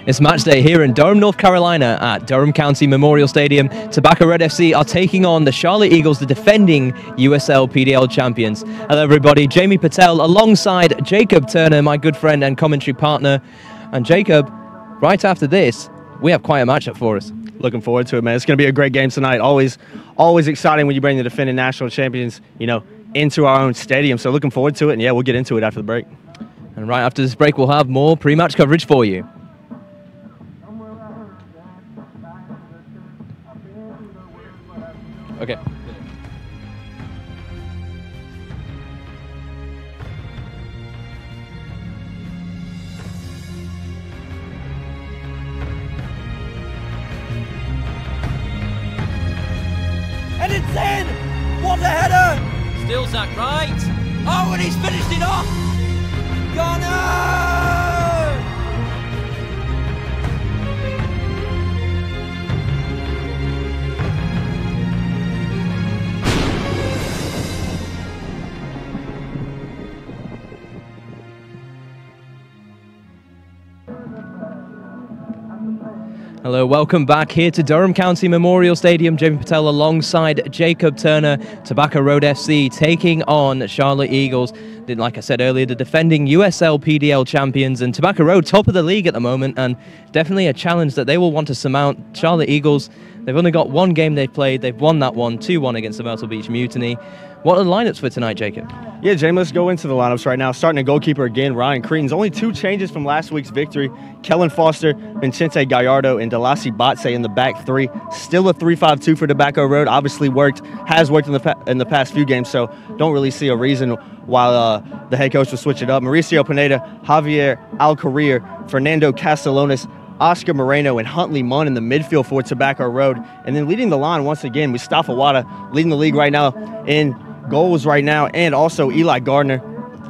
It's match day here in Durham, North Carolina at Durham County Memorial Stadium. Tobacco Road FC are taking on the Charlotte Eagles, the defending USL PDL champions. Hello everybody, Jamie Patel alongside Jacob Turner, my good friend and commentary partner. And Jacob, right after this, we have quite a matchup for us. Looking forward to it, man. It's going to be a great game tonight. Always exciting when you bring the defending national champions, into our own stadium. So looking forward to it, and yeah, we'll get into it after the break. And right after this break, we'll have more pre-match coverage for you. Okay. And it's in! What a header! Still Zach right. Oh, and he's finished it off! Gunner! Hello, welcome back here to Durham County Memorial Stadium. Jamie Patel alongside Jacob Turner. Tobacco Road FC taking on Charlotte Eagles. Like I said earlier, the defending USL PDL champions, and Tobacco Road top of the league at the moment, and definitely a challenge that they will want to surmount. Charlotte Eagles, they've only got one game they've played. They've won that one, 2-1 against the Myrtle Beach Mutiny. What are the lineups for tonight, Jacob? Yeah, Jamie, let's go into the lineups right now. Starting at goalkeeper again, Ryan Cretons. Only 2 changes from last week's victory. Kellen Foster, Vincente Gallardo, and Delasi Batse in the back 3. Still a 3-5-2 for Tobacco Road. Obviously has worked in the past few games, so don't really see a reason why the head coach will switch it up. Mauricio Pineda, Javier Alcarir, Fernando Castellanos, Oscar Moreno, and Huntley Munn in the midfield for Tobacco Road. And then leading the line once again, Mustafa Wada, leading the league right now in goals right now, and also Eli Gardner,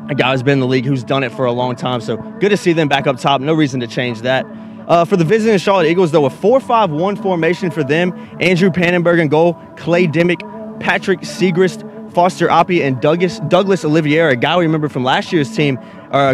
a guy who's been in the league, who's done it for a long time. So good to see them back up top. No reason to change that. For the visiting Charlotte Eagles, though, a 4-5-1 formation for them. Andrew Pannenberg in goal, Clay Dimmick, Patrick Segrist, Foster Oppie, and Douglas Oliviera, a guy we remember from last year's team.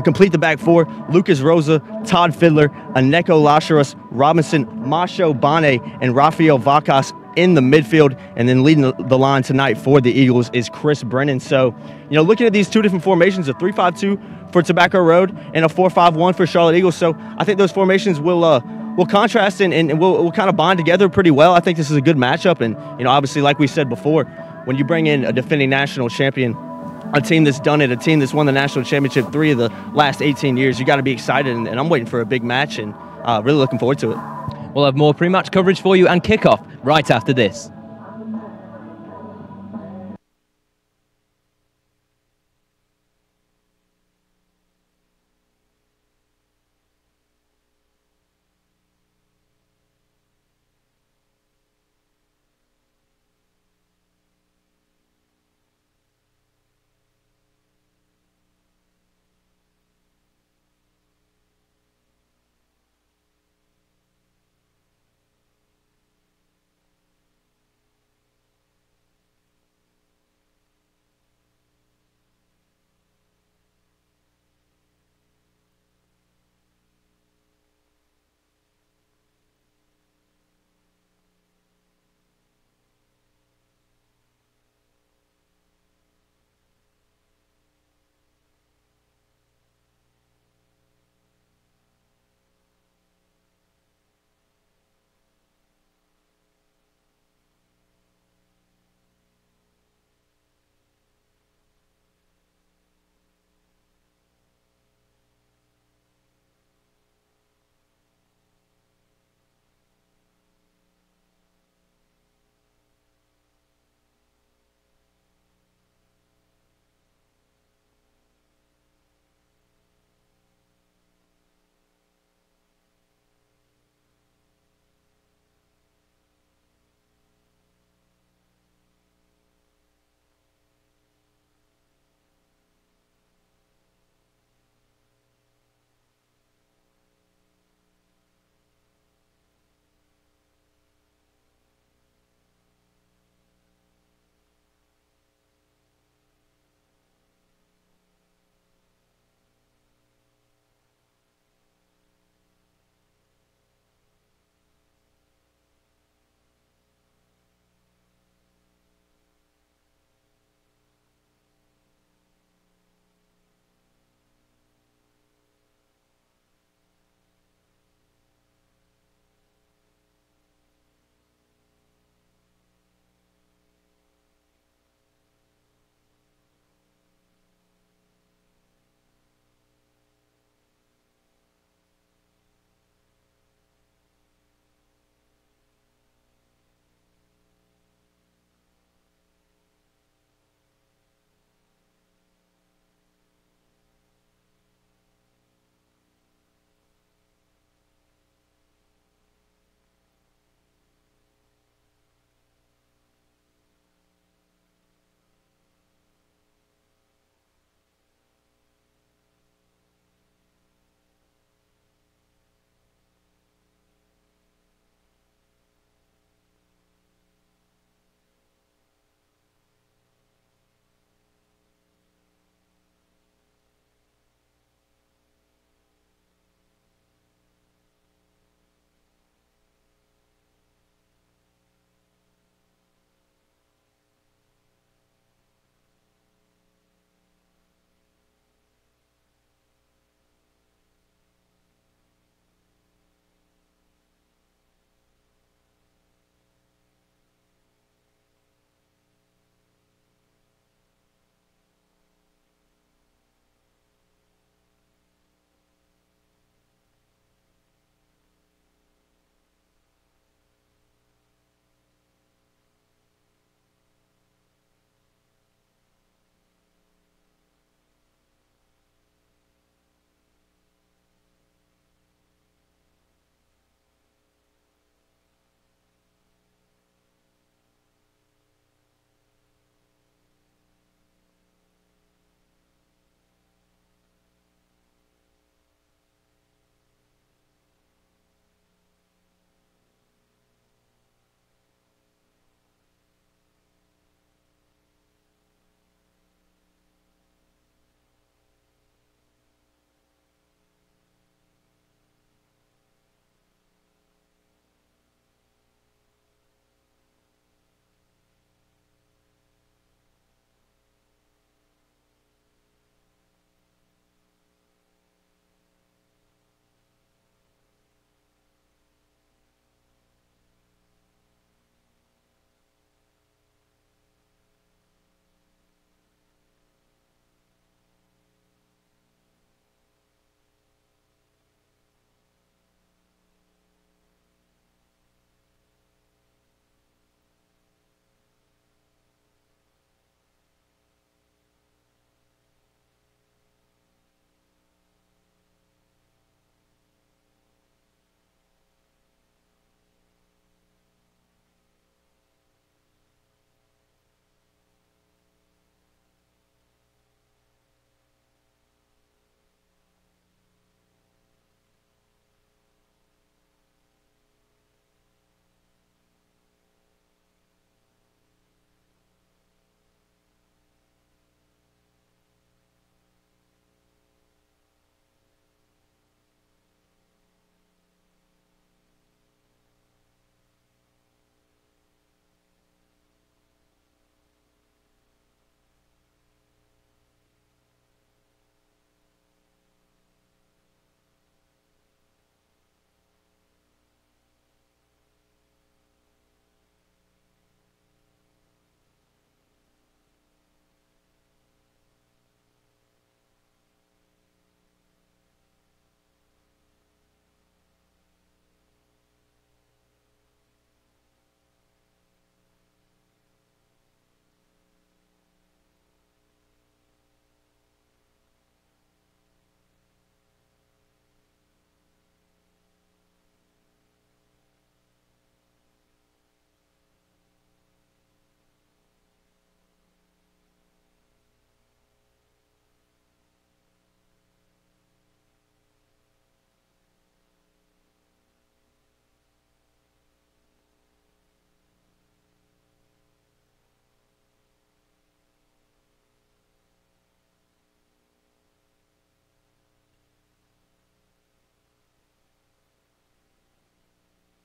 Complete the back 4, Lucas Rosa, Todd Fiddler, Aneko Lasharas, Robinson, Masho Bane, and Rafael Vacas in the midfield. And then leading the line tonight for the Eagles is Chris Brennan. So, looking at these 2 different formations, a 3-5-2 for Tobacco Road and a 4-5-1 for Charlotte Eagles. So I think those formations will contrast and will kind of bond together pretty well. I think this is a good matchup. And, obviously, like we said before, when you bring in a defending national champion, a team that's done it, a team that's won the national championship 3 of the last 18 years, you got to be excited. And I'm waiting for a big match and really looking forward to it. We'll have more pre-match coverage for you and kickoff right after this.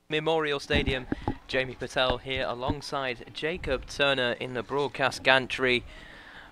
Memorial Stadium. Jamie Patel here alongside Jacob Turner in the broadcast gantry,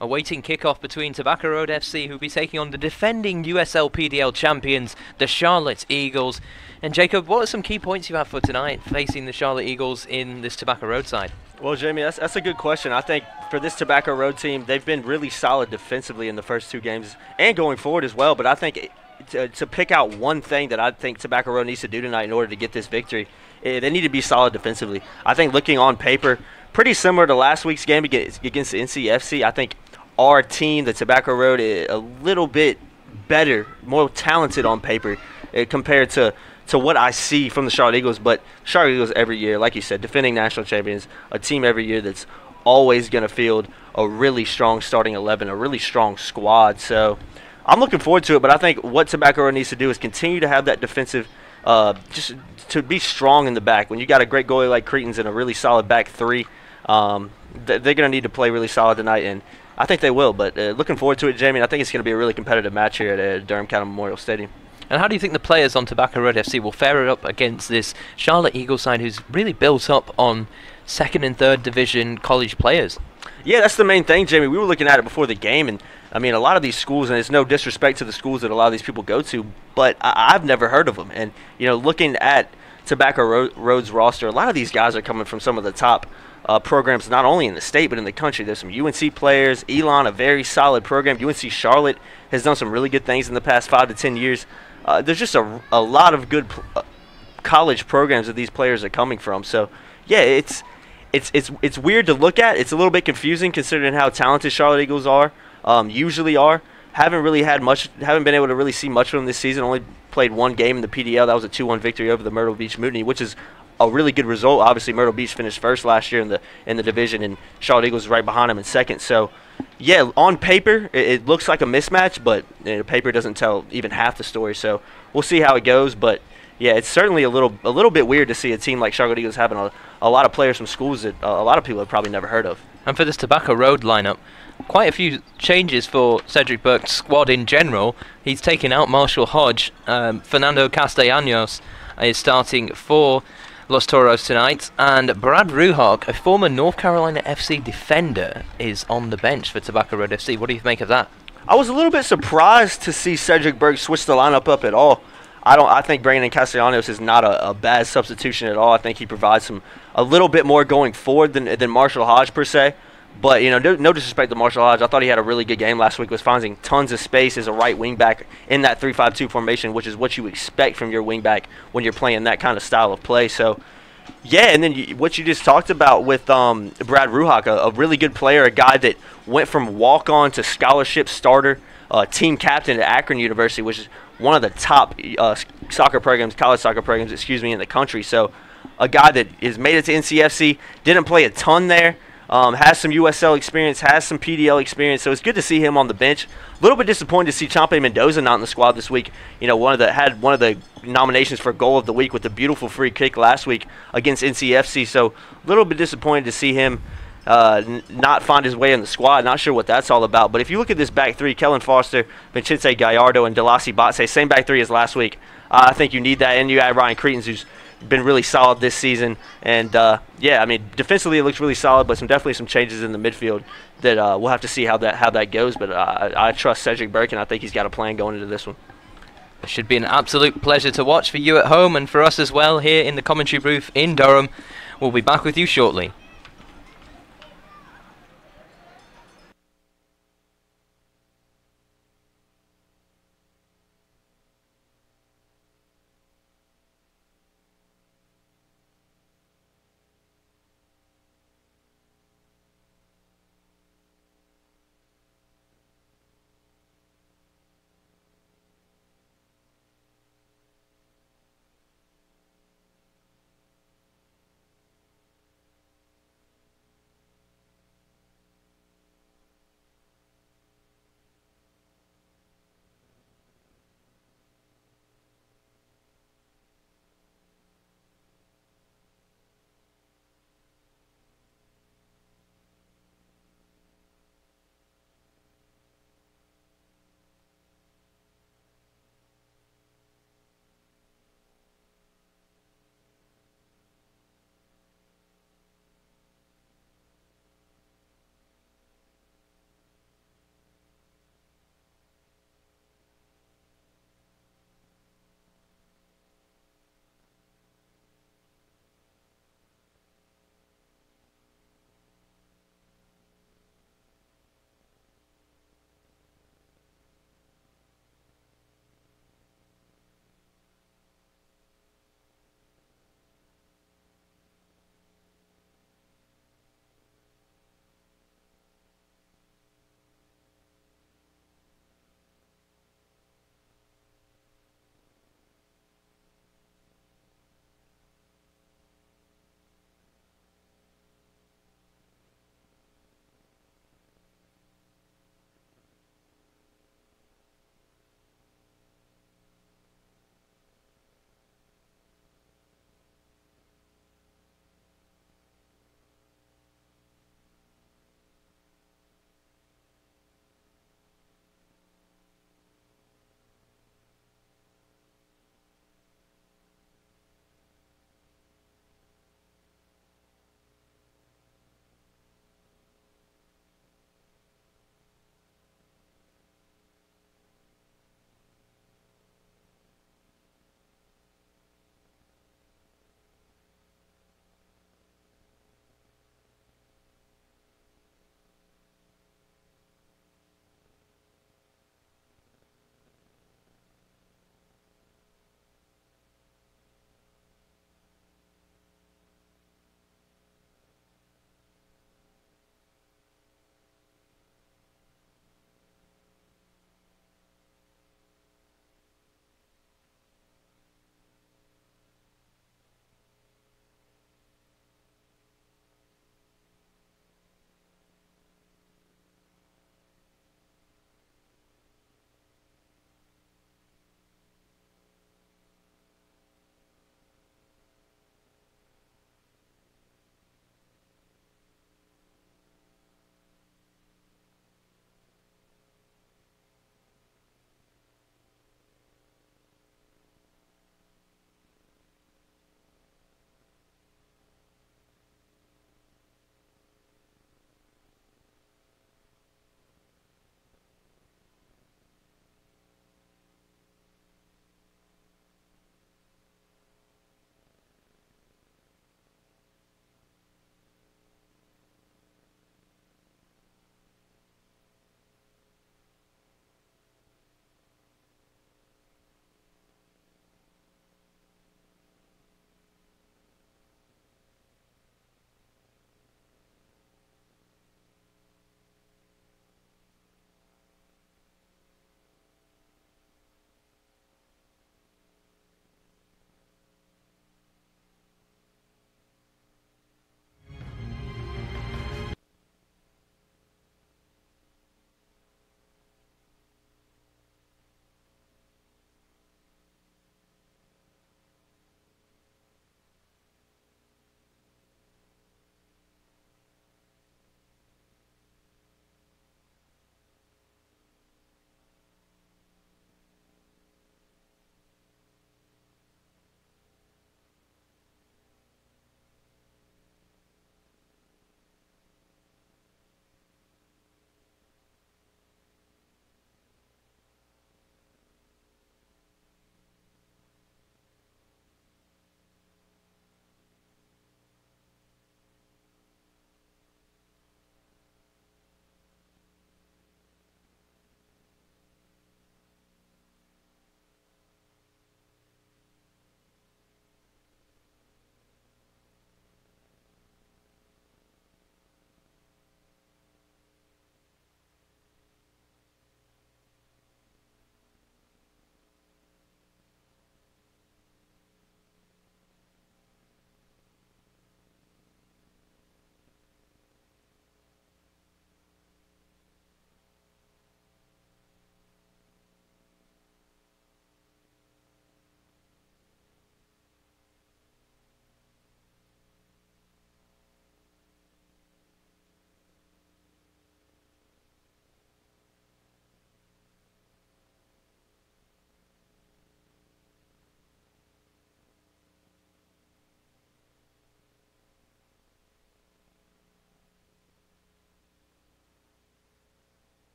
awaiting kickoff between Tobacco Road FC, who'll be taking on the defending USL PDL champions, the Charlotte Eagles. And Jacob, what are some key points you have for tonight facing the Charlotte Eagles in this Tobacco Road side? Well, Jamie, that's a good question. I think for this Tobacco Road team, they've been really solid defensively in the first two games and going forward as well. But I think to pick out one thing that I think Tobacco Road needs to do tonight in order to get this victory, they need to be solid defensively. I think looking on paper, pretty similar to last week's game against NCFC, I think our team, the Tobacco Road, is a little bit better, more talented on paper compared to what I see from the Charlotte Eagles. But Charlotte Eagles every year, like you said, defending national champions, a team every year that's always going to field a really strong starting 11, a really strong squad. So I'm looking forward to it, but I think what Tobacco Road needs to do is continue to have that defensive, just to be strong in the back. When you got a great goalie like Cretans and a really solid back three, they're going to need to play really solid tonight, and I think they will. But looking forward to it, Jamie, and I think it's going to be a really competitive match here at Durham County Memorial Stadium. And how do you think the players on Tobacco Road FC will fare up against this Charlotte Eagles side who's really built up on second and third division college players? Yeah, that's the main thing, Jamie. We were looking at it before the game, and I mean, a lot of these schools, and it's no disrespect to the schools that a lot of these people go to, but I've never heard of them. And, you know, looking at Tobacco Road's roster, a lot of these guys are coming from some of the top programs, not only in the state, but in the country. There's some UNC players. Elon, a very solid program. UNC Charlotte has done some really good things in the past 5 to 10 years. There's just a lot of good college programs that these players are coming from. So, yeah, it's weird to look at. It's a little bit confusing considering how talented Charlotte Eagles are, usually are. Haven't been able to really see much of them this season. Only played one game in the PDL. That was a 2-1 victory over the Myrtle Beach Mutiny, which is a really good result. Obviously, Myrtle Beach finished first last year in the division, and Charlotte Eagles is right behind them in second. So, yeah, on paper, it looks like a mismatch, but paper doesn't tell even half the story. So we'll see how it goes. But yeah, it's certainly a little bit weird to see a team like Charlotte Eagles having a lot of players from schools that a lot of people have probably never heard of. And for this Tobacco Road lineup, quite a few changes for Cedric Burke's squad in general. He's taken out Marshall Hodge. Fernando Castellanos is starting for Los Toros tonight, and Brad Ruhak, a former North Carolina FC defender, is on the bench for Tobacco Road FC. What do you make of that? I was a little bit surprised to see Cedric Burke switch the lineup up at all. I think Brandon Castellanos is not a bad substitution at all. I think he provides a little bit more going forward than Marshall Hodge per se. But, you know, no disrespect to Marshall Hodge. I thought he had a really good game last week, was finding tons of space as a right wing back in that 3-5-2 formation, which is what you expect from your wing back when you're playing that kind of style of play. So, yeah, and then what you just talked about with Brad Ruhak, a really good player, a guy that went from walk-on to scholarship starter, team captain at Akron University, which is one of the top college soccer programs, in the country. So a guy that has made it to NCFC, didn't play a ton there, has some USL experience, has some PDL experience, so it's good to see him on the bench. A little bit disappointed to see Champe Mendoza not in the squad this week. You know, had one of the nominations for goal of the week with the beautiful free kick last week against NCFC. So a little bit disappointed to see him not find his way in the squad. Not sure what that's all about. But if you look at this back three, Kellen Foster, Vincenzo Gallardo, and Delasi Batse, same back three as last week. I think you need that, and you add Ryan Cretans, who's been really solid this season. And, yeah, I mean, defensively it looks really solid, but definitely some changes in the midfield that we'll have to see how that goes. But I trust Cedric Burke, and I think he's got a plan going into this one. It should be an absolute pleasure to watch for you at home and for us as well here in the commentary booth in Durham. We'll be back with you shortly.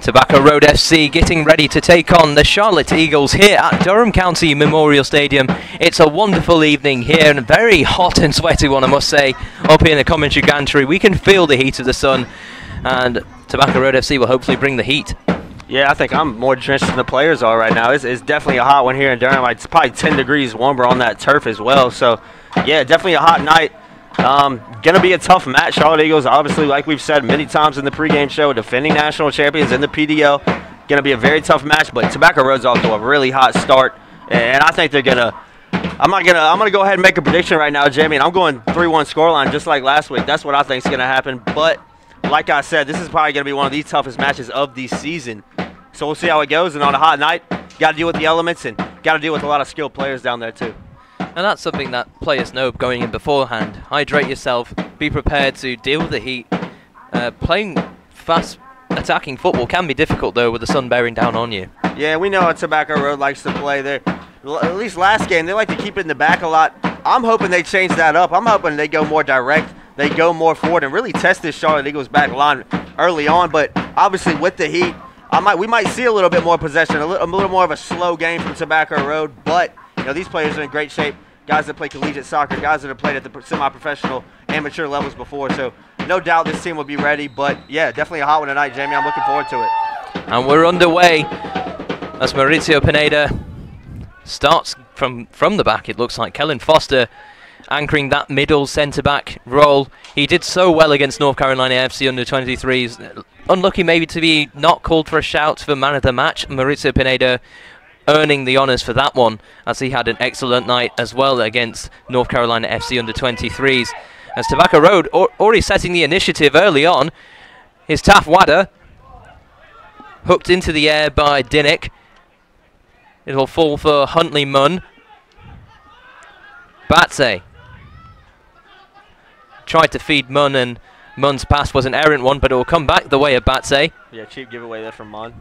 Tobacco Road FC getting ready to take on the Charlotte Eagles here at Durham County Memorial Stadium. It's a wonderful evening here and a very hot and sweaty one, I must say, up here in the commentary gantry. We can feel the heat of the sun, and Tobacco Road FC will hopefully bring the heat. Yeah, I think I'm more drenched than the players are right now. It's definitely a hot one here in Durham. It's probably 10 degrees warmer on that turf as well. So, yeah, definitely a hot night. Gonna be a tough match. Charlotte Eagles, obviously, like we've said many times in the pregame show, defending national champions in the PDL. Gonna be a very tough match, but Tobacco Road's off to a really hot start, and I think they're gonna. I'm gonna go ahead and make a prediction right now, Jamie, and I'm going 3-1 scoreline just like last week. That's what I think is gonna happen. But like I said, this is probably gonna be one of the toughest matches of the season. So we'll see how it goes. And on a hot night, got to deal with the elements and got to deal with a lot of skilled players down there too. And that's something that players know going in beforehand. Hydrate yourself, be prepared to deal with the heat. Playing fast attacking football can be difficult though with the sun bearing down on you. Yeah, we know how Tobacco Road likes to play there. At least last game, they like to keep it in the back a lot. I'm hoping they change that up. I'm hoping they go more direct, they go more forward and really test this Charlotte Eagles back line early on. But obviously with the heat, we might see a little bit more possession, a little more of a slow game from Tobacco Road. But you know, these players are in great shape. Guys that play collegiate soccer, guys that have played at the semi-professional, amateur levels before. So no doubt this team will be ready. But yeah, definitely a hot one tonight, Jamie. I'm looking forward to it. And we're underway as Mauricio Pineda starts from the back. It looks like Kellen Foster anchoring that middle centre-back role. He did so well against North Carolina FC under-23s. Unlucky maybe to be not called for a shout for man of the match. Mauricio Pineda earning the honours for that one, as he had an excellent night as well against North Carolina FC under-23s. As Tobacco Road already setting the initiative early on. Here's Taff Wadder, hooked into the air by Dinnick. It'll fall for Huntley Munn. Batse tried to feed Munn, and Munn's pass was an errant one, but it will come back the way of Batse. Yeah, cheap giveaway there from Munn.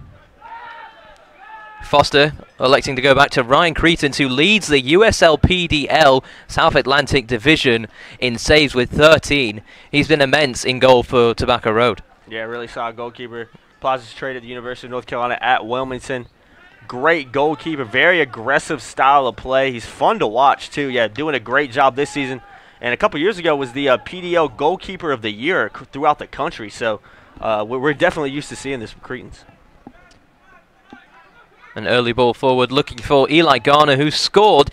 Foster electing to go back to Ryan Cretans, who leads the USL PDL South Atlantic Division in saves with 13. He's been immense in goal for Tobacco Road. Yeah, really solid goalkeeper. Plaza's traded at the University of North Carolina at Wilmington. Great goalkeeper, very aggressive style of play. He's fun to watch too. Yeah, doing a great job this season. And a couple years ago was the PDL Goalkeeper of the Year throughout the country. So we're definitely used to seeing this from Cretans. An early ball forward looking for Eli Garner, who scored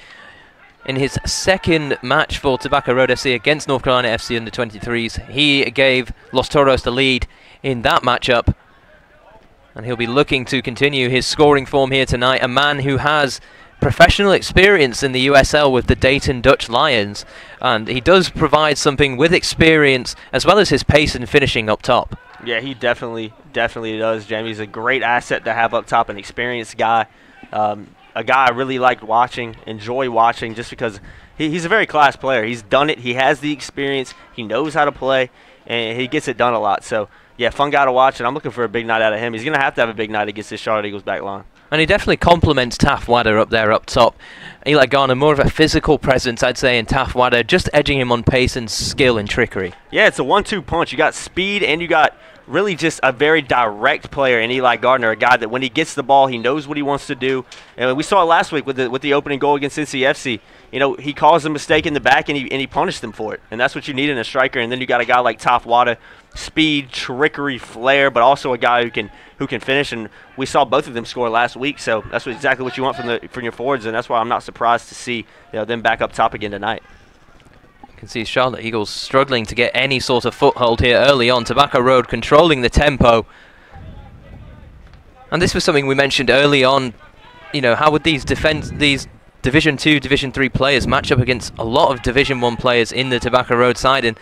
in his second match for Tobacco Road FC against North Carolina FC under-23s. He gave Los Toros the lead in that matchup, and he'll be looking to continue his scoring form here tonight. A man who has professional experience in the USL with the Dayton Dutch Lions, and he does provide something with experience as well as his pace and finishing up top. Yeah, he definitely does, Jamie. He's a great asset to have up top, an experienced guy, a guy I really like watching, enjoy watching, just because he's a very class player. He's done it. He has the experience. He knows how to play, and he gets it done a lot. So, yeah, fun guy to watch, and I'm looking for a big night out of him. He's going to have a big night against this Charlotte Eagles back line. And he definitely complements Taff Wadder up there up top. Eli Garner, more of a physical presence, I'd say, in Taff Wadder, just edging him on pace and skill and trickery. Yeah, it's a 1-2 punch. You got speed and you got really just a very direct player in Eli Gardner, a guy that when he gets the ball, he knows what he wants to do. And we saw it last week with the opening goal against NCFC. You know, he caused a mistake in the back and he punished them for it. And that's what you need in a striker. And then you got a guy like Taff Wadder, speed, trickery, flair, but also a guy who can finish. And we saw both of them score last week. So that's exactly what you want from your forwards, and that's why I'm not surprised to see them back up top again tonight. You can see Charlotte Eagles struggling to get any sort of foothold here early on. Tobacco Road controlling the tempo. And this was something we mentioned early on. You know, how would these Division 2, Division 3 players match up against a lot of Division 1 players in the Tobacco Road side? And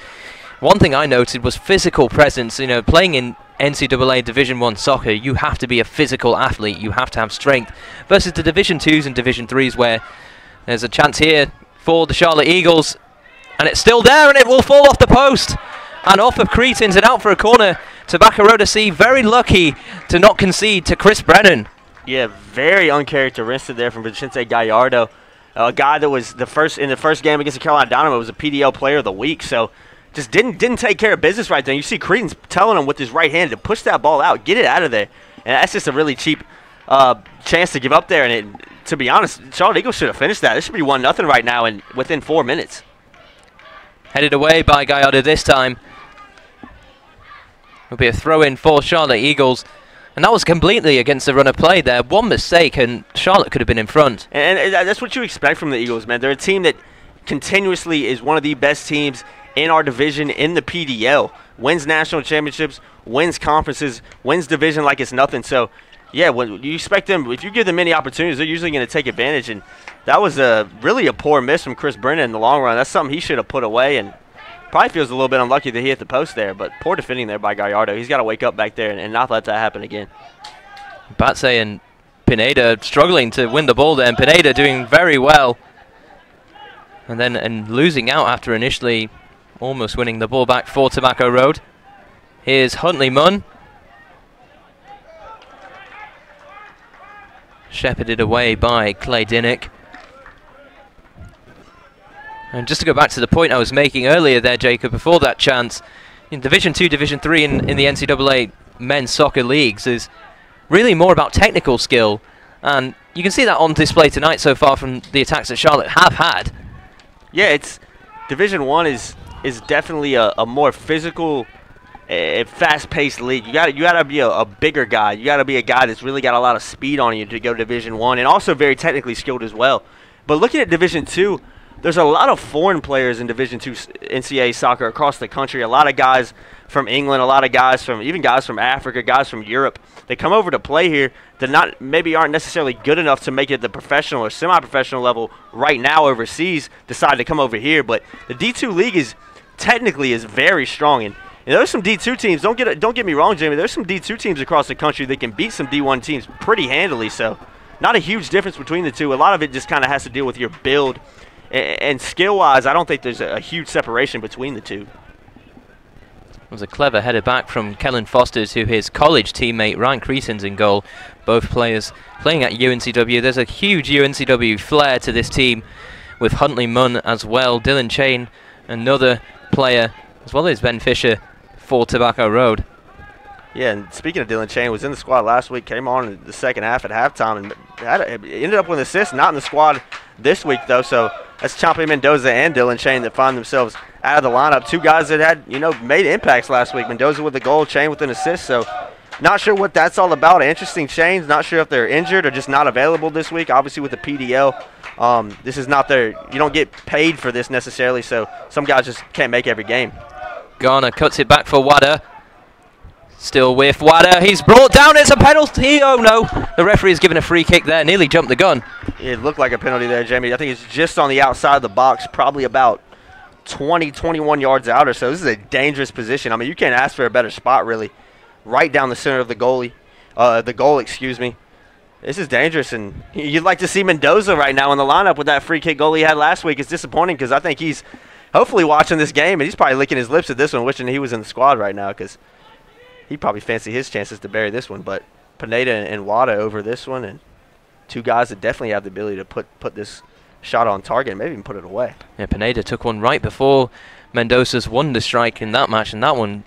one thing I noted was physical presence. You know, playing in NCAA Division 1 soccer, you have to be a physical athlete. You have to have strength. Versus the Division 2s and Division 3s, where there's a chance here for the Charlotte Eagles. And it's still there, and it will fall off the post. And off of Cretans and out for a corner. Tobacco Road FC very lucky to not concede to Chris Brennan. Yeah, very uncharacteristic there from Vicente Gallardo. A guy that was in the first game against the Carolina Dynamo was a PDL Player of the Week. So just didn't take care of business right there. You see Cretans telling him with his right hand to push that ball out, get it out of there. And that's just a really cheap chance to give up there. And to be honest, Charlotte Eagles should have finished that. It should be 1-0 right now and within 4 minutes. Headed away by Gallardo this time. It'll be a throw-in for Charlotte Eagles. And that was completely against the run of play there. One mistake and Charlotte could have been in front. And that's what you expect from the Eagles, man. They're a team that continuously is one of the best teams in our division in the PDL. Wins national championships, wins conferences, wins division like it's nothing. So, yeah, when you expect them, if you give them any opportunities, they're usually going to take advantage. And that was really a poor miss from Chris Brennan in the long run. That's something he should have put away, and probably feels a little bit unlucky that he hit the post there, but poor defending there by Gallardo. He's got to wake up back there and not let that happen again. Batse and Pineda struggling to win the ball there, and Pineda doing very well. And then losing out after initially almost winning the ball back for Tobacco Road. Here's Huntley Munn. Shepherded away by Clay Dinnick. And just to go back to the point I was making earlier there, Jacob, before that chance, in Division 2, Division 3 in the NCAA men's soccer leagues is really more about technical skill. And you can see that on display tonight so far from the attacks that Charlotte have had. Yeah, it's Division 1 is definitely a more physical, fast-paced league. You got to be a bigger guy. You got to be a guy that's really got a lot of speed on you to go to Division 1, and also very technically skilled as well. But looking at Division 2, there's a lot of foreign players in Division 2 NCAA soccer across the country. A lot of guys from England, a lot of guys from Africa, guys from Europe. They come over to play here that maybe aren't necessarily good enough to make it at the professional or semi-professional level right now overseas, decide to come over here. But the D2 league is very strong. And there's some D2 teams, don't get me wrong, Jamie, there's some D2 teams across the country that can beat some D1 teams pretty handily. So not a huge difference between the two. A lot of it just kind of has to deal with your build. And skill-wise, I don't think there's a huge separation between the two. It was a clever header back from Kellen Foster to his college teammate Ryan Creason's in goal. Both players playing at UNCW. There's a huge UNCW flair to this team with Huntley Munn as well. Dylan Chain, another player, as well as Ben Fisher for Tobacco Road. Yeah, and speaking of Dylan Chain, was in the squad last week, came on in the second half at halftime, and ended up with an assist, not in the squad this week, though. So that's Chompy Mendoza and Dylan Chain that find themselves out of the lineup. Two guys that had, made impacts last week. Mendoza with the goal, Chain with an assist. So not sure what that's all about. Interesting change. Not sure if they're injured or just not available this week. Obviously with the PDL, this is not you don't get paid for this necessarily, so some guys just can't make every game. Garner cuts it back for Wada. Still with Wada. He's brought down. It's a penalty. Oh, no. The referee has given a free kick there. Nearly jumped the gun. It looked like a penalty there, Jamie. I think it's just on the outside of the box, probably about 20, 21 yards out or so. This is a dangerous position. I mean, you can't ask for a better spot, really. Right down the center of the goal, excuse me. This is dangerous, and you'd like to see Mendoza right now in the lineup with that free kick goal he had last week. It's disappointing because I think he's hopefully watching this game, and he's probably licking his lips at this one, wishing he was in the squad right now because he'd probably fancy his chances to bury this one. But Pineda and Wada over this one, and two guys that definitely have the ability to put this shot on target and maybe even put it away. Yeah, Pineda took one right before Mendoza's wonder strike in that match, and that one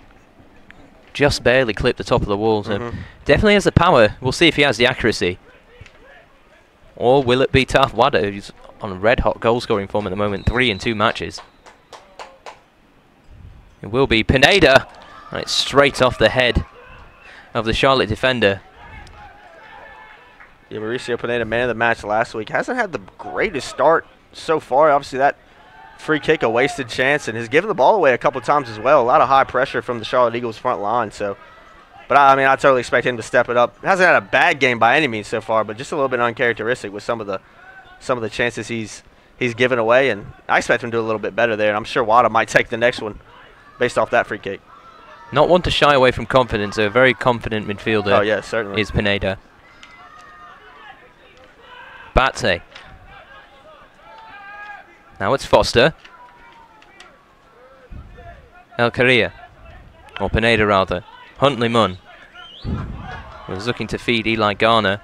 just barely clipped the top of the wall. So definitely has the power. We'll see if he has the accuracy. Or will it be tough? Wada, who's on a red-hot goal-scoring form at the moment, 3 in 2 matches. It will be Pineda. And it's straight off the head of the Charlotte defender. Yeah, Mauricio Pineda, man of the match last week. Hasn't had the greatest start so far. Obviously, that free kick, a wasted chance, and has given the ball away a couple times as well. A lot of high pressure from the Charlotte Eagles front line. So, but I mean, I totally expect him to step it up. Hasn't had a bad game by any means so far, but just a little bit uncharacteristic with some of the chances he's given away. And I expect him to do a little bit better there. And I'm sure Wada might take the next one based off that free kick. Not one to shy away from confidence. A very confident midfielder. Oh yeah, certainly is Pineda. Batse. Now it's Foster. El Carria. Or Pineda, rather. Huntley Munn was looking to feed Eli Garner.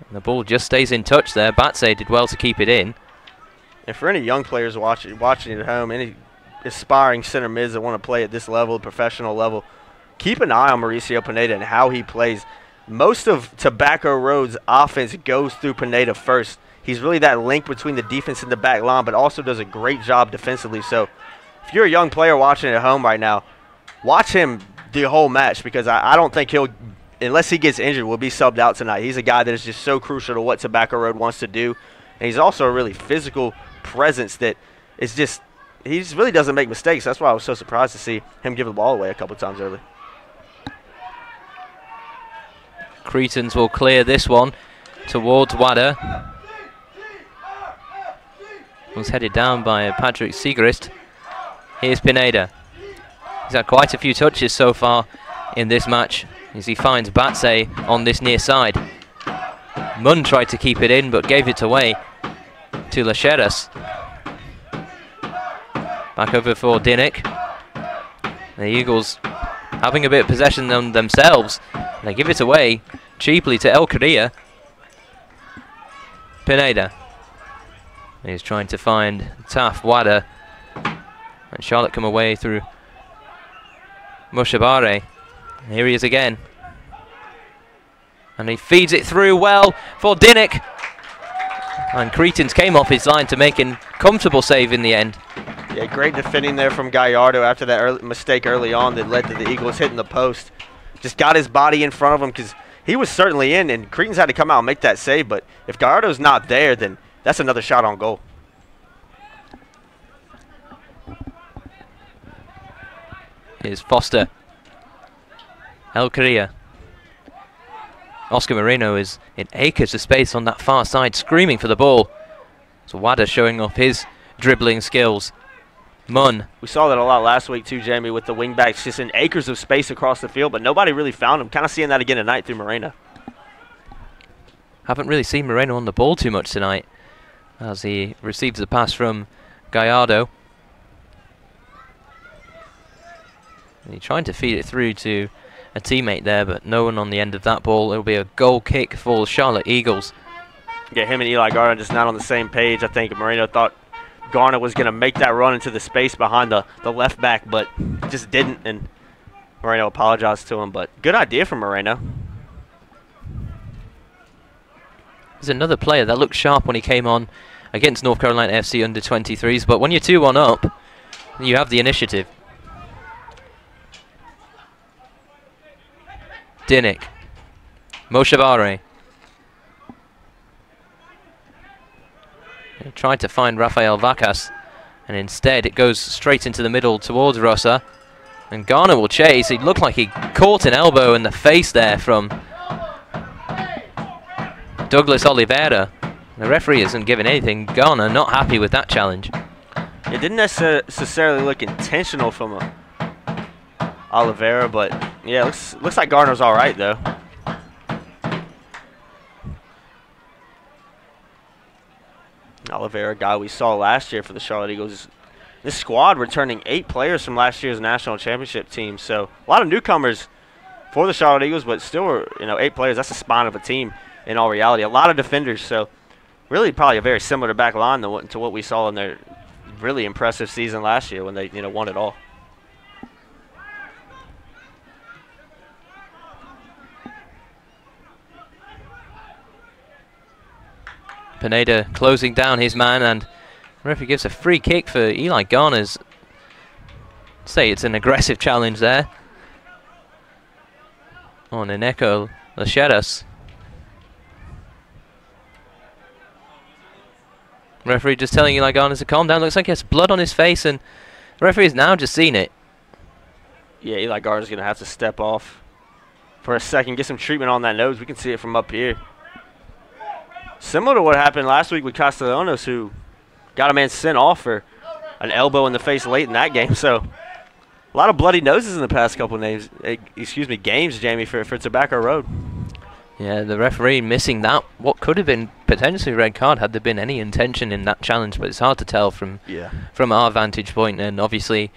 And the ball just stays in touch there. Batse did well to keep it in. And for any young players watching at home, any aspiring center mids that want to play at this level, professional level, keep an eye on Mauricio Pineda and how he plays. most of Tobacco Road's offense goes through Pineda first. He's really that link between the defense and the back line, but also does a great job defensively. So if you're a young player watching at home right now, watch him the whole match, because I don't think he'll, unless he gets injured, will be subbed out tonight. He's a guy that is just so crucial to what Tobacco Road wants to do. And he's also a really physical presence that is just, he just really doesn't make mistakes. That's why I was so surprised to see him give the ball away a couple times early. Cretans will clear this one towards Wada. Was headed down by Patrick Siegrist. Here's Pineda. He's had quite a few touches so far in this match as he finds Batse on this near side. Munn tried to keep it in but gave it away to Lacheras. Back over for Dinnick. The Eagles having a bit of possession on themselves. They give it away cheaply to El Korea. Pineda. He's trying to find Taf Wada. And Charlotte come away through Mushabare. Here he is again. And he feeds it through well for Dinnick. And Cretans came off his line to make a comfortable save in the end. Yeah, great defending there from Gallardo after that mistake early on that led to the Eagles hitting the post. Just got his body in front of him because he was certainly in, and Cretans had to come out and make that save. But if Gallardo's not there, then that's another shot on goal. Here's Foster. El Korea. Oscar Moreno is in acres of space on that far side, screaming for the ball. So Wada showing off his dribbling skills. Munn. We saw that a lot last week too, Jamie, with the wingbacks just in acres of space across the field, but nobody really found him. Kind of seeing that again tonight through Moreno. Haven't really seen Moreno on the ball too much tonight as he receives the pass from Gallardo. And he's trying to feed it through to a teammate there, but no one on the end of that ball. It'll be a goal kick for Charlotte Eagles. Yeah, him and Eli Garner just not on the same page. I think Moreno thought Garner was going to make that run into the space behind the left back, but just didn't, and Moreno apologized to him. But good idea from Moreno. There's another player that looked sharp when he came on against North Carolina FC under 23s, but when you're 2-1 up, you have the initiative. Dinnick. Moshabare. Tried to find Rafael Vacas, and instead it goes straight into the middle towards Rosa. And Garner will chase. He looked like he caught an elbow in the face there from Douglas Oliveira. The referee isn't giving anything. Garner not happy with that challenge. It didn't necessarily look intentional from Oliveira, but yeah, looks like Garner's all right though. Oliveira, guy we saw last year for the Charlotte Eagles. This squad returning 8 players from last year's national championship team, so a lot of newcomers for the Charlotte Eagles, but still, 8 players. That's the spine of a team in all reality. A lot of defenders, so really probably a very similar back line to what we saw in their really impressive season last year when they won it all. Pineda closing down his man, and the referee gives a free kick for Eli Garner's. Say it's an aggressive challenge there on Eneko Lacheras. Referee just telling Eli Garner to calm down. Looks like he has blood on his face, and the referee has now just seen it. Yeah, Eli Garner's going to have to step off for a second, get some treatment on that nose. We can see it from up here. Similar to what happened last week with Castellanos, who got a man sent off for an elbow in the face late in that game. So a lot of bloody noses in the past couple of games, Jamie, for Tobacco Road. Yeah, the referee missing that. What could have been potentially a red card had there been any intention in that challenge, but it's hard to tell from our vantage point, and obviously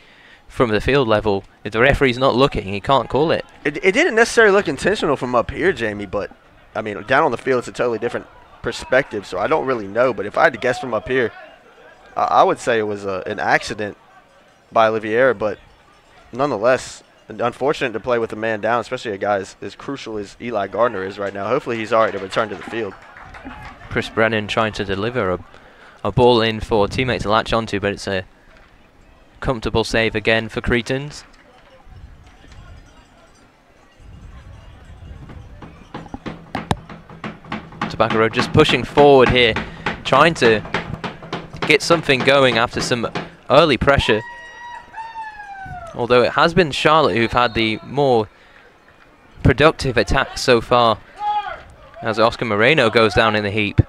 from the field level, if the referee's not looking, he can't call it. It didn't necessarily look intentional from up here, Jamie, but I mean, down on the field, it's a totally different perspective, so I don't really know. But if I had to guess from up here, I would say it was an accident by Oliveira, but nonetheless, unfortunate to play with a man down, especially a guy as crucial as Eli Gardner is right now. Hopefully he's all right to return to the field. Chris Brennan trying to deliver a ball in for teammates to latch onto, but it's a comfortable save again for Cretans. Tobacco Road just pushing forward here, trying to get something going after some early pressure. Although it has been Charlotte who've had the more productive attacks so far, as Oscar Moreno goes down in the heap.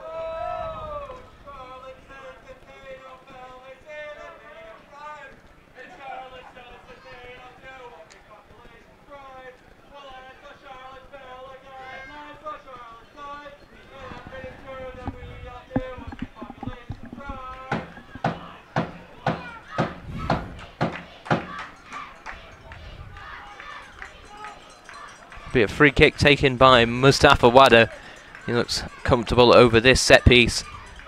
Be a free kick taken by Mustafa Wada. He looks comfortable over this set piece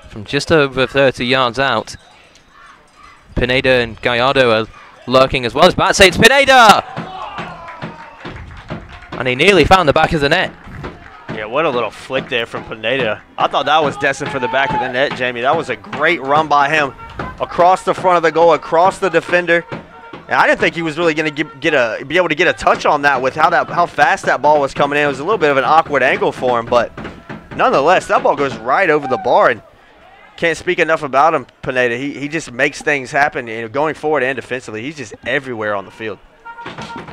from just over 30 yards out. Pineda and Gallardo are lurking as well as Batse. It's Pineda! And he nearly found the back of the net. Yeah, what a little flick there from Pineda. I thought that was destined for the back of the net, Jamie. That was a great run by him across the front of the goal, across the defender. And I didn't think he was really going to be able to get a touch on that with how fast that ball was coming in. It was a little bit of an awkward angle for him, but nonetheless, that ball goes right over the bar. And can't speak enough about him, Pineda. He just makes things happen, you know, going forward and defensively. He's just everywhere on the field.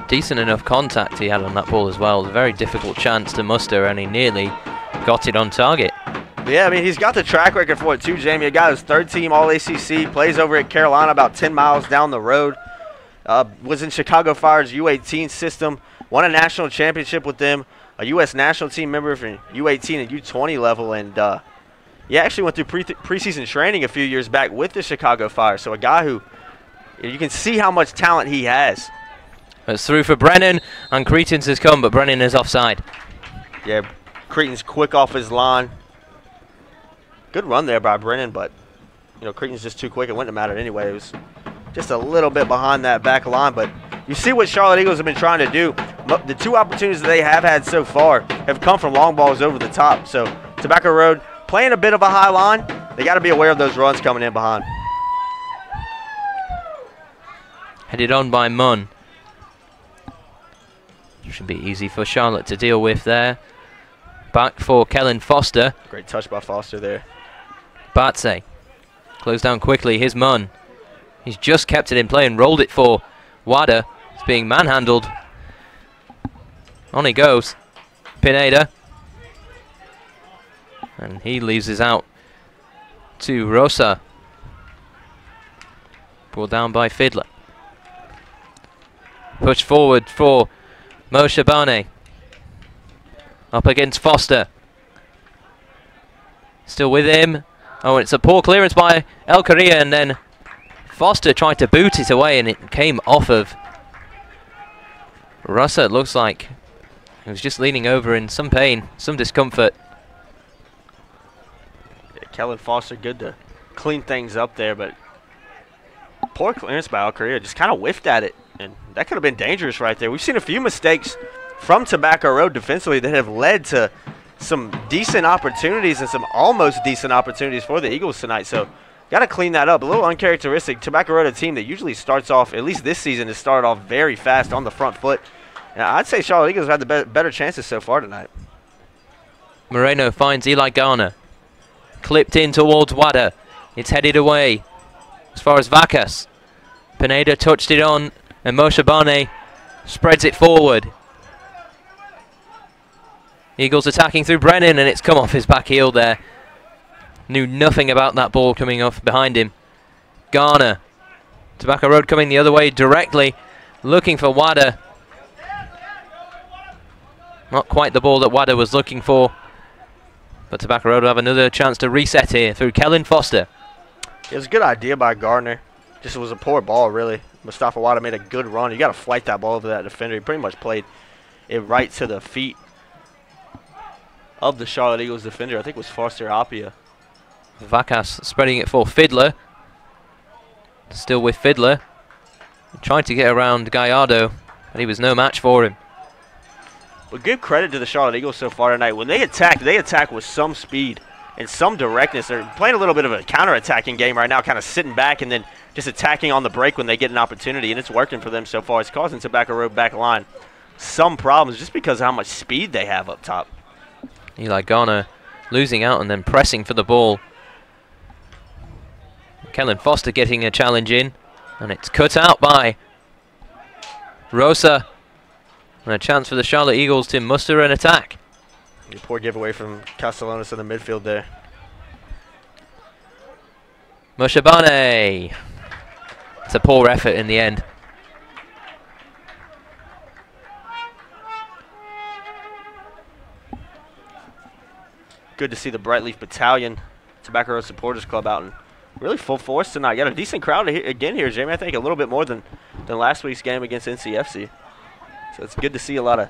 Decent enough contact he had on that ball as well. It was a very difficult chance to muster, and he nearly got it on target. Yeah, I mean, he's got the track record for it too, Jamie. A guy who's third-team All-ACC, plays over at Carolina about 10 miles down the road. Was in Chicago Fire's U18 system, won a national championship with them, a U.S. national team member for U18 and U20 level, and he actually went through preseason training a few years back with the Chicago Fire. So a guy who, you can see how much talent he has. It's through for Brennan, and Cretans has come, but Brennan is offside. Yeah, Cretans quick off his line. Good run there by Brennan, but you know, Cretans just too quick. It wouldn't have mattered anyway. It was just a little bit behind that back line, but you see what Charlotte Eagles have been trying to do. The two opportunities that they have had so far have come from long balls over the top. So Tobacco Road playing a bit of a high line. They got to be aware of those runs coming in behind. Headed on by Munn. Should be easy for Charlotte to deal with there. Back for Kellen Foster. Great touch by Foster there. Batse closed down quickly. Here's Munn. He's just kept it in play and rolled it for Wada. It's being manhandled. On he goes. Pineda. And he leaves us out to Rosa. Pulled down by Fiddler. Push forward for Moshe Bane. Up against Foster. Still with him. Oh, and it's a poor clearance by El Correa, and then Foster tried to boot it away, and it came off of Russa. It looks like he was just leaning over in some pain, some discomfort. Yeah, Kellen Foster good to clean things up there, but poor clearance by El Correa. Just kind of whiffed at it, and that could have been dangerous right there. We've seen a few mistakes from Tobacco Road defensively that have led to some decent opportunities and some almost decent opportunities for the Eagles tonight. So got to clean that up. A little uncharacteristic. Tobacco Road, a team that usually starts off, at least this season, has started off very fast on the front foot. And I'd say Charlotte Eagles have had the better chances so far tonight. Moreno finds Eli Garner. Clipped in towards Wada. It's headed away as far as Vacas. Pineda touched it on, and Moshe Bane spreads it forward. Eagles attacking through Brennan, and it's come off his back heel there. Knew nothing about that ball coming off behind him. Garner. Tobacco Road coming the other way directly, looking for Wada. Not quite the ball that Wada was looking for, but Tobacco Road will have another chance to reset here through Kellen Foster. It was a good idea by Gardner. Just was a poor ball, really. Mustafa Wada made a good run. You got to flight that ball over that defender. He pretty much played it right to the feet of the Charlotte Eagles defender. I think it was Foster Apia. Vacas spreading it for Fiddler. Still with Fiddler. Trying to get around Gallardo. But he was no match for him. Well, give credit to the Charlotte Eagles so far tonight. When they attack with some speed and some directness. They're playing a little bit of a counter-attacking game right now, kind of sitting back and then just attacking on the break when they get an opportunity, and it's working for them so far. It's causing Tobacco Road back line some problems just because of how much speed they have up top. Eli Garner losing out and then pressing for the ball. Kellen Foster getting a challenge in, and it's cut out by Rosa. And a chance for the Charlotte Eagles to muster an attack. A poor giveaway from Castellanos in the midfield there. Mushabane. It's a poor effort in the end. Good to see the Brightleaf Battalion Tobacco Road Supporters Club out in really full force tonight. Got a decent crowd again here, Jamie. I think a little bit more than last week's game against NCFC. So it's good to see a lot of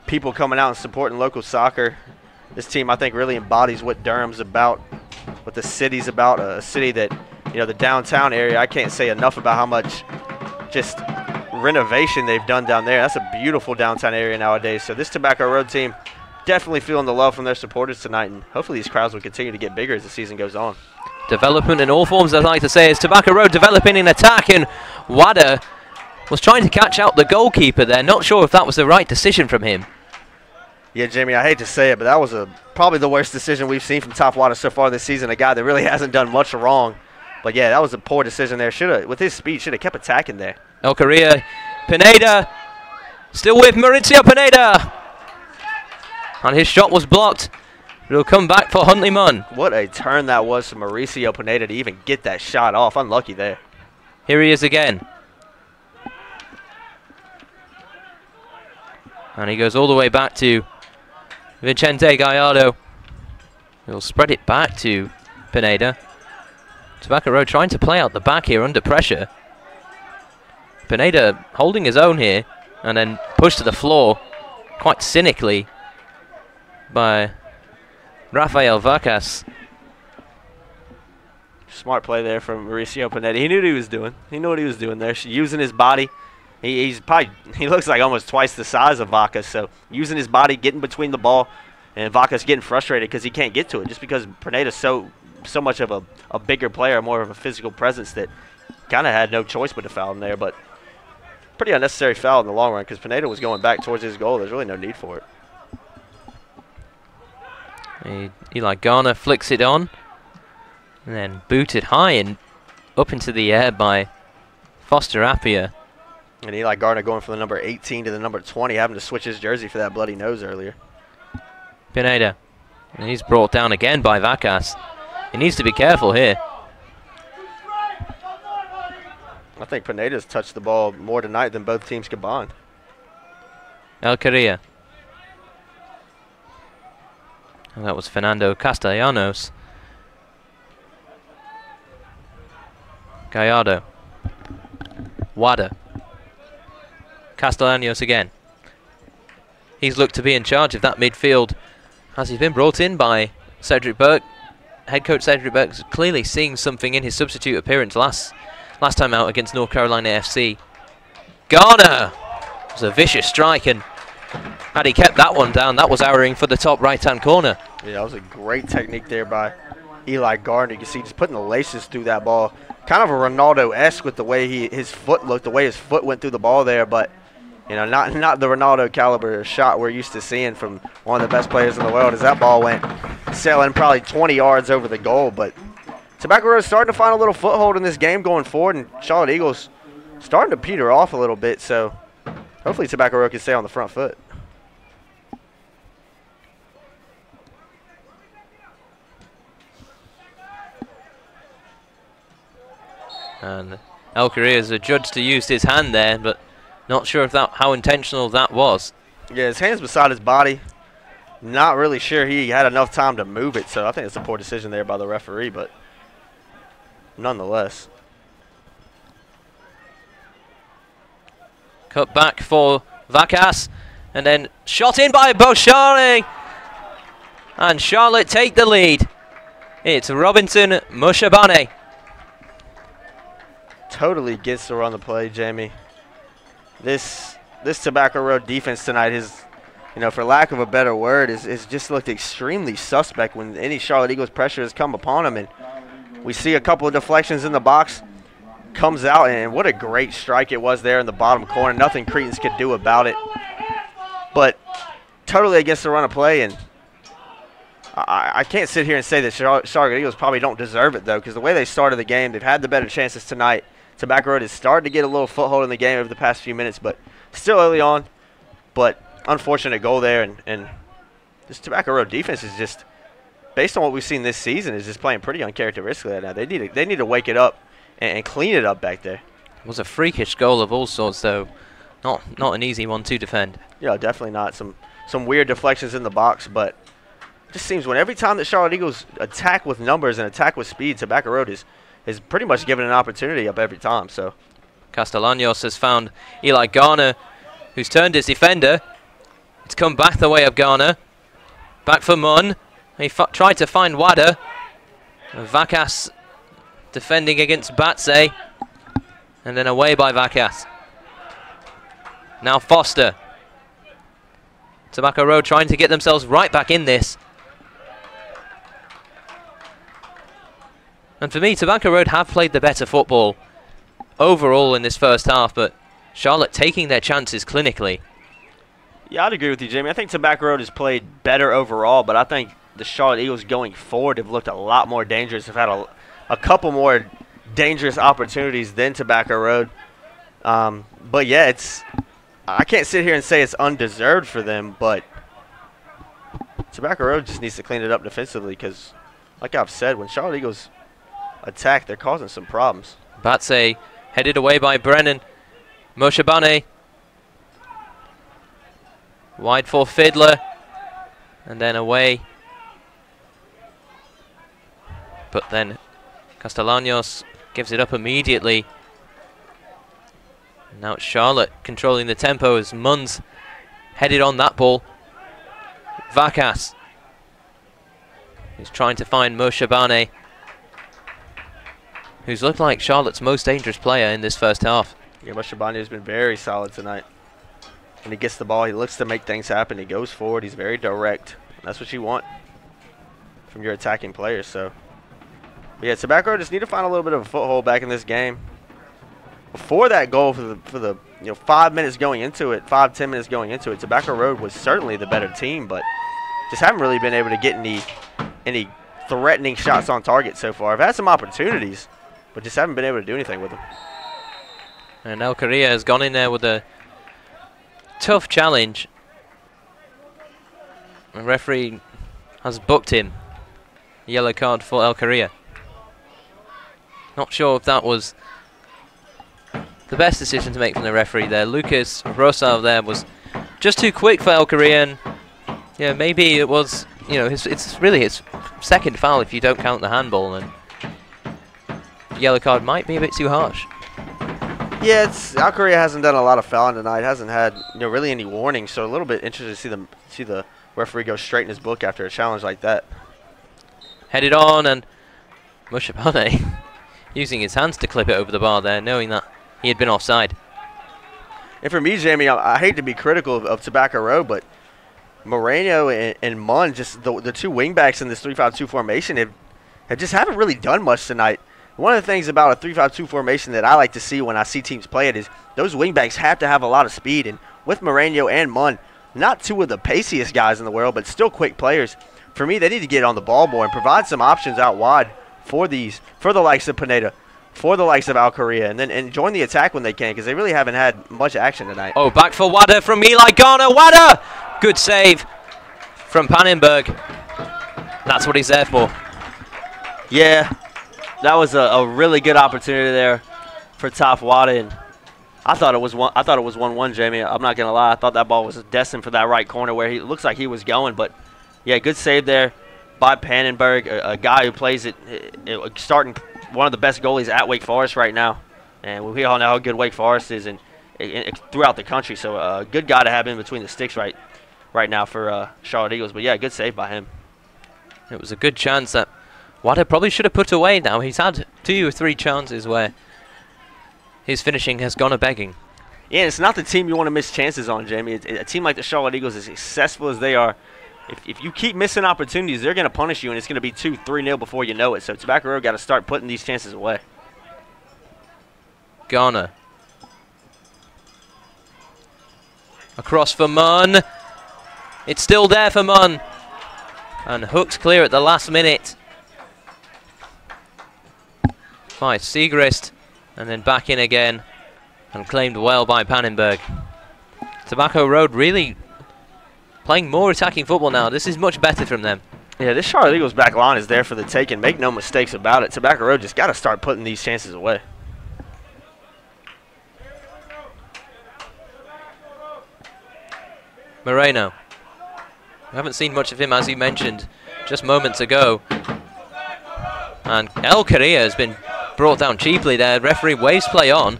people coming out and supporting local soccer. This team, I think, really embodies what Durham's about, what the city's about. A city that, you know, the downtown area, I can't say enough about how much just renovation they've done down there. That's a beautiful downtown area nowadays. So this Tobacco Road team definitely feeling the love from their supporters tonight, and hopefully these crowds will continue to get bigger as the season goes on. Development in all forms, I'd like to say, is Tobacco Road developing in attack, and Wada was trying to catch out the goalkeeper there. Not sure if that was the right decision from him. Yeah, Jamie, I hate to say it, but that was probably the worst decision we've seen from Top Wada so far this season, a guy that really hasn't done much wrong. But yeah, that was a poor decision there. With his speed, should have kept attacking there. El Correa, Pineda, still with Maurizio Pineda. And his shot was blocked. It'll come back for Huntley Munn. What a turn that was from Mauricio Pineda to even get that shot off. Unlucky there. Here he is again. And he goes all the way back to Vicente Gallardo. He'll spread it back to Pineda. Tobacco Road trying to play out the back here under pressure. Pineda holding his own here and then pushed to the floor quite cynically by Rafael Vacas. Smart play there from Mauricio Pineda. He knew what he was doing. He knew what he was doing there. Using his body. He looks like almost twice the size of Vacas, so using his body, getting between the ball, and Vacas getting frustrated because he can't get to it just because Pineda's so much of a bigger player, more of a physical presence that kind of had no choice but to foul him there. But pretty unnecessary foul in the long run because Pineda was going back towards his goal. There's really no need for it. Eli Garner flicks it on and then booted high and up into the air by Foster Appia. And Eli Garner going from the number 18 to the number 20, having to switch his jersey for that bloody nose earlier. Pineda. And he's brought down again by Vacas. He needs to be careful here. I think Pineda's touched the ball more tonight than both teams combined. El Correa. And that was Fernando Castellanos. Gallardo. Wada. Castellanos again. He's looked to be in charge of that midfield as he's been brought in by Cedric Burke. Head coach Cedric Burke's clearly seeing something in his substitute appearance last time out against North Carolina FC. Garner! It was a vicious strike, and had he kept that one down, that was arrowing for the top right-hand corner. Yeah, that was a great technique there by Eli Garner. You can see just putting the laces through that ball. Kind of a Ronaldo-esque with the way his foot looked, the way his foot went through the ball there, but you know, not the Ronaldo caliber shot we're used to seeing from one of the best players in the world, as that ball went sailing probably 20 yards over the goal. But Tobacco Road starting to find a little foothold in this game going forward, and Charlotte Eagles starting to peter off a little bit, so hopefully Tobacco Road can stay on the front foot. And El Correa is adjudged to use his hand there, but not sure if how intentional that was. Yeah, his hand's beside his body. Not really sure he had enough time to move it, so I think it's a poor decision there by the referee, but nonetheless. Cut back for Vacas, and then shot in by Boshari. And Charlotte take the lead. It's Robinson Mushabane. Totally gets to run the play, Jamie. This this Tobacco Road defense tonight has, you know, for lack of a better word, is just looked extremely suspect when any Charlotte Eagles pressure has come upon them. And we see a couple of deflections in the box, comes out, and what a great strike it was there in the bottom corner. Nothing Cretans could do about it. But totally against the run of play, and I can't sit here and say that Charlotte Eagles probably don't deserve it, though, because the way they started the game, they've had the better chances tonight. Tobacco Road has started to get a little foothold in the game over the past few minutes, but still early on. But unfortunate goal there, and this Tobacco Road defense is just, based on what we've seen this season, is just playing pretty uncharacteristically right now. They need to wake it up and clean it up back there. It was a freakish goal of all sorts, though. Not an easy one to defend. Yeah, definitely not. Some weird deflections in the box, but it just seems when every time that Charlotte Eagles attack with numbers and attack with speed, Tobacco Road is pretty much given an opportunity up every time. So Castellanos has found Eli Garner, who's turned his defender. It's come back the way of Garner. Back for Munn. He tried to find Wada. Vacas defending against Batse. And then away by Vacas. Now Foster. Tobacco Road trying to get themselves right back in this. And for me, Tobacco Road have played the better football overall in this first half, but Charlotte taking their chances clinically. Yeah, I'd agree with you, Jamie. I think Tobacco Road has played better overall, but I think the Charlotte Eagles going forward have looked a lot more dangerous, have had a couple more dangerous opportunities than Tobacco Road. But yeah, I can't sit here and say it's undeserved for them, but Tobacco Road just needs to clean it up defensively because, like I've said, when Charlotte Eagles attack, they're causing some problems. Batse headed away by Brennan. Moshabane. Wide for Fiddler. And then away. But then Castellanos gives it up immediately. Now it's Charlotte controlling the tempo as Munn's headed on that ball. Vacas. He's trying to find Moshabane, who's looked like Charlotte's most dangerous player in this first half. Yeah, Moshabane has been very solid tonight. When he gets the ball, he looks to make things happen. He goes forward. He's very direct. That's what you want from your attacking players. So, yeah, Tobacco just need to find a little bit of a foothold back in this game. Before that goal, for the 5 minutes going into it, 5-10 minutes going into it, Tobacco Road was certainly the better team, but just haven't really been able to get any threatening shots on target so far. I've had some opportunities, but just haven't been able to do anything with them. And El Correa has gone in there with a tough challenge. The referee has booked him. Yellow card for El Correa. Not sure if that was the best decision to make from the referee there. Lucas Rosal there was just too quick for El Correa. And yeah, maybe it was, it's really his second foul if you don't count the handball. And yellow card might be a bit too harsh. Yeah, El Correa hasn't done a lot of fouling tonight. Hasn't had really any warnings. So a little bit interested to see the referee go straight in his book after a challenge like that. Headed on, and Moshabane using his hands to clip it over the bar there, knowing that he had been offside. And for me, Jamie, I hate to be critical of Tobacco Road, but Moreno and Munn, just the two wingbacks in this 3-5-2 formation, haven't really done much tonight. One of the things about a 3-5-2 formation that I like to see when I see teams play it is those wingbacks have to have a lot of speed. And with Moreno and Munn, not two of the paciest guys in the world, but still quick players. For me, they need to get on the ball more and provide some options out wide for the likes of Pineda, for the likes of Al Correa, and join the attack when they can, because they really haven't had much action tonight. Oh, back for Wada from Eli Garner. Wada! Good save from Pannenberg. That's what he's there for. Yeah, that was a really good opportunity there for Top Wada, and I thought it was 1-1, Jamie. I'm not gonna lie. I thought that ball was destined for that right corner where he looks like he was going, but yeah, good save there by Pannenberg, a guy who plays it starting one of the best goalies at Wake Forest right now, and we all know how good Wake Forest is and throughout the country. So a good guy to have in between the sticks right now for Charlotte Eagles. But yeah, good save by him. It was a good chance that Wada probably should have put away now. He's had 2 or 3 chances where his finishing has gone a-begging. Yeah, it's not the team you want to miss chances on, Jamie. A team like the Charlotte Eagles, as successful as they are, if you keep missing opportunities, they're going to punish you, and it's going to be 2-3-0 before you know it. So Tobacco Road got to start putting these chances away. Garner. Across for Munn. It's still there for Munn. And hooked clear at the last minute by Siegrist. And then back in again. And claimed well by Pannenberg. Tobacco Road really playing more attacking football now. This is much better from them. Yeah, this Charlotte Eagles back line is there for the taking. Make no mistakes about it. Tobacco Road just got to start putting these chances away. Moreno. We haven't seen much of him, as you mentioned just moments ago. And El Correa has been brought down cheaply there. Referee waves play on.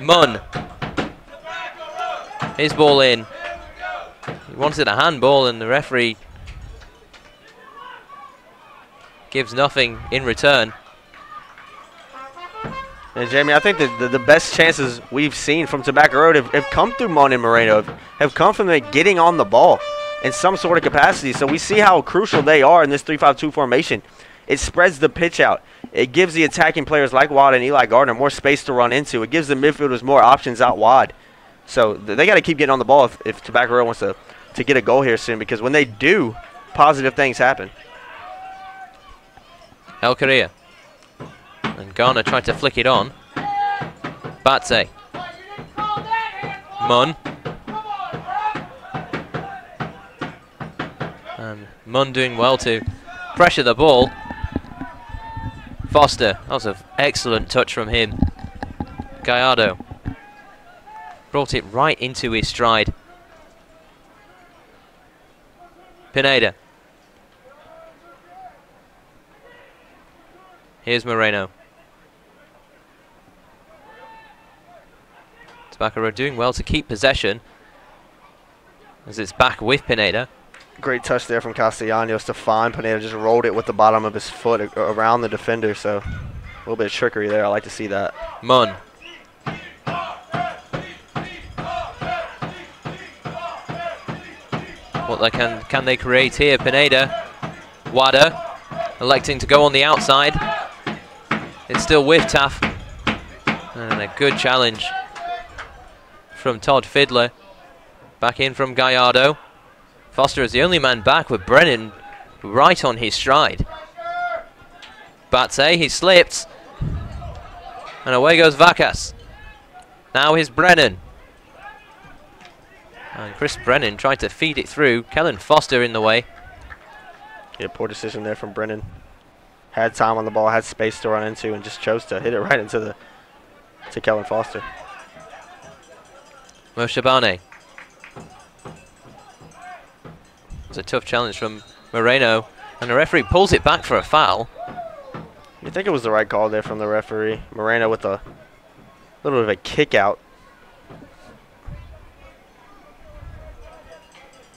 Munn. His ball in. He wanted a handball, and the referee gives nothing in return. And Jamie, I think that the best chances we've seen from Tobacco Road have come through Munn and Moreno, have come from them getting on the ball in some sort of capacity. So we see how crucial they are in this 3-5-2 formation. It spreads the pitch out. It gives the attacking players like Watt and Eli Gardner more space to run into. It gives the midfielders more options out wide. So they got to keep getting on the ball if Tobacco Road wants to get a goal here soon, because when they do, positive things happen. El Correa. And Garner tried to flick it on. Batse. Munn. And Munn doing well to pressure the ball. Foster. That was an excellent touch from him. Gallardo. Brought it right into his stride. Pineda. Here's Moreno. Tobacco Road doing well to keep possession as it's back with Pineda. Great touch there from Castellanos to find Pineda. Just rolled it with the bottom of his foot around the defender. So a little bit of trickery there. I like to see that. Munn. What can they create here? Pineda. Wada electing to go on the outside. It's still with Taff. And a good challenge from Todd Fiddler. Back in from Gallardo. Foster is the only man back with Brennan right on his stride. Batse, he slipped. And away goes Vacas. Now here's Brennan. And Chris Brennan tried to feed it through. Kellen Foster in the way. Yeah, poor decision there from Brennan. Had time on the ball, had space to run into, and just chose to hit it right into Kellen Foster. Moshabane. It's a tough challenge from Moreno, and the referee pulls it back for a foul. You think it was the right call there from the referee. Moreno with a little bit of a kick out.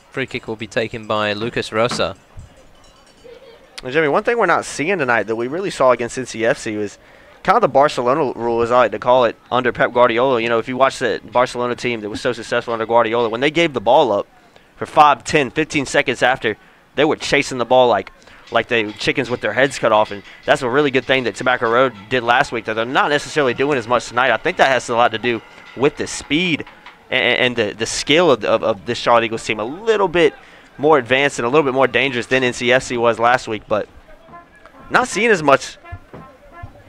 Free kick will be taken by Lucas Rosa. And Jimmy, one thing we're not seeing tonight that we really saw against NCFC was kind of the Barcelona rule, as I like to call it, under Pep Guardiola. You know, if you watch the Barcelona team that was so successful under Guardiola, when they gave the ball up for 5, 10, 15 seconds after, they were chasing the ball like they chickens with their heads cut off. And that's a really good thing that Tobacco Road did last week, that they're not necessarily doing as much tonight. I think that has a lot to do with the speed and the skill of this Charlotte Eagles team. A little bit more advanced and a little bit more dangerous than NCFC was last week, but not seeing as much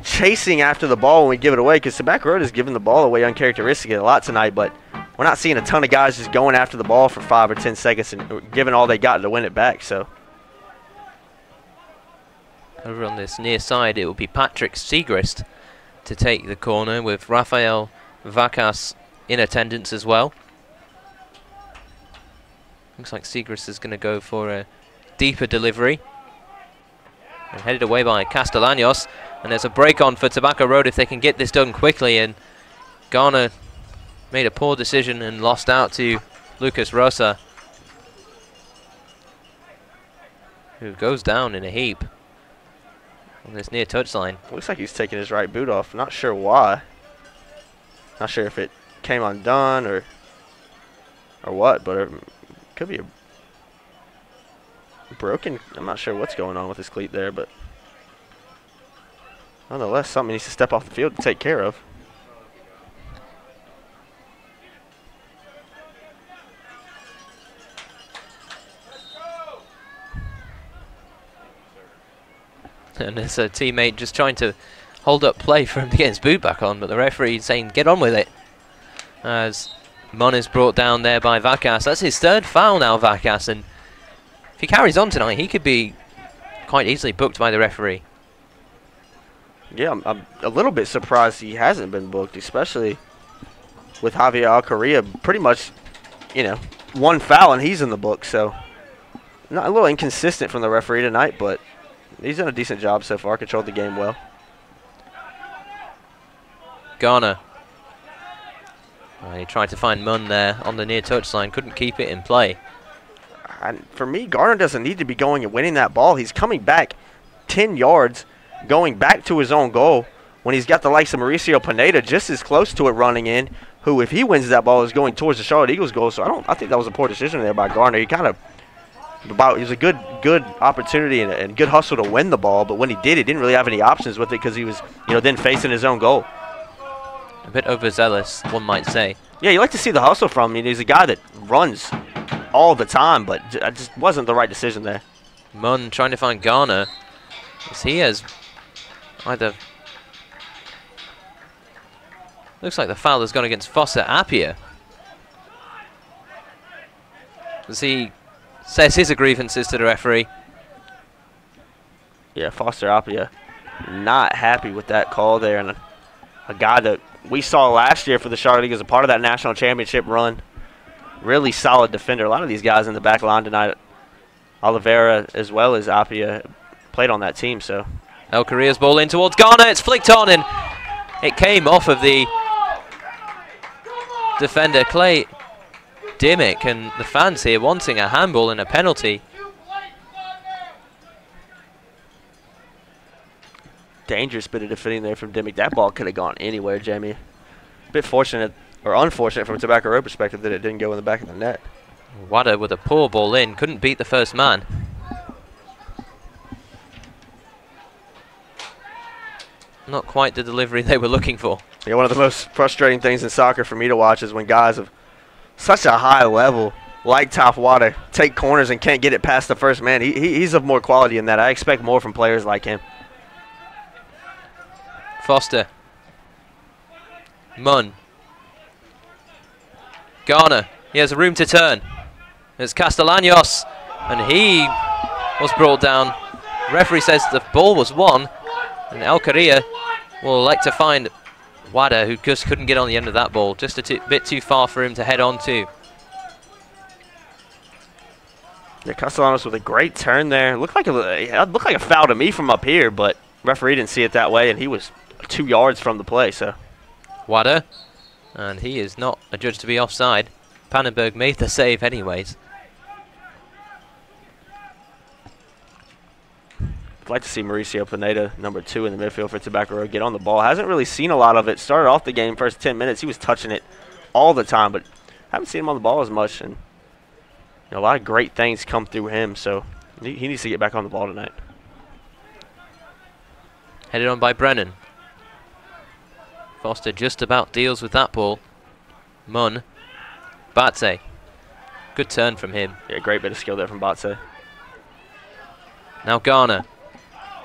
chasing after the ball when we give it away, because Tobacco Road is giving the ball away uncharacteristically a lot tonight, but we're not seeing a ton of guys just going after the ball for 5 or 10 seconds and giving all they got to win it back. So over on this near side, it will be Patrick Siegrist to take the corner, with Rafael Vacas in attendance as well. Looks like Siegrist is going to go for a deeper delivery. And headed away by Castellanos. And there's a break on for Tobacco Road if they can get this done quickly. And Garner made a poor decision and lost out to Lucas Rosa, who goes down in a heap on this near touchline. Looks like he's taking his right boot off. Not sure why. Not sure if it came undone or what, but it could be a broken. I'm not sure what's going on with his cleat there, but nonetheless, something needs to step off the field to take care of. And it's a teammate just trying to hold up play for him to get his boot back on, but the referee saying get on with it. As Mon is brought down there by Vakas. That's his third foul now, Vakas, and if he carries on tonight, he could be quite easily booked by the referee. Yeah, I'm a little bit surprised he hasn't been booked, especially with Javier Alcorrea pretty much, you know, one foul and he's in the book. So not a little inconsistent from the referee tonight, but he's done a decent job so far, controlled the game well. Garner. He tried to find Munn there on the near touchline, couldn't keep it in play. And for me, Garner doesn't need to be going and winning that ball. He's coming back 10 yards, going back to his own goal when he's got the likes of Mauricio Pineda just as close to it running in, who, if he wins that ball, is going towards the Charlotte Eagles goal. So I think that was a poor decision there by Garner. He kind of it was a good opportunity and good hustle to win the ball, but when he did, he didn't really have any options with it because he was, you know, then facing his own goal. A bit overzealous, one might say. Yeah, you like to see the hustle from him. He's a guy that runs all the time, but it just wasn't the right decision there. Munn trying to find Garner, as he has either... Looks like the foul has gone against Foster Appiah. As he says his grievances to the referee. Yeah, Foster Appiah not happy with that call there, and a guy that we saw last year for the Charlotte Eagles, a part of that national championship run. Really solid defender. A lot of these guys in the back line tonight, Oliveira as well as Appiah, played on that team. So Alcorrea's ball in towards Garner. It's flicked on, and it came off of the defender, Clay Dimmick, and the fans here wanting a handball and a penalty. Dangerous bit of defending there from Dimmick. That ball could have gone anywhere, Jamie. A bit fortunate, or unfortunate from a Tobacco Road perspective, that it didn't go in the back of the net. Wada with a poor ball in, couldn't beat the first man. Not quite the delivery they were looking for. Yeah, one of the most frustrating things in soccer for me to watch is when guys of such a high level, like Top Wada, take corners and can't get it past the first man. He's of more quality than that. I expect more from players like him. Foster. Munn. Garner. He has room to turn. There's Castellanos, and he was brought down. Referee says the ball was won, and Alcorrea will like to find Wada, who just couldn't get on the end of that ball. Just a bit too far for him to head on to. Yeah, Castellanos with a great turn there. Looked like a foul to me from up here, but referee didn't see it that way, and he was 2 yards from the play. So Wada, and he is not adjudged to be offside. Pannenberg made the save anyways. I'd like to see Mauricio Pineda, number 2 in the midfield for Tobacco Road, get on the ball. Hasn't really seen a lot of it. Started off the game first 10 minutes. He was touching it all the time, but haven't seen him on the ball as much. And you know, a lot of great things come through him, so he needs to get back on the ball tonight. Headed on by Brennan. Foster just about deals with that ball. Munn. Batse. Good turn from him. Yeah, great bit of skill there from Batse. Now Garner.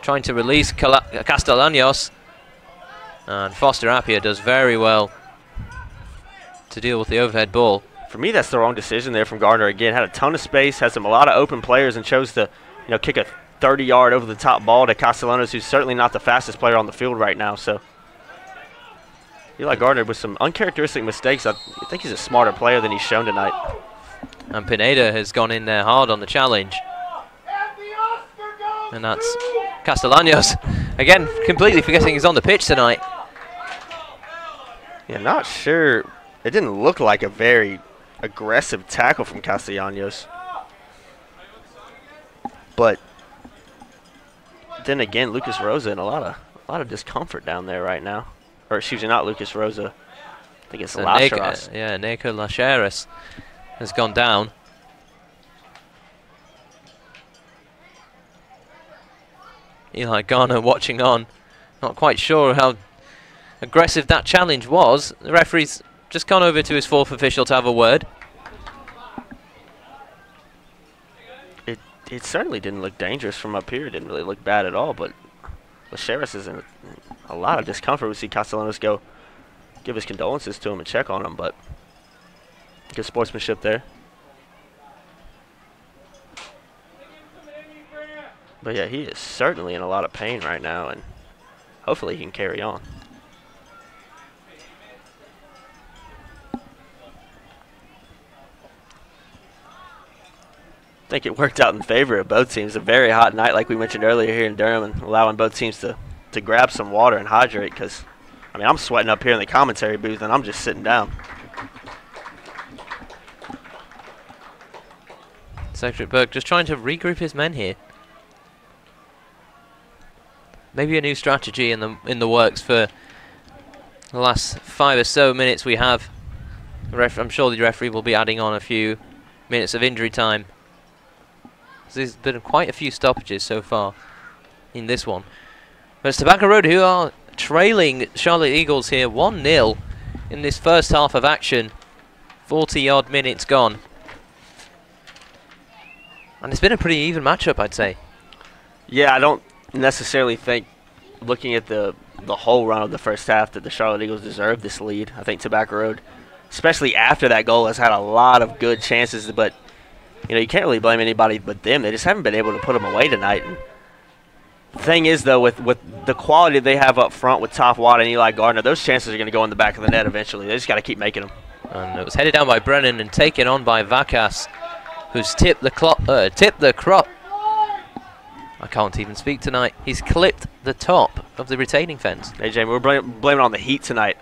Trying to release Castellanos. And Foster Appiah does very well to deal with the overhead ball. For me, that's the wrong decision there from Garner again. Had a ton of space, has a lot of open players, and chose to, you know, kick a 30-yard over-the-top ball to Castellanos, who's certainly not the fastest player on the field right now. So Eli Gardner with some uncharacteristic mistakes. I think he's a smarter player than he's shown tonight. And Pineda has gone in there hard on the challenge. And that's Castellanos. Again, completely forgetting he's on the pitch tonight. Yeah, not sure. It didn't look like a very aggressive tackle from Castellanos. But then again, Lucas Rosa in a lot of discomfort down there right now. Or excuse me, not Lucas Rosa. think it's So Lacheras. yeah, Neko Lacheras has gone down. Eli Garner watching on, not quite sure how aggressive that challenge was. The referee's just gone over to his fourth official to have a word. It certainly didn't look dangerous from up here. It didn't really look bad at all, but Lacheras is in a lot of discomfort. We see Castellanos go give his condolences to him and check on him, but good sportsmanship there. But yeah, he is certainly in a lot of pain right now, and hopefully he can carry on. I think it worked out in favor of both teams. A very hot night, like we mentioned earlier here in Durham, and allowing both teams to grab some water and hydrate, because, I mean, I'm sweating up here in the commentary booth, and I'm just sitting down. Secretary Berg just trying to regroup his men here. Maybe a new strategy in the works for the last 5 or so minutes we have. I'm sure the referee will be adding on a few minutes of injury time. There's been quite a few stoppages so far in this one. But it's Tobacco Road who are trailing Charlotte Eagles here 1-0 in this first half of action. 40-odd minutes gone. And it's been a pretty even matchup, I'd say. Yeah, I don't necessarily think, looking at the whole run of the first half, that the Charlotte Eagles deserve this lead. I think Tobacco Road, especially after that goal, has had a lot of good chances, but you know, you can't really blame anybody but them. They just haven't been able to put them away tonight. And the thing is, though, with the quality they have up front with Toph Watt and Eli Gardner, those chances are going to go in the back of the net eventually. They just got to keep making them. And it was headed down by Brennan and taken on by Vakas, who's tipped the crop. I can't even speak tonight. He's clipped the top of the retaining fence. Hey, Jamie, we're blaming on the heat tonight.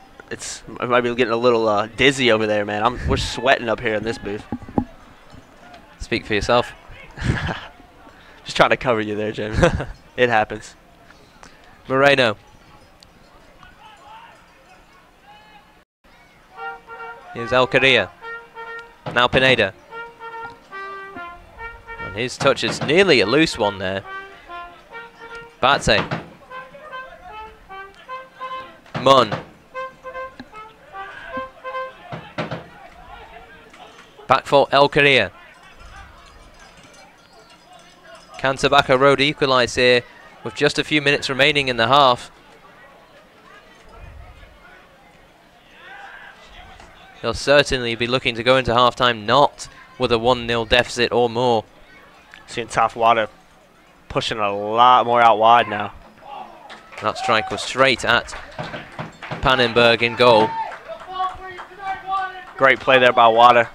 I might be getting a little dizzy over there, man. We're sweating up here in this booth. Speak for yourself. Just trying to cover you there, Jamie. It happens. Moreno. Here's Alcaria. Now Pineda. And his touch is nearly a loose one there. Batse. Munn. Back for Alcaria. Can Tobacco Road equalise here with just a few minutes remaining in the half? They'll certainly be looking to go into half-time not with a 1-0 deficit or more. Seeing Toph Water pushing a lot more out wide now. That strike was straight at Pannenberg in goal. Great play there by Water.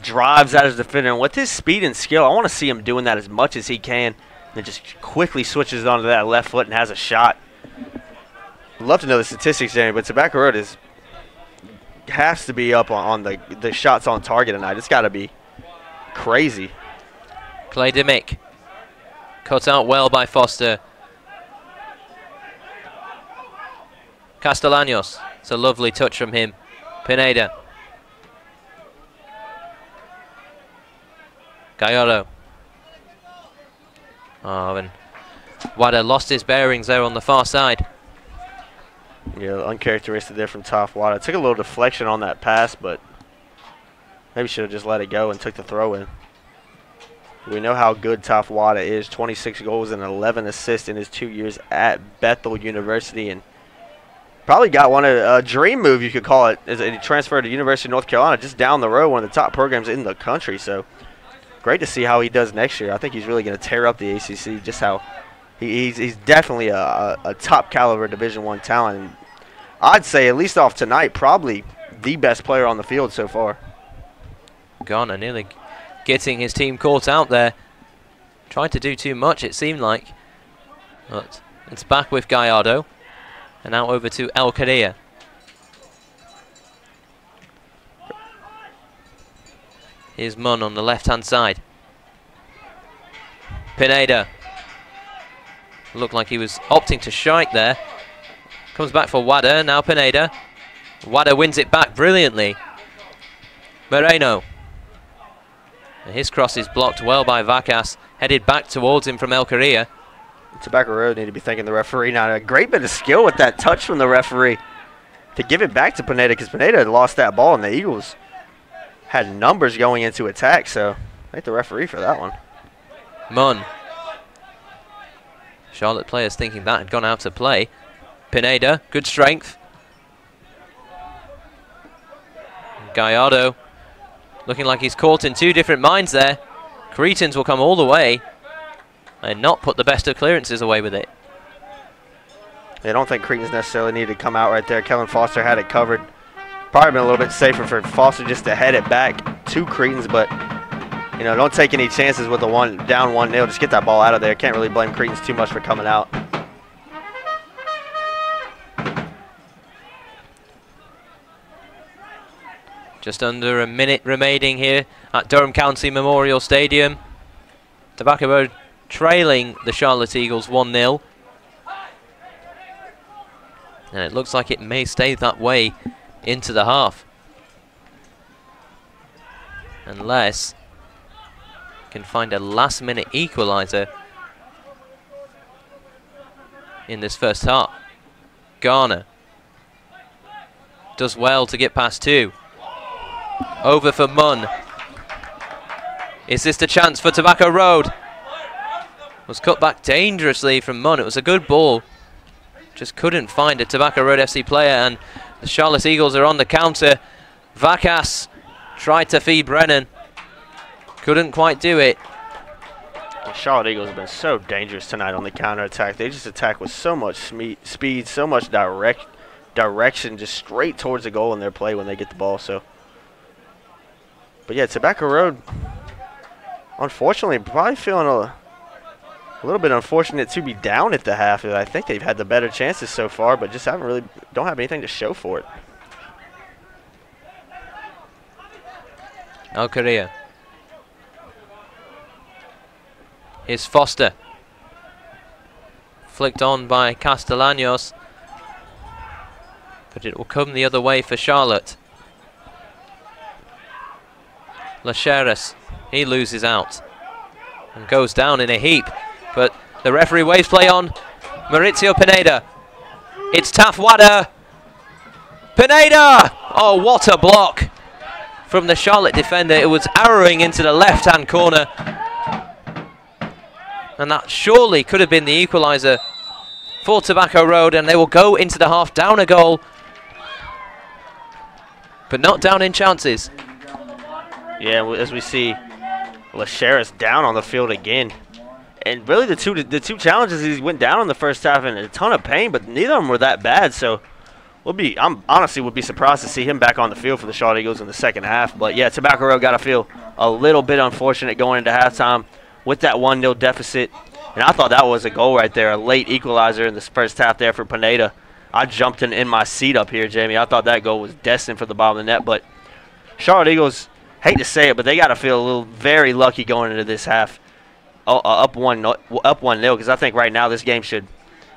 Drives out his defender, and with his speed and skill, I want to see him doing that as much as he can. Then just quickly switches onto that left foot and has a shot. I'd love to know the statistics, Jamie, but Tobacco Road has to be up on the shots on target tonight. It's got to be crazy. Clay Dimick. Cut out well by Foster. Castellanos. It's a lovely touch from him. Pineda. Gallardo. Oh, and Wada lost his bearings there on the far side. Yeah, uncharacteristic there from Toph Wada. Took a little deflection on that pass, but maybe should have just let it go and took the throw in. We know how good Toph Wada is. 26 goals and 11 assists in his 2 years at Bethel University, and probably got a dream move, you could call it, as he transferred to University of North Carolina, just down the road, one of the top programs in the country. So great to see how he does next year. I think he's really going to tear up the ACC, just how he's definitely a top caliber Division I talent. And I'd say, at least off tonight, probably the best player on the field so far. Garner nearly getting his team caught out there. Tried to do too much, it seemed like. But it's back with Gallardo. And now over to El Qadir. Here's Munn on the left-hand side. Pineda. Looked like he was opting to strike there. Comes back for Wada. Now Pineda. Wada wins it back brilliantly. Moreno. And his cross is blocked well by Vacas, headed back towards him from El Correa. Tobacco Road need to be thanking the referee now. A great bit of skill with that touch from the referee to give it back to Pineda, because Pineda had lost that ball and the Eagles had numbers going into attack, so thank the referee for that one. Munn. Charlotte players thinking that had gone out of play. Pineda, good strength. Gallardo looking like he's caught in two different minds there. Cretans will come all the way and not put the best of clearances away with it. I don't think Cretans necessarily need to come out right there. Kellen Foster had it covered. Probably been a little bit safer for Foster just to head it back to Cretans, but you know, don't take any chances with the down 1-0. Just get that ball out of there. Can't really blame Cretans too much for coming out. Just under a minute remaining here at Durham County Memorial Stadium. Tobacco Road trailing the Charlotte Eagles 1-0. And it looks like it may stay that way into the half. Unless can find a last-minute equalizer in this first half. Garner does well to get past two. Over for Munn. Is this the chance for Tobacco Road? Was cut back dangerously from Munn. It was a good ball. Just couldn't find a Tobacco Road FC player, and the Charlotte Eagles are on the counter. Vacas tried to feed Brennan. Couldn't quite do it. The Charlotte Eagles have been so dangerous tonight on the counter-attack. They just attack with so much speed, so much direction, just straight towards the goal in their play when they get the ball. So, but yeah, Tobacco Road, unfortunately, probably feeling a little bit unfortunate to be down at the half. I think they've had the better chances so far, but just don't have anything to show for it. El Correa. Here's Foster. Flicked on by Castellanos. But it will come the other way for Charlotte. Lacheras, he loses out and goes down in a heap. But the referee waves play on Maurizio Pineda. It's Tafwada. Pineda! Oh, what a block from the Charlotte defender. It was arrowing into the left-hand corner. And that surely could have been the equaliser for Tobacco Road, and they will go into the half down a goal, but not down in chances. Yeah, as we see Lacheras down on the field again. And really the two challenges, he went down in the first half in a ton of pain, but neither of them were that bad. So I'm honestly would be surprised to see him back on the field for the Charlotte Eagles in the second half. But yeah, Tobacco Road got to feel a little bit unfortunate going into halftime with that 1-0 deficit. And I thought that was a goal right there, a late equalizer in the first half there for Pineda. I jumped in my seat up here, Jamie. I thought that goal was destined for the bottom of the net. But Charlotte Eagles, hate to say it, but they got to feel very lucky going into this half. Up 1-0, because I think right now this game should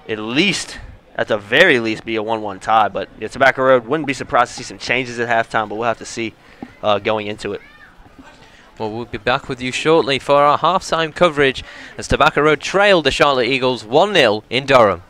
at least, at the very least, be a 1-1 tie. But yeah, Tobacco Road, wouldn't be surprised to see some changes at halftime, but we'll have to see going into it. Well, we'll be back with you shortly for our halftime coverage as Tobacco Road trailed the Charlotte Eagles 1-0 in Durham.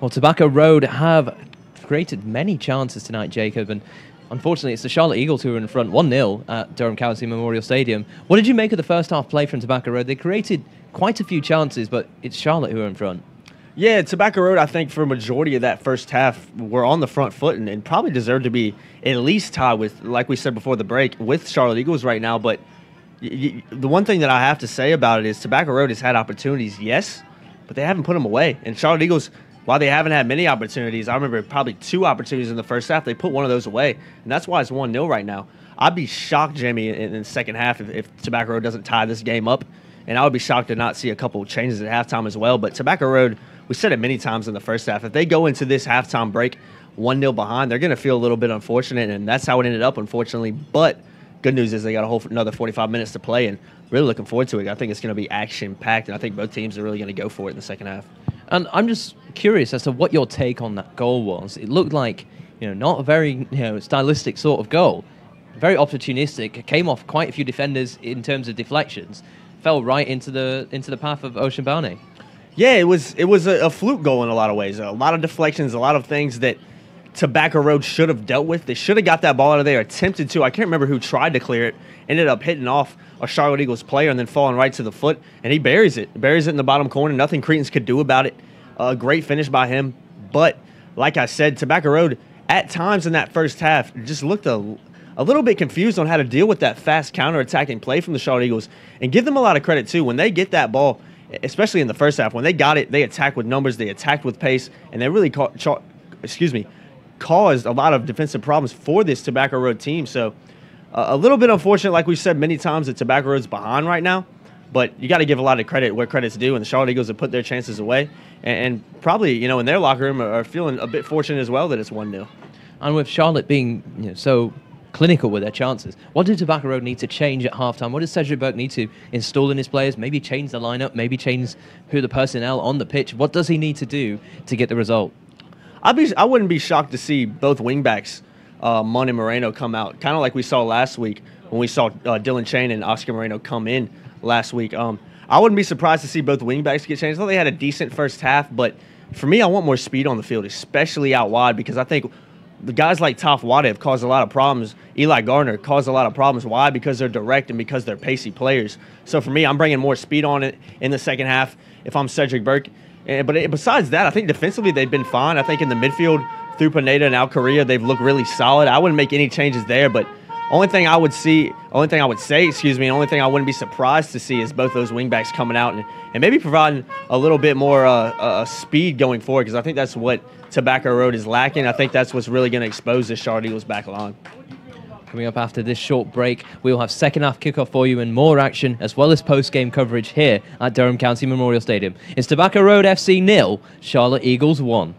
Well, Tobacco Road have created many chances tonight, Jacob, and unfortunately it's the Charlotte Eagles who are in front 1-0 at Durham County Memorial Stadium. What did you make of the first half play from Tobacco Road? They created quite a few chances, but it's Charlotte who are in front. Yeah, Tobacco Road, I think for a majority of that first half, were on the front foot and probably deserve to be at least tied with, like we said before the break, with Charlotte Eagles right now. But the one thing that I have to say about it is Tobacco Road has had opportunities, yes, but they haven't put them away. And Charlotte Eagles, while they haven't had many opportunities, I remember probably 2 opportunities in the first half, they put one of those away. And that's why it's 1-0 right now. I'd be shocked, Jamie, in the second half if Tobacco Road doesn't tie this game up. And I would be shocked to not see a couple of changes at halftime as well. But Tobacco Road, we said it many times in the first half, if they go into this halftime break 1-0 behind, they're going to feel a little bit unfortunate, and that's how it ended up, unfortunately. But good news is they got another 45 minutes to play, and really looking forward to it. I think it's going to be action-packed, and I think both teams are really going to go for it in the second half. And I'm just curious as to what your take on that goal was. It looked like, not a very, stylistic sort of goal. Very opportunistic. It came off quite a few defenders in terms of deflections. Fell right into the path of Ocean Barney. Yeah, it was a fluke goal in a lot of ways. A lot of deflections, a lot of things that Tobacco Road should have dealt with. They should have got that ball out of there, attempted to. I can't remember who tried to clear it. Ended up hitting off a Charlotte Eagles player and then falling right to the foot, and he buries it. Buries it in the bottom corner. Nothing Cretans could do about it. A great finish by him. But, like I said, Tobacco Road, at times in that first half, just looked a little bit confused on how to deal with that fast counter-attacking play from the Charlotte Eagles. And give them a lot of credit, too. When they get that ball, especially in the first half, when they got it, they attacked with numbers, they attacked with pace, and they really caused a lot of defensive problems for this Tobacco Road team. So a little bit unfortunate, like we've said many times, that Tobacco Road's behind right now. But you got to give a lot of credit where credit's due, and the Charlotte Eagles have put their chances away. And probably, in their locker room are feeling a bit fortunate as well that it's 1-0. And with Charlotte being so clinical with their chances, what did Tobacco Road need to change at halftime? What does Cedric Burke need to install in his players? Maybe change the lineup, maybe change who the personnel on the pitch. What does he need to do to get the result? I wouldn't be shocked to see both wingbacks, Munn and Moreno, come out, kind of like we saw last week when we saw Dylan Chain and Oscar Moreno come in last week. I wouldn't be surprised to see both wingbacks get changed. I thought they had a decent first half, but for me, I want more speed on the field, especially out wide, because I think the guys like Toph Wade have caused a lot of problems. Eli Garner caused a lot of problems. Why? Because they're direct and because they're pacey players. So for me, I'm bringing more speed on it in the second half if I'm Cedric Burke. But besides that, I think defensively they've been fine. I think in the midfield, through Pineda and Al Correa, they've looked really solid. I wouldn't make any changes there, but only thing I would say, and only thing I wouldn't be surprised to see is both those wingbacks coming out and maybe providing a little bit more speed going forward, because I think that's what Tobacco Road is lacking. I think that's what's really going to expose the Charlotte Eagles back line. Coming up after this short break, we'll have second half kickoff for you and more action, as well as post-game coverage here at Durham County Memorial Stadium. It's Tobacco Road FC 0, Charlotte Eagles 1.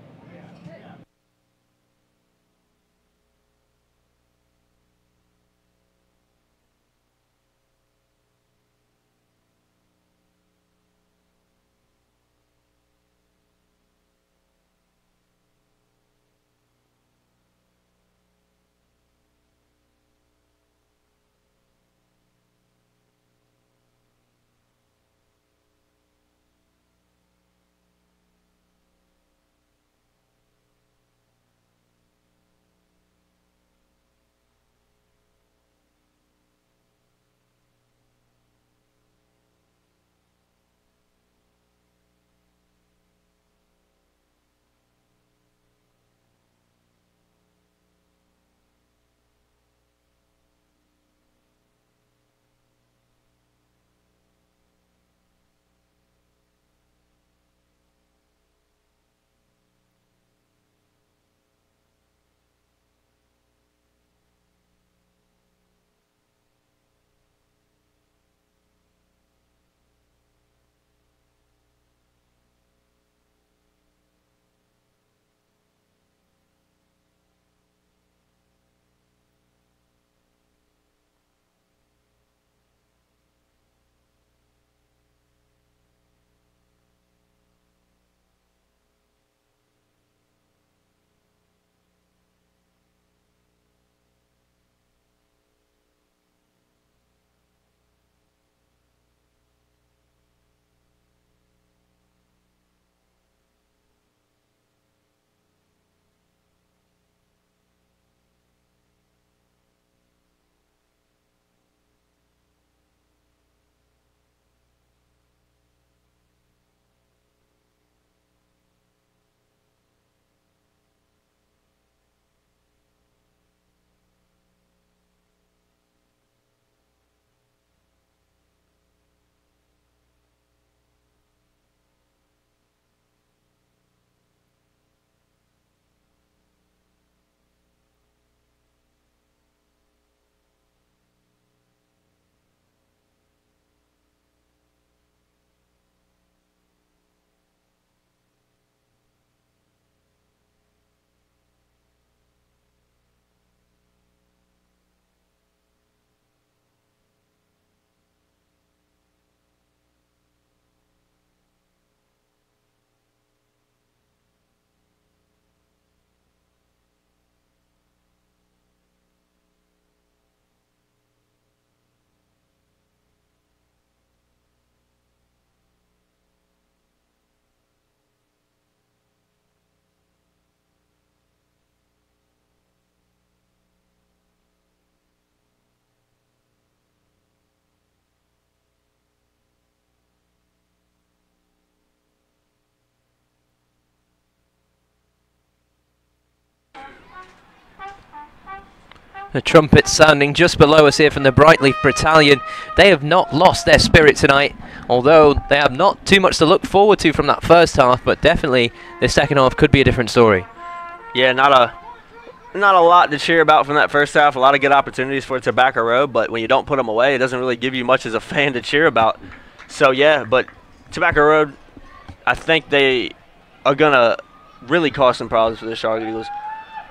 The trumpet sounding just below us here from the Brightleaf Battalion. They have not lost their spirit tonight, although they have not too much to look forward to from that first half, but definitely the second half could be a different story. Yeah, not a lot to cheer about from that first half. A lot of good opportunities for Tobacco Road, but when you don't put them away, it doesn't really give you much as a fan to cheer about. So yeah, but Tobacco Road, I think they are going to really cause some problems for the Charlotte Eagles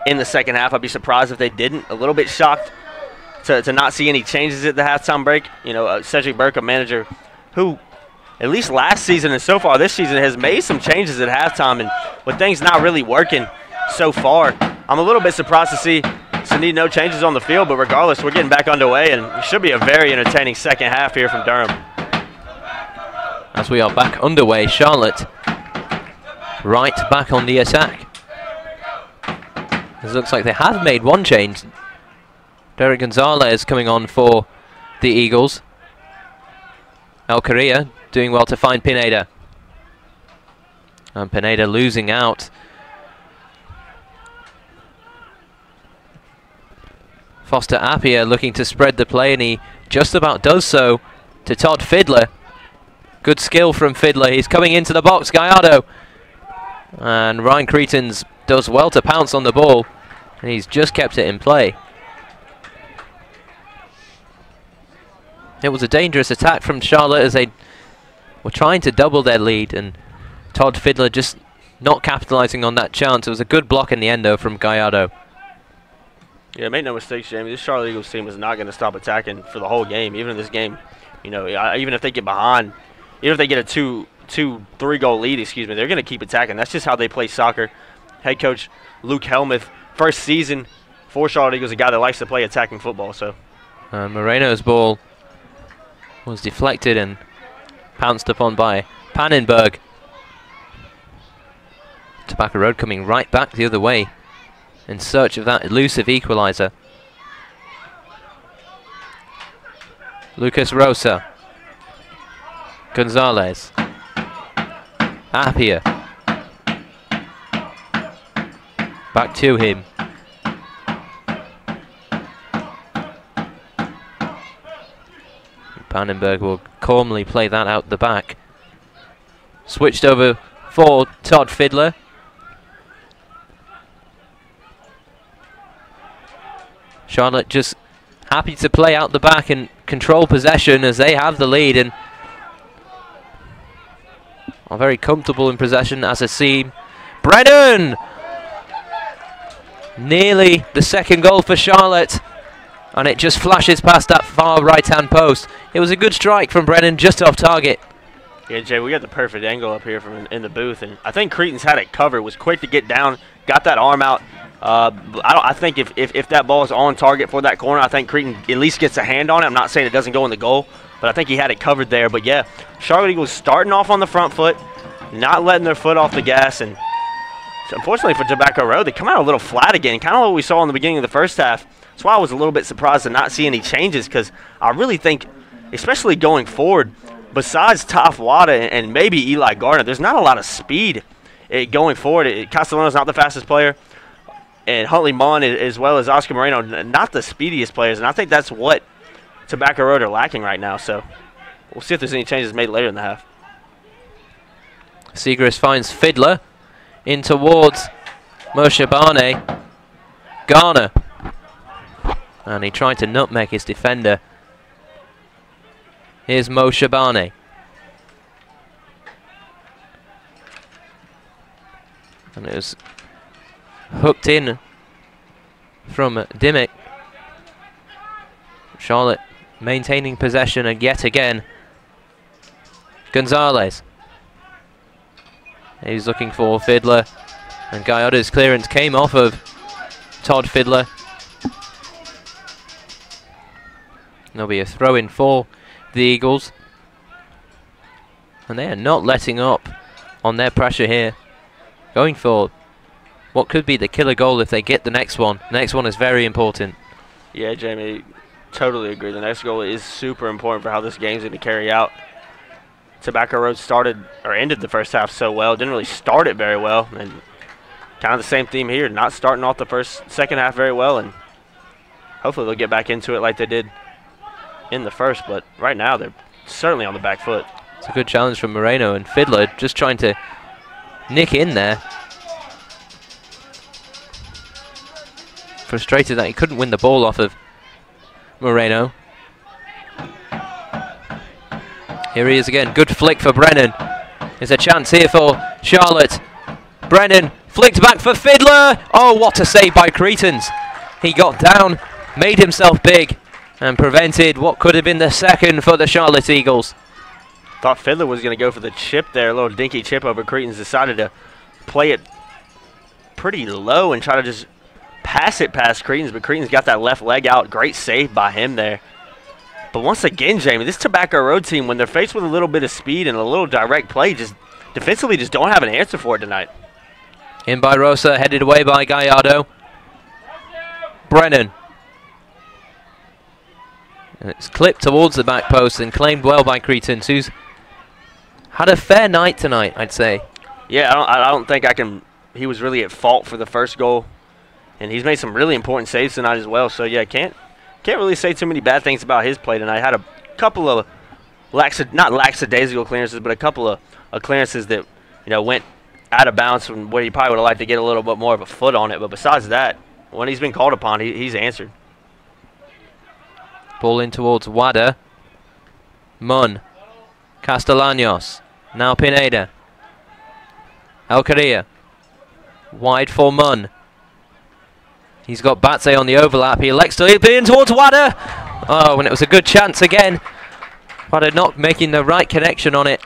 in the second half. I'd be surprised if they didn't. A little bit shocked to not see any changes at the halftime break. You know, Cedric Burke, a manager who, at least last season and so far this season, has made some changes at halftime, and with things not really working so far, I'm a little bit surprised to see no changes on the field, but regardless, we're getting back underway, and it should be a very entertaining second half here from Durham. As we are back underway, Charlotte right back on the attack. It looks like they have made one change. Derek Gonzalez coming on for the Eagles. El Correa doing well to find Pineda. And Pineda losing out. Foster Appiah looking to spread the play, and he just about does so to Todd Fiddler. Good skill from Fiddler. He's coming into the box, Gallardo. And Ryan Cretons does well to pounce on the ball, and he's just kept it in play. It was a dangerous attack from Charlotte as they were trying to double their lead, and Todd Fiddler just not capitalizing on that chance. It was a good block in the end, though, from Gallardo. Yeah, make no mistakes, Jamie. This Charlotte Eagles team is not going to stop attacking for the whole game. Even in this game, you know, even if they get behind, even if they get a 2-3 goal lead, excuse me, they're going to keep attacking. That's just how they play soccer. Head coach Luke Helmuth, first season for Charlotte Eagles, a guy that likes to play attacking football. So Moreno's ball was deflected and pounced upon by Pannenberg. Tobacco Road coming right back the other way in search of that elusive equalizer. Lucas Rosa. Gonzalez. Appiah. Back to him. Pannenberg will calmly play that out the back. Switched over for Todd Fiddler. Charlotte just happy to play out the back and control possession as they have the lead, and are very comfortable in possession as a team. Brennan! Nearly the second goal for Charlotte, and it just flashes past that far right-hand post. It was a good strike from Brennan, just off target. Yeah, Jay, we got the perfect angle up here from in the booth, and I think Cretons had it covered, was quick to get down, got that arm out. I think if that ball is on target for that corner, I think Cretan at least gets a hand on it. I'm not saying it doesn't go in the goal, but I think he had it covered there. But yeah, Charlotte Eagles starting off on the front foot, not letting their foot off the gas, and unfortunately for Tobacco Road, they come out a little flat again, kind of what we saw in the beginning of the first half. That's why I was a little bit surprised to not see any changes, because I really think, especially going forward, besides Toph Wada and maybe Eli Gardner, there's not a lot of speed going forward. Castellaно's not the fastest player, and Huntley Munn, as well as Oscar Moreno, not the speediest players, and I think that's what Tobacco Road are lacking right now. So we'll see if there's any changes made later in the half. Segrist finds Fiddler in towards Moshabane. Garner. And he tried to nutmeg his defender. Here's Moshabane. And it was hooked in from Dimmick. Charlotte maintaining possession, and yet again Gonzalez. He's looking for Fiddler, and Gallardo's clearance came off of Todd Fiddler. There'll be a throw-in for the Eagles, and they are not letting up on their pressure here, going for what could be the killer goal if they get the next one. The next one is very important. Yeah, Jamie, totally agree. The next goal is super important for how this game's going to carry out. Tobacco Road started or ended the first half so well, didn't really start it very well, and kind of the same theme here, not starting off the second half very well, and hopefully they'll get back into it like they did in the first, but right now they're certainly on the back foot. It's a good challenge from Moreno, and Fiddler just trying to nick in there. Frustrated that he couldn't win the ball off of Moreno. Here he is again. Good flick for Brennan. There's a chance here for Charlotte. Brennan flicked back for Fiddler. Oh, what a save by Cretans. He got down, made himself big, and prevented what could have been the second for the Charlotte Eagles. Thought Fiddler was going to go for the chip there, a little dinky chip over. Cretans decided to play it pretty low and try to just pass it past Cretans, but Cretans got that left leg out. Great save by him there. But once again, Jamie, this Tobacco Road team, when they're faced with a little bit of speed and a little direct play, just defensively just don't have an answer for it tonight. In by Rosa, headed away by Gallardo. Brennan. And it's clipped towards the back post and claimed well by Cretans, who's had a fair night tonight, I'd say. Yeah, I don't think he was really at fault for the first goal. And he's made some really important saves tonight as well. So, yeah, can't really say too many bad things about his play tonight. Had a couple of not lackadaisical clearances, but a couple of clearances that, you know, went out of bounds from where he probably would have liked to get a little bit more of a foot on it. But besides that, when he's been called upon, he's answered. Ball in towards Wada. Munn. Castellanos. Now Pineda. Alcaria. Wide for Munn. He's got Batse on the overlap. He elects to be in towards Wada. Oh, and it was a good chance again. Wada not making the right connection on it.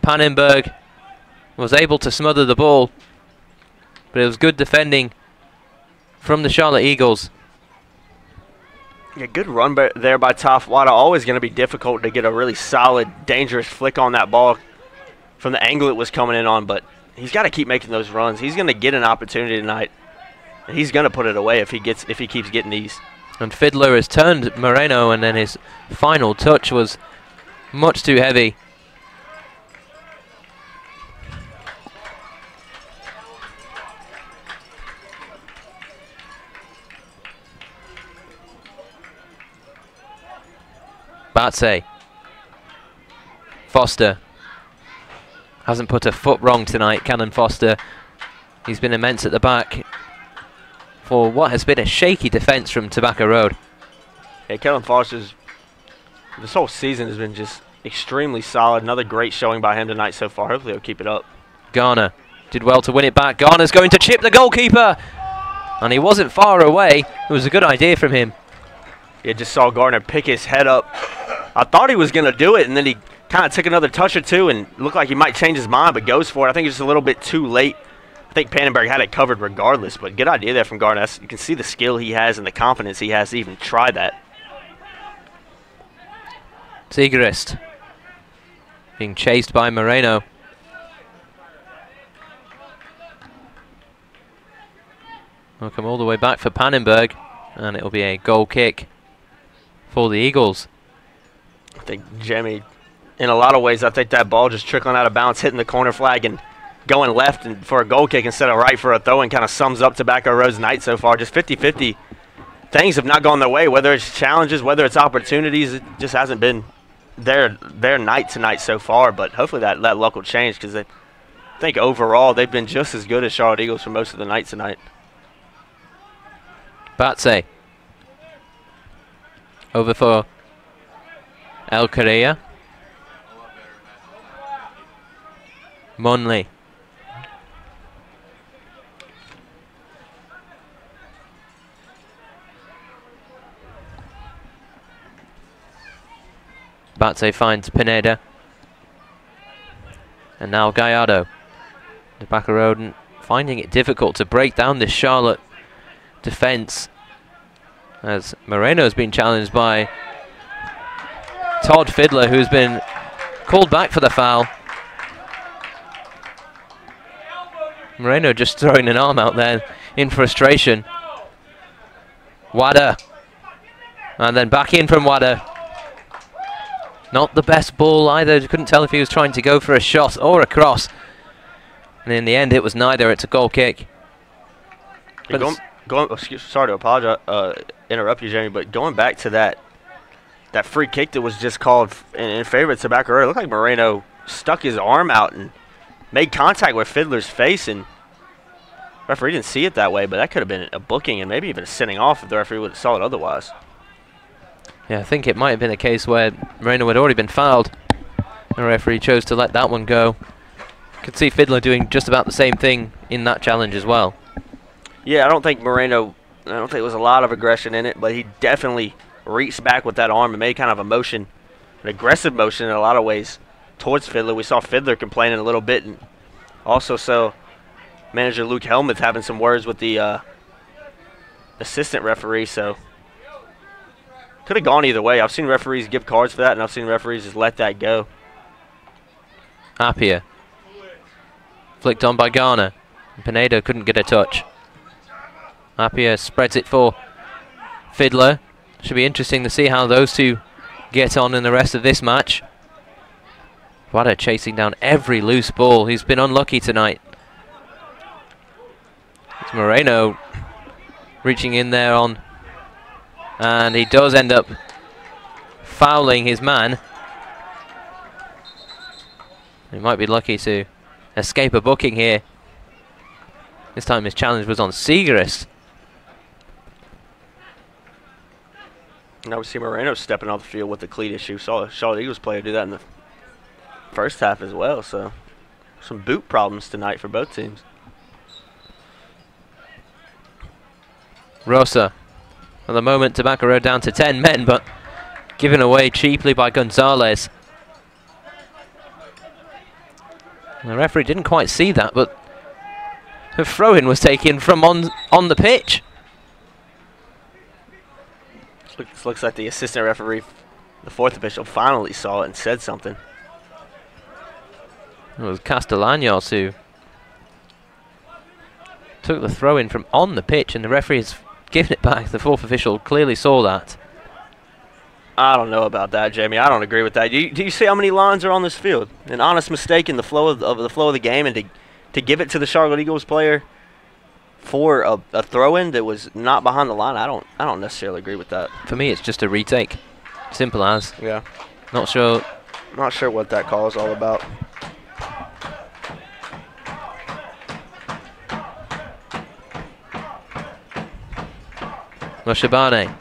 Pannenberg was able to smother the ball, but it was good defending from the Charlotte Eagles. Yeah, good run there by Toph Wada. Always going to be difficult to get a really solid, dangerous flick on that ball from the angle it was coming in on, but he's got to keep making those runs. He's going to get an opportunity tonight. He's going to put it away if he keeps getting these. And Fiddler has turned Moreno, and then his final touch was much too heavy. Batse. Foster. Hasn't put a foot wrong tonight, Cannon Foster. He's been immense at the back for what has been a shaky defence from Tobacco Road. Yeah, Kellen Foster's, this whole season has been just extremely solid. Another great showing by him tonight so far. Hopefully he'll keep it up. Garner did well to win it back. Garner's going to chip the goalkeeper. And he wasn't far away. It was a good idea from him. Yeah, just saw Garner pick his head up. I thought he was going to do it, and then he kind of took another touch or two and looked like he might change his mind, but goes for it. I think it's just a little bit too late. I think Pannenberg had it covered regardless, but good idea there from Garner. You can see the skill he has and the confidence he has to even try that. Siegerist being chased by Moreno. We'll come all the way back for Pannenberg, and it'll be a goal kick for the Eagles. I think, Jamie, in a lot of ways, I think that ball just trickling out of bounds, hitting the corner flag and going left and for a goal kick instead of right for a throw, and kind of sums up Tobacco Road's night so far. Just 50-50. Things have not gone their way, whether it's challenges, whether it's opportunities. It just hasn't been their night tonight so far, but hopefully that luck will change, because I think overall they've been just as good as Charlotte Eagles for most of the night tonight. Batse. Over for El Correa. Monley. Batse finds Pineda. And now Gallardo. Tobacco Road finding it difficult to break down this Charlotte defence, as Moreno's been challenged by Todd Fiddler, who's been called back for the foul. Moreno just throwing an arm out there in frustration. Wada. And then back in from Wada. Not the best ball either. Couldn't tell if he was trying to go for a shot or a cross. And in the end, it was neither. It's a goal kick. Sorry to apologize. interrupt you, Jamie, but going back to that free kick that was just called in favor of Tobacco Road, it looked like Moreno stuck his arm out and made contact with Fiddler's face, and referee didn't see it that way, but that could have been a booking and maybe even a sending off if the referee would have saw it otherwise. Yeah, I think it might have been a case where Moreno had already been fouled. The referee chose to let that one go. Could see Fiddler doing just about the same thing in that challenge as well. Yeah, I don't think there was a lot of aggression in it, but he definitely reached back with that arm and made kind of a motion, an aggressive motion in a lot of ways towards Fiddler. We saw Fiddler complaining a little bit, and also saw manager Luke Helmuth having some words with the assistant referee, so could have gone either way. I've seen referees give cards for that, and I've seen referees just let that go. Appiah. Flicked on by Garner. Pinedo couldn't get a touch. Appiah spreads it for Fiddler. Should be interesting to see how those two get on in the rest of this match. Wada chasing down every loose ball. He's been unlucky tonight. It's Moreno reaching in there on, and he does end up fouling his man. He might be lucky to escape a booking here. This time his challenge was on Segrist. Now we see Moreno stepping off the field with the cleat issue. Saw a Charlotte Eagles player do that in the first half as well. So some boot problems tonight for both teams. Rosa. At the moment, Tobacco Road down to 10 men, but given away cheaply by Gonzalez. The referee didn't quite see that, but the throw-in was taken from on the pitch. This looks like the assistant referee, the fourth official, finally saw it and said something. It was Castellanos who took the throw-in from on the pitch, and the referee has given it back. The fourth official clearly saw that. I don't know about that, Jamie. I don't agree with that. Do you see how many lines are on this field? An honest mistake in the flow of the game, and to give it to the Charlotte Eagles player for a throw-in that was not behind the line, I don't necessarily agree with that. For me, it's just a retake. Simple as. Yeah. Not sure what that call is all about. Moshabane.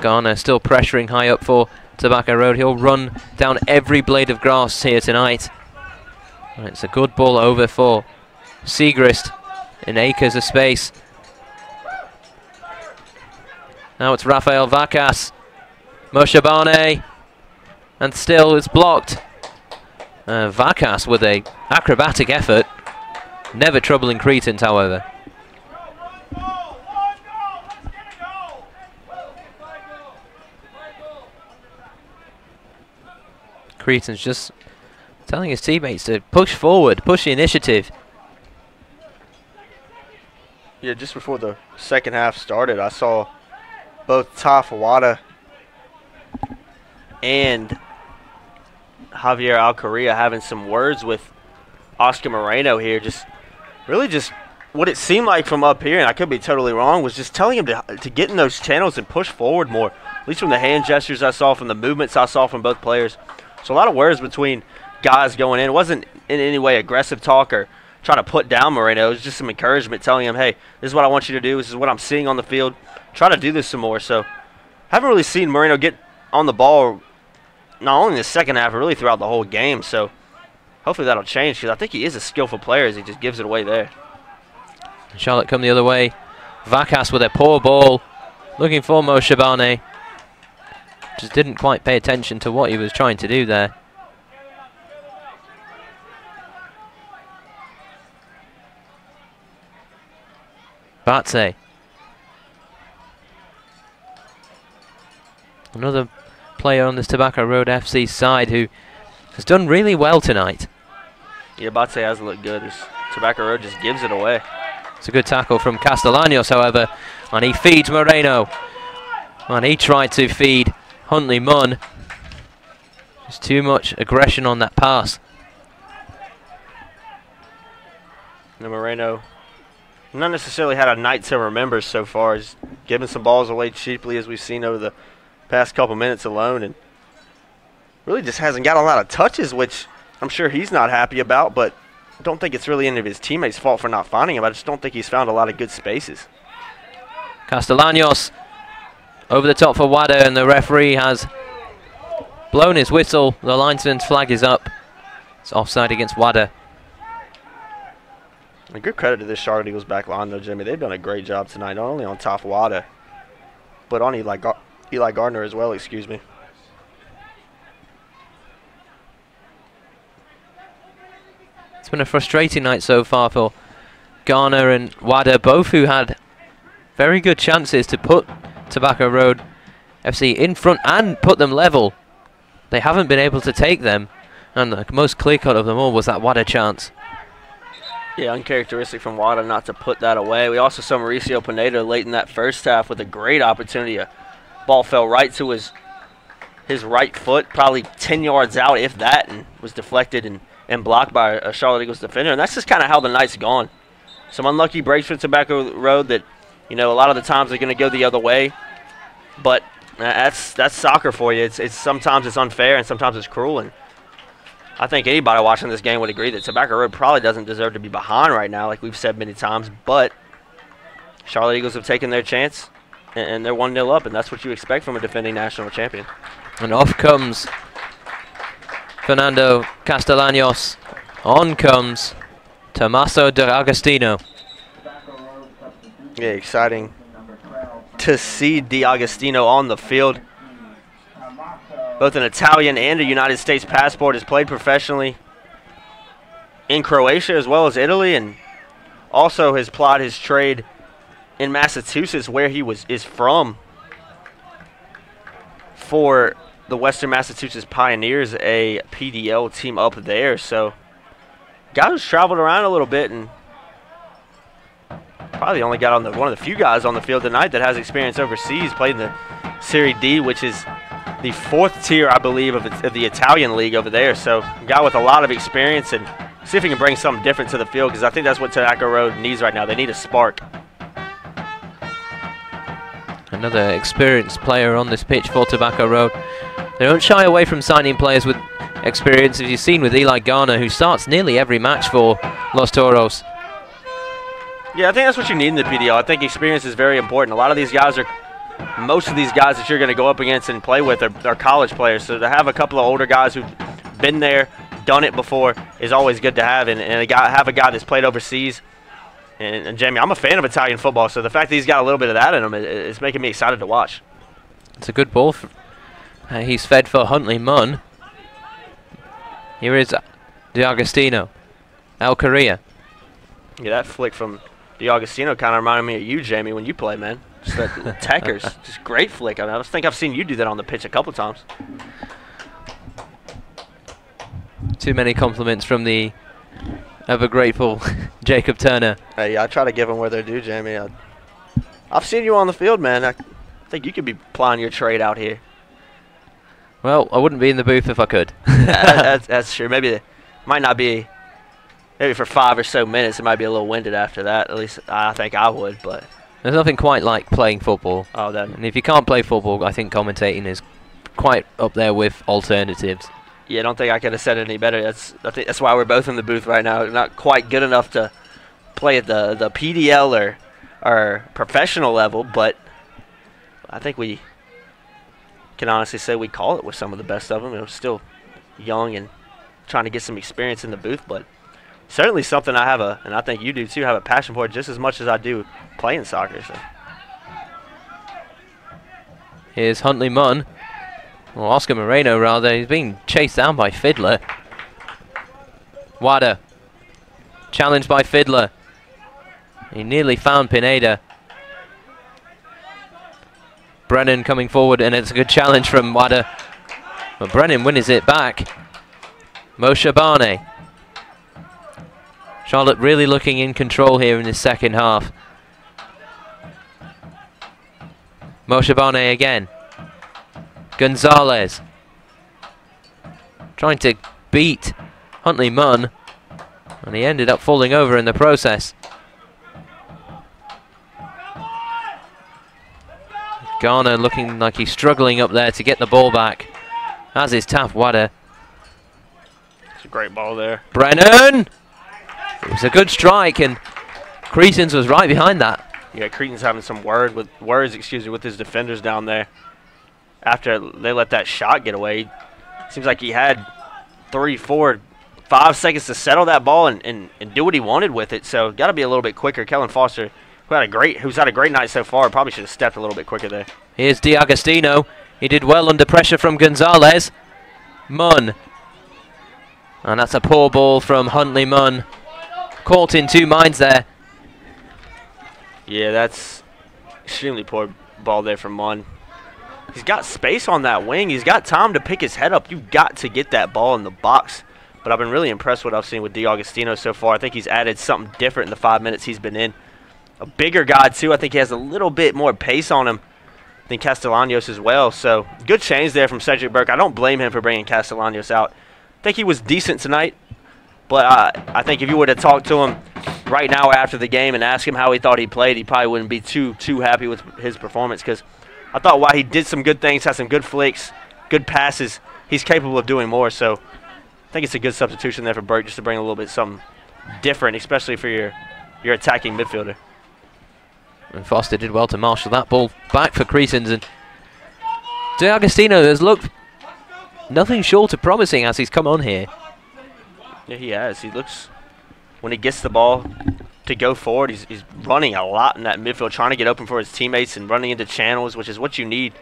Garner still pressuring high up for Tobacco Road. He'll run down every blade of grass here tonight. Right, it's a good ball over for Segrist in acres of space. Now it's Rafael Vacas. Moshabane. And still it's blocked. Vacas with a acrobatic effort. Never troubling Cretans, however. Cretans just telling his teammates to push forward, push the initiative. Yeah, just before the second half started, I saw both Tafawada and Javier Alcaria having some words with Oscar Moreno here. Just what it seemed like from up here, and I could be totally wrong, was just telling him to get in those channels and push forward more. At least from the hand gestures I saw, from the movements I saw from both players. So a lot of words between guys going in. It wasn't in any way aggressive talk or trying to put down Moreno. It was just some encouragement, telling him, hey, this is what I want you to do. This is what I'm seeing on the field. Try to do this some more. So haven't really seen Moreno get on the ball, not only in the second half, but really throughout the whole game. So hopefully that'll change, because I think he is a skillful player as he just gives it away there. Charlotte come the other way. Vacas with a poor ball, looking for Moshabane. Just didn't quite pay attention to what he was trying to do there. Batse. Another player on this Tobacco Road FC side who has done really well tonight. Yeah, Batse has looked good. Tobacco Road just gives it away. It's a good tackle from Castellanos, however, and he feeds Moreno. And he tried to feed Huntley Munn. Just too much aggression on that pass. And Moreno not necessarily had a night to remember so far. He's giving some balls away cheaply, as we've seen over the past couple minutes alone, and really just hasn't got a lot of touches, which I'm sure he's not happy about, but I don't think it's really any of his teammates' fault for not finding him. I just don't think he's found a lot of good spaces. Castellanos over the top for Wada, and the referee has blown his whistle. The linesman's flag is up. It's offside against Wada. And good credit to this Charlotte Eagles back line, though, Jimmy. They've done a great job tonight, not only on top Wada, but on Eli Gardner as well, excuse me. It's been a frustrating night so far for Garner and Wada, both who had very good chances to put Tobacco Road FC in front and put them level. They haven't been able to take them, and the most clear-cut of them all was that Wada chance. Yeah, uncharacteristic from Wada not to put that away. We also saw Mauricio Pineda late in that first half with a great opportunity. A ball fell right to his right foot, probably 10 yards out, if that, and was deflected and blocked by a Charlotte Eagles defender. And that's just kind of how the night's gone. Some unlucky breaks for Tobacco Road that, you know, a lot of the times they're going to go the other way. But that's soccer for you. It's sometimes it's unfair and sometimes it's cruel. And I think anybody watching this game would agree that Tobacco Road probably doesn't deserve to be behind right now, like we've said many times. But Charlotte Eagles have taken their chance, and they're 1-0 up, and that's what you expect from a defending national champion. And off comes Fernando Castellanos. On comes Tommaso D'Agostino. Yeah, exciting to see D'Agostino on the field. Both an Italian and a United States passport, has played professionally in Croatia as well as Italy, and also has plied his trade in Massachusetts, where he is from, for the Western Massachusetts Pioneers, a PDL team up there. So guy who's traveled around a little bit, and probably only got on one of the few guys on the field tonight that has experience overseas. Played in the Serie D, which is the 4th tier, I believe, of the Italian league over there. So a guy with a lot of experience, and see if he can bring something different to the field, because I think that's what Tobacco Road needs right now. They need a spark. Another experienced player on this pitch for Tobacco Road. They don't shy away from signing players with experience, as you've seen with Eli Garner, who starts nearly every match for Los Toros. Yeah, I think that's what you need in the PDL. I think experience is very important. A lot of these guys most of these guys that you're going to go up against and play with are college players. So to have a couple of older guys who've been there, done it before, is always good to have. And have a guy that's played overseas. And Jamie, I'm a fan of Italian football, so the fact that he's got a little bit of that in him is making me excited to watch. It's a good ball. He's fed for Huntley Munn. Here is D'Agostino. El Correa. Yeah, that flick from D'Agostino kind of reminded me of you, Jamie, when you play, man. Just that attackers, just great flick. I mean, I think I've seen you do that on the pitch a couple times. Too many compliments from the ever grateful Jacob Turner. Hey, I try to give them where they're due, Jamie. I've seen you on the field, man. I think you could be plying your trade out here. Well, I wouldn't be in the booth if I could. That's true. Maybe it might not be. Maybe for 5 or so minutes, it might be a little winded after that. At least I think I would, but. There's nothing quite like playing football. Oh, then. And if you can't play football, I think commentating is quite up there with alternatives. Yeah, I don't think I could have said it any better. I think that's why we're both in the booth right now. Not quite good enough to play at the PDL or professional level, but I think we can honestly say we call it with some of the best of them. We're still young and trying to get some experience in the booth, but certainly something I have and I think you do too, have a passion for it just as much as I do playing soccer. So. Here's Huntley Munn. Or Oscar Moreno, rather. He's being chased down by Fiddler. Wada. Challenged by Fiddler. He nearly found Pineda. Brennan coming forward, and it's a good challenge from Wada. But Brennan wins it back. Moshe Barney. Charlotte really looking in control here in the second half. Moshe Barney again. Gonzalez. Trying to beat Huntley Munn. And he ended up falling over in the process. Garner looking like he's struggling up there to get the ball back, as is Taff Wadder. It's a great ball there. Brennan! It was a good strike, and Cretans was right behind that. Yeah, Cretans having some words with his defenders down there. After they let that shot get away, seems like he had 3, 4, 5 seconds to settle that ball and do what he wanted with it. So got to be a little bit quicker. Kellen Foster, who's had a great night so far, probably should have stepped a little bit quicker there. Here's D'Agostino. He did well under pressure from Gonzalez. Munn. And that's a poor ball from Huntley Munn. Caught in two minds there. Yeah, that's extremely poor ball there from Munn. He's got space on that wing. He's got time to pick his head up. You've got to get that ball in the box. But I've been really impressed with what I've seen with D'Agostino so far. I think he's added something different in the 5 minutes he's been in. A bigger guy, too. I think he has a little bit more pace on him than Castellanos as well. So good change there from Cedric Burke. I don't blame him for bringing Castellanos out. I think he was decent tonight. But I think if you were to talk to him right now after the game and ask him how he thought he played, he probably wouldn't be too happy with his performance, because I thought while he did some good things, had some good flicks, good passes, he's capable of doing more. So I think it's a good substitution there for Burke, just to bring a little bit something different, especially for your attacking midfielder. And Foster did well to marshal that ball back for Cretans. And D'Agostino has looked nothing short of promising as he's come on here. Yeah, he has. He looks, when he gets the ball to go forward, he's running a lot in that midfield, trying to get open for his teammates and running into channels, which is what you need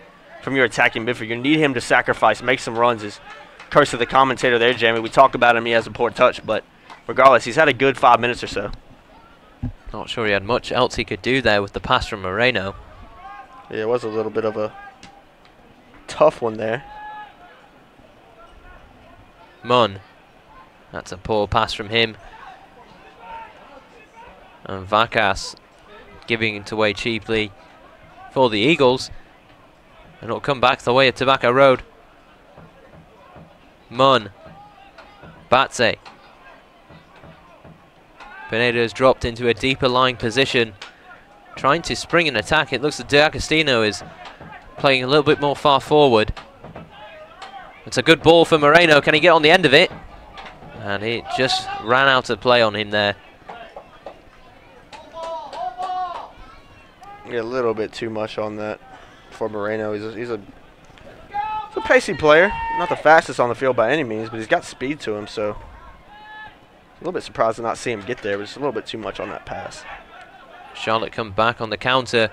from your attacking midfield. You need him to sacrifice, make some runs. As curse of the commentator there, Jamie, we talk about him, he has a poor touch, but regardless, he's had a good 5 minutes or so. Not sure he had much else he could do there with the pass from Moreno. Yeah, it was a little bit of a tough one there. Munn. That's a poor pass from him. And Vacas giving it away cheaply for the Eagles. And it'll come back the way of Tobacco Road. Munn. Batse. Pineda has dropped into a deeper lying position, trying to spring an attack. It looks that D'Agostino is playing a little bit more far forward. It's a good ball for Moreno. Can he get on the end of it? And it just ran out of play on him there. Yeah, a little bit too much on that for Moreno. He's a pacey player. Not the fastest on the field by any means, but he's got speed to him, so a little bit surprised to not see him get there, but it's a little bit too much on that pass. Charlotte come back on the counter.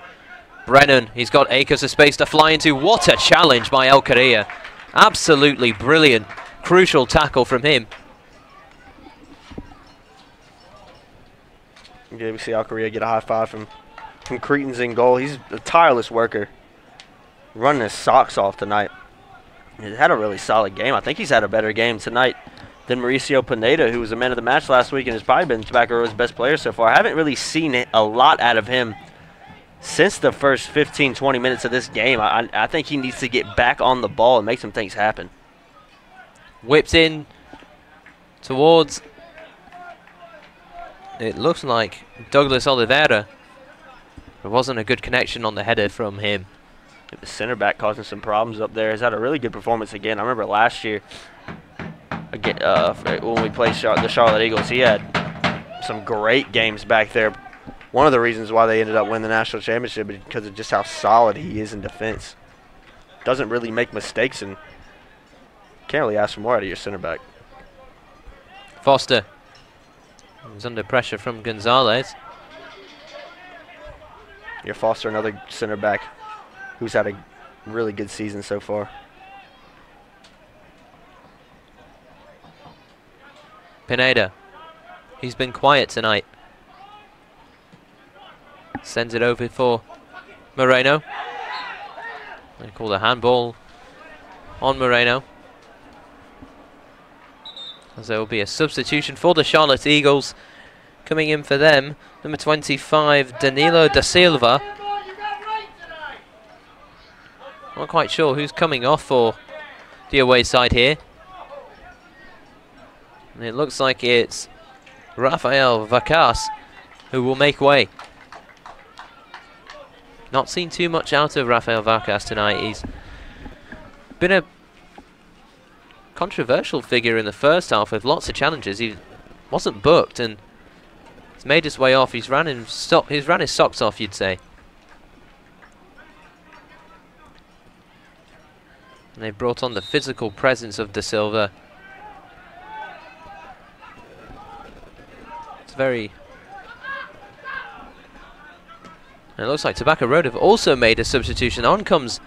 Brennan, he's got acres of space to fly into. What a challenge by El Correa. Absolutely brilliant. Crucial tackle from him. Yeah, we see Al Correa get a high five from Cretans in goal. He's a tireless worker, running his socks off tonight. He's had a really solid game. I think he's had a better game tonight than Mauricio Pineda, who was the man of the match last week and has probably been Tobacco Road's best player so far. I haven't really seen a lot out of him since the first 15, 20 minutes of this game. I think he needs to get back on the ball and make some things happen. Whipped in towards, it looks like Douglas Oliveira. There wasn't a good connection on the header from him. The center back causing some problems up there. Has had a really good performance again. I remember last year, again, when we played the Charlotte Eagles, he had some great games back there. One of the reasons why they ended up winning the national championship is because of just how solid he is in defense. Doesn't really make mistakes, and can't really ask for more out of your center back. Foster was under pressure from Gonzalez. Your Foster, another center back who's had a really good season so far. Pineda. He's been quiet tonight. Sends it over for Moreno. They call the handball on Moreno, as there will be a substitution for the Charlotte Eagles. Coming in for them, number 25, Danilo da Silva. Not quite sure who's coming off for the away side here. And it looks like it's Rafael Vacas who will make way. Not seen too much out of Rafael Vargas tonight. He's been a controversial figure in the first half with lots of challenges. He wasn't booked and he's made his way off. He's ran his socks off, you'd say. And they've brought on the physical presence of Da Silva. It's very... And it looks like Tobacco Road have also made a substitution. On comes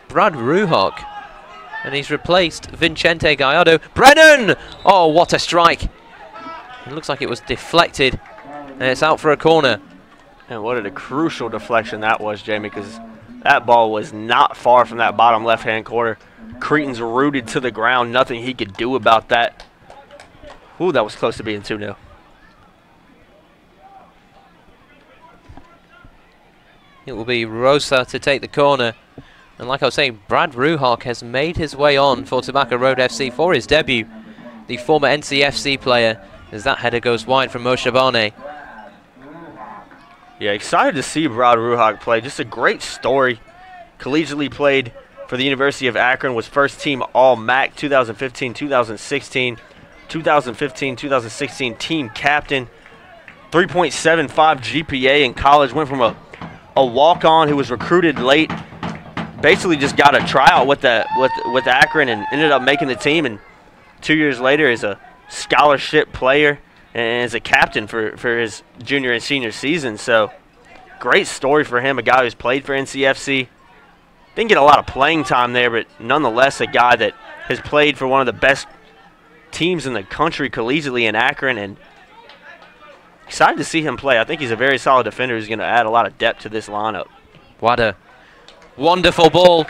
Brad Ruhock. And he's replaced Vicente Gallardo. Brennan! Oh, what a strike. It looks like it was deflected. And it's out for a corner. And what a crucial deflection that was, Jamie, because that ball was not far from that bottom left-hand corner. Cretan's rooted to the ground. Nothing he could do about that. Ooh, that was close to being 2-0. It will be Rosa to take the corner. And like I was saying, Brad Ruhock has made his way on for Tobacco Road FC for his debut. The former NCFC player, as that header goes wide from Moshe Barney. Yeah, excited to see Brad Ruhock play. Just a great story. Collegiately played for the University of Akron, was first team All-MAC 2015-2016, 2015-2016 team captain, 3.75 GPA in college, went from a walk-on who was recruited late, basically just got a tryout with Akron and ended up making the team, and 2 years later is a scholarship player and is a captain for his junior and senior season. So great story for him, a guy who's played for NCFC. Didn't get a lot of playing time there, but nonetheless a guy that has played for one of the best teams in the country collegiately in Akron, and excited to see him play. I think he's a very solid defender who's going to add a lot of depth to this lineup. What a wonderful ball.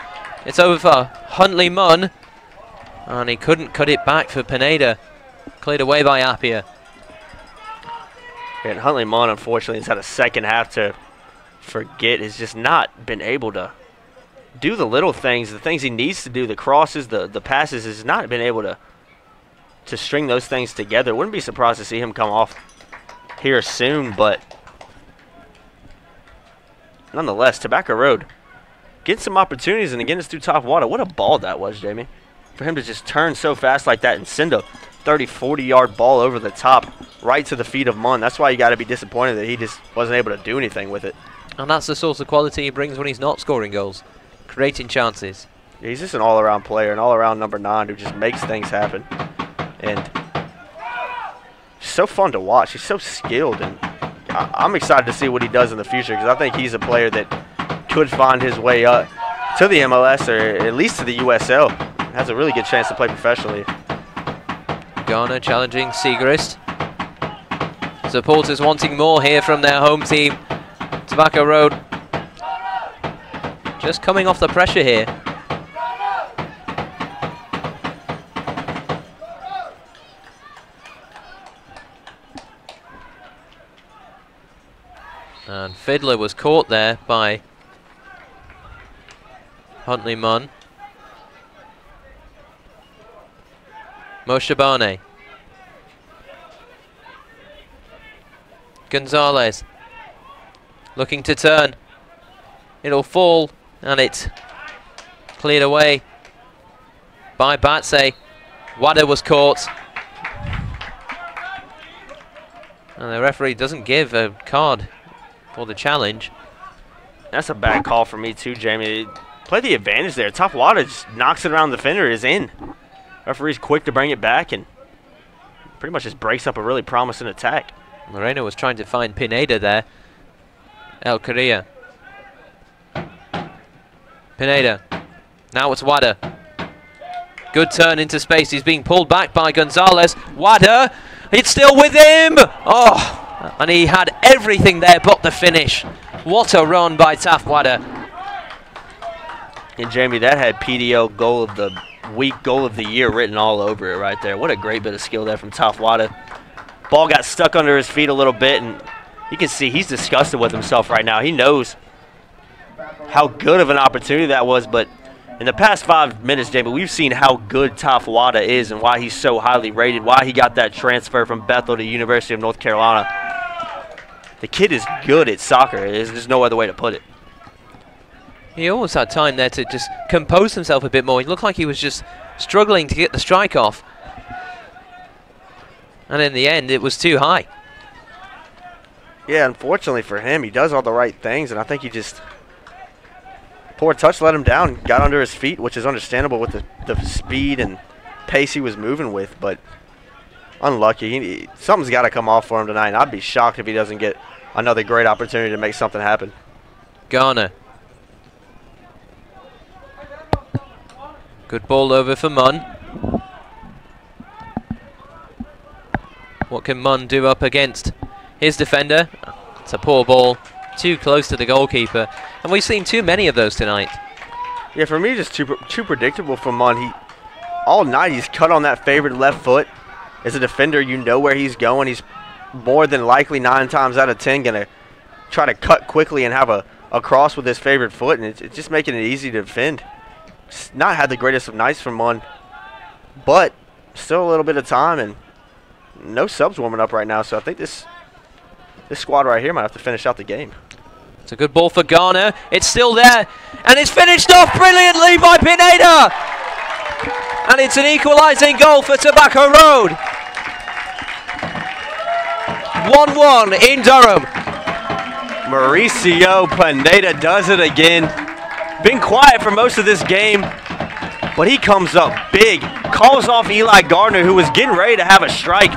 It's over for Huntley Munn, and he couldn't cut it back for Pineda. Cleared away by Appiah. And Huntley Munn, unfortunately, has had a second half to forget. Has just not been able to do the little things, the things he needs to do, the crosses, the passes, has not been able to string those things together. Wouldn't be surprised to see him come off here soon, but nonetheless, Tobacco Road getting some opportunities, and again, it's through top water. What a ball that was, Jamie. For him to just turn so fast like that and send a 30, 40-yard ball over the top right to the feet of Munn. That's why you got to be disappointed that he just wasn't able to do anything with it. And that's the sort of quality he brings when he's not scoring goals, creating chances. Yeah, he's just an all-around player, an all-around number 9 who just makes things happen. And so fun to watch. He's so skilled, and I'm excited to see what he does in the future, because I think he's a player that could find his way up to the MLS or at least to the USL. Has a really good chance to play professionally. Ghana challenging Siegrist. Supporters wanting more here from their home team. Tobacco Road just coming off the pressure here. And Fiddler was caught there by Huntley Munn. Moshe Barney. Gonzalez looking to turn. It'll fall, and it's cleared away by Batse. Wada was caught. And the referee doesn't give a card for the challenge. That's a bad call for me too, Jamie. Play the advantage there. Top Wada just knocks it around the defender, is in. Referee's quick to bring it back and pretty much just breaks up a really promising attack. Moreno was trying to find Pineda there. El Correa. Pineda. Now it's Wada. Good turn into space. He's being pulled back by Gonzalez. Wada. It's still with him. Oh, and he had everything there but the finish. What a run by Taf Wada. And Jamie, that had PDO goal of the week, goal of the year written all over it right there. What a great bit of skill there from Taf Wada. Ball got stuck under his feet a little bit, and you can see he's disgusted with himself right now. He knows how good of an opportunity that was, but in the past 5 minutes, Jamie, we've seen how good Taf Wada is and why he's so highly rated, why he got that transfer from Bethel to University of North Carolina. The kid is good at soccer. There's no other way to put it. He almost had time there to just compose himself a bit more. He looked like he was just struggling to get the strike off. And in the end, it was too high. Yeah, unfortunately for him, he does all the right things, and I think he just... Poor touch let him down, got under his feet, which is understandable with the speed and pace he was moving with, but unlucky. Something's got to come off for him tonight, and I'd be shocked if he doesn't get another great opportunity to make something happen. Garner. Good ball over for Munn. What can Munn do up against his defender? It's a poor ball, too close to the goalkeeper, and we've seen too many of those tonight. Yeah, for me, just too predictable from Munn. All night he's cut on that favored left foot. As a defender, you know where he's going. He's more than likely 9 times out of 10 going to try to cut quickly and have a cross with his favorite foot, and it's just making it easy to defend. Just not had the greatest of nights from Munn, but still a little bit of time, and no subs warming up right now, so I think this squad right here might have to finish out the game. It's a good ball for Garner. It's still there, and it's finished off brilliantly by Pineda. And it's an equalising goal for Tobacco Road. 1-1 in Durham. Mauricio Pineda does it again. Been quiet for most of this game, but he comes up big. Calls off Eli Gardner, who was getting ready to have a strike.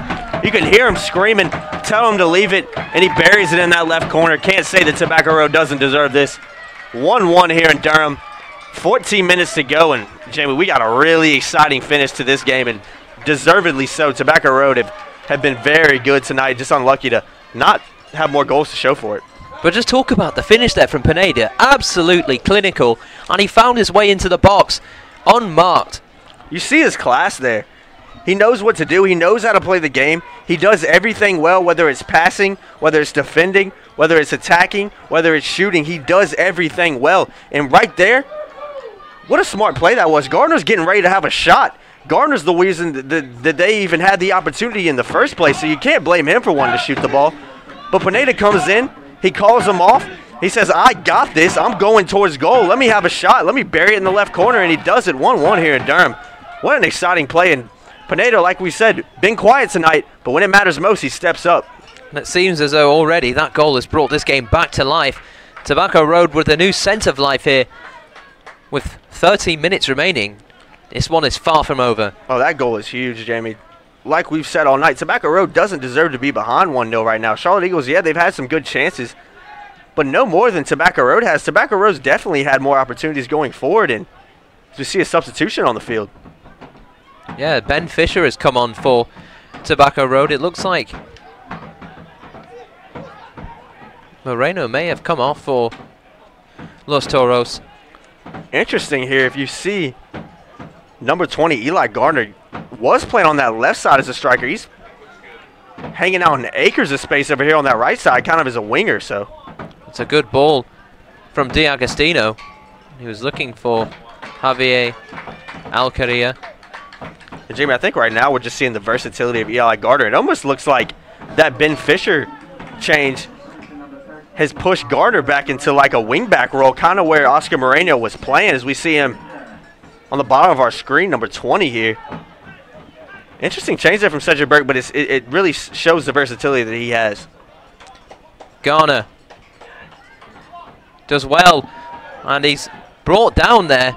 You can hear him screaming, tell him to leave it, and he buries it in that left corner. Can't say that Tobacco Road doesn't deserve this. 1-1 here in Durham. 14 minutes to go, and Jamie, we got a really exciting finish to this game, and deservedly so. Tobacco Road have been very good tonight, just unlucky to not have more goals to show for it. But just talk about the finish there from Pineda. Absolutely clinical, and he found his way into the box unmarked. You see his class there. He knows what to do. He knows how to play the game. He does everything well, whether it's passing, whether it's defending, whether it's attacking, whether it's shooting. He does everything well. And right there, what a smart play that was. Gardner's getting ready to have a shot. Gardner's the reason that they even had the opportunity in the first place, so you can't blame him for wanting to shoot the ball. But Pineda comes in. He calls him off. He says, I got this. I'm going towards goal. Let me have a shot. Let me bury it in the left corner, and he does it 1-1 here in Durham. What an exciting play. And Pineda, like we said, been quiet tonight, but when it matters most, he steps up. And it seems as though already that goal has brought this game back to life. Tobacco Road with a new sense of life here. With 13 minutes remaining, this one is far from over. Oh, that goal is huge, Jamie. Like we've said all night, Tobacco Road doesn't deserve to be behind 1-0 right now. Charlotte Eagles, yeah, they've had some good chances, but no more than Tobacco Road has. Tobacco Road's definitely had more opportunities going forward, and we see a substitution on the field. Yeah, Ben Fisher has come on for Tobacco Road. It looks like Moreno may have come off for Los Toros. Interesting here, if you see number 20, Eli Gardner, was playing on that left side as a striker. He's hanging out in acres of space over here on that right side, kind of as a winger. So it's a good ball from D'Agostino. He was looking for Javier Alcaria. And Jamie, I think right now we're just seeing the versatility of Eli Gardner. It almost looks like that Ben Fisher change has pushed Gardner back into like a wingback role, kind of where Oscar Moreno was playing, as we see him on the bottom of our screen, number 20 here. Interesting change there from Cedric Burke, but it really shows the versatility that he has. Garner does well, and he's brought down there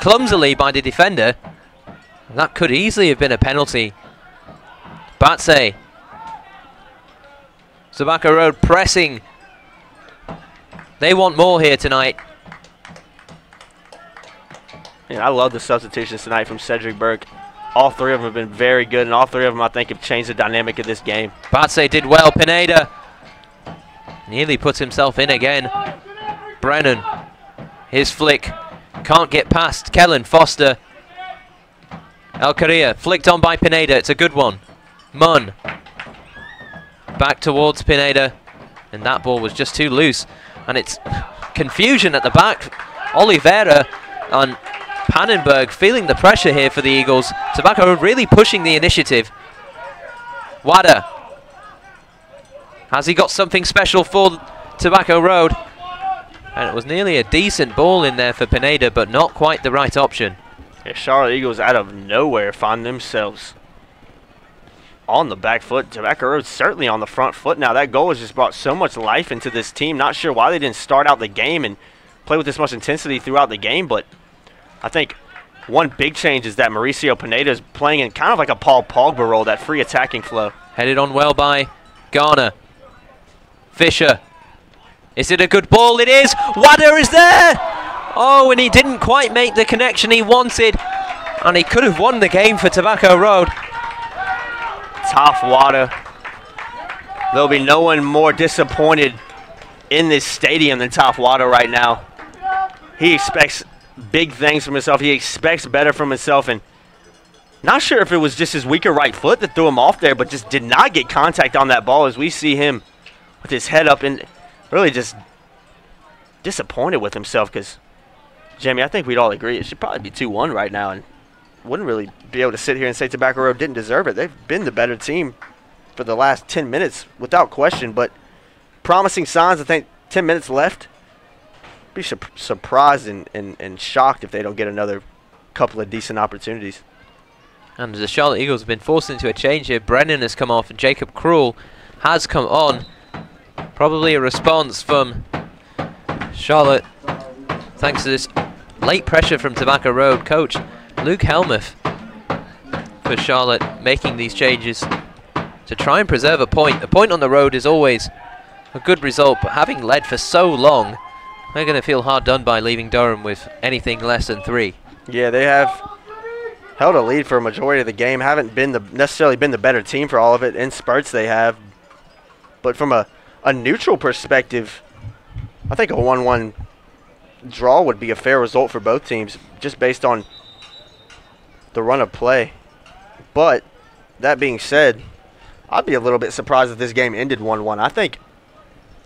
clumsily by the defender. That could easily have been a penalty. Batse. Tobacco Road pressing. They want more here tonight. Yeah, I love the substitutions tonight from Cedric Burke. All three of them have been very good, and all three of them, I think, have changed the dynamic of this game. Batse did well. Pineda nearly puts himself in again. Brennan, his flick, can't get past Kellen Foster. Alcaria flicked on by Pineda. It's a good one. Munn back towards Pineda, and that ball was just too loose. And it's confusion at the back. Oliveira and Pannenberg feeling the pressure here for the Eagles. Tobacco really pushing the initiative. Wada. Has he got something special for Tobacco Road? And it was nearly a decent ball in there for Pineda, but not quite the right option. Yeah, Charlotte Eagles out of nowhere find themselves on the back foot. Tobacco Road certainly on the front foot now. That goal has just brought so much life into this team. Not sure why they didn't start out the game and play with this much intensity throughout the game, but I think one big change is that Mauricio Pineda is playing in kind of like a Paul Pogba role, that free attacking flow. Headed on well by Garner. Fisher. Is it a good ball? It is! Wadder is there! Oh, and he didn't quite make the connection he wanted. And he could have won the game for Tobacco Road. Tough Wadder. There'll be no one more disappointed in this stadium than Tough Wadder right now. He expects big things from himself. He expects better from himself. And not sure if it was just his weaker right foot that threw him off there, but just did not get contact on that ball as we see him with his head up and really just disappointed with himself because, Jamie, I think we'd all agree it should probably be 2-1 right now and wouldn't really be able to sit here and say Tobacco Road didn't deserve it. They've been the better team for the last 10 minutes without question, but promising signs. I think 10 minutes left. Be surprised and shocked if they don't get another couple of decent opportunities. And the Charlotte Eagles have been forced into a change here. Brennan has come off and Jacob Krul has come on. Probably a response from Charlotte thanks to this late pressure from Tobacco Road. Coach Luke Helmuth for Charlotte making these changes to try and preserve a point. A point on the road is always a good result, but having led for so long, they're going to feel hard done by leaving Durham with anything less than 3. Yeah, they have held a lead for a majority of the game. Haven't been necessarily been the better team for all of it. In spurts they have. But from a neutral perspective, I think a 1-1 draw would be a fair result for both teams just based on the run of play. But that being said, I'd be a little bit surprised if this game ended 1-1. I think,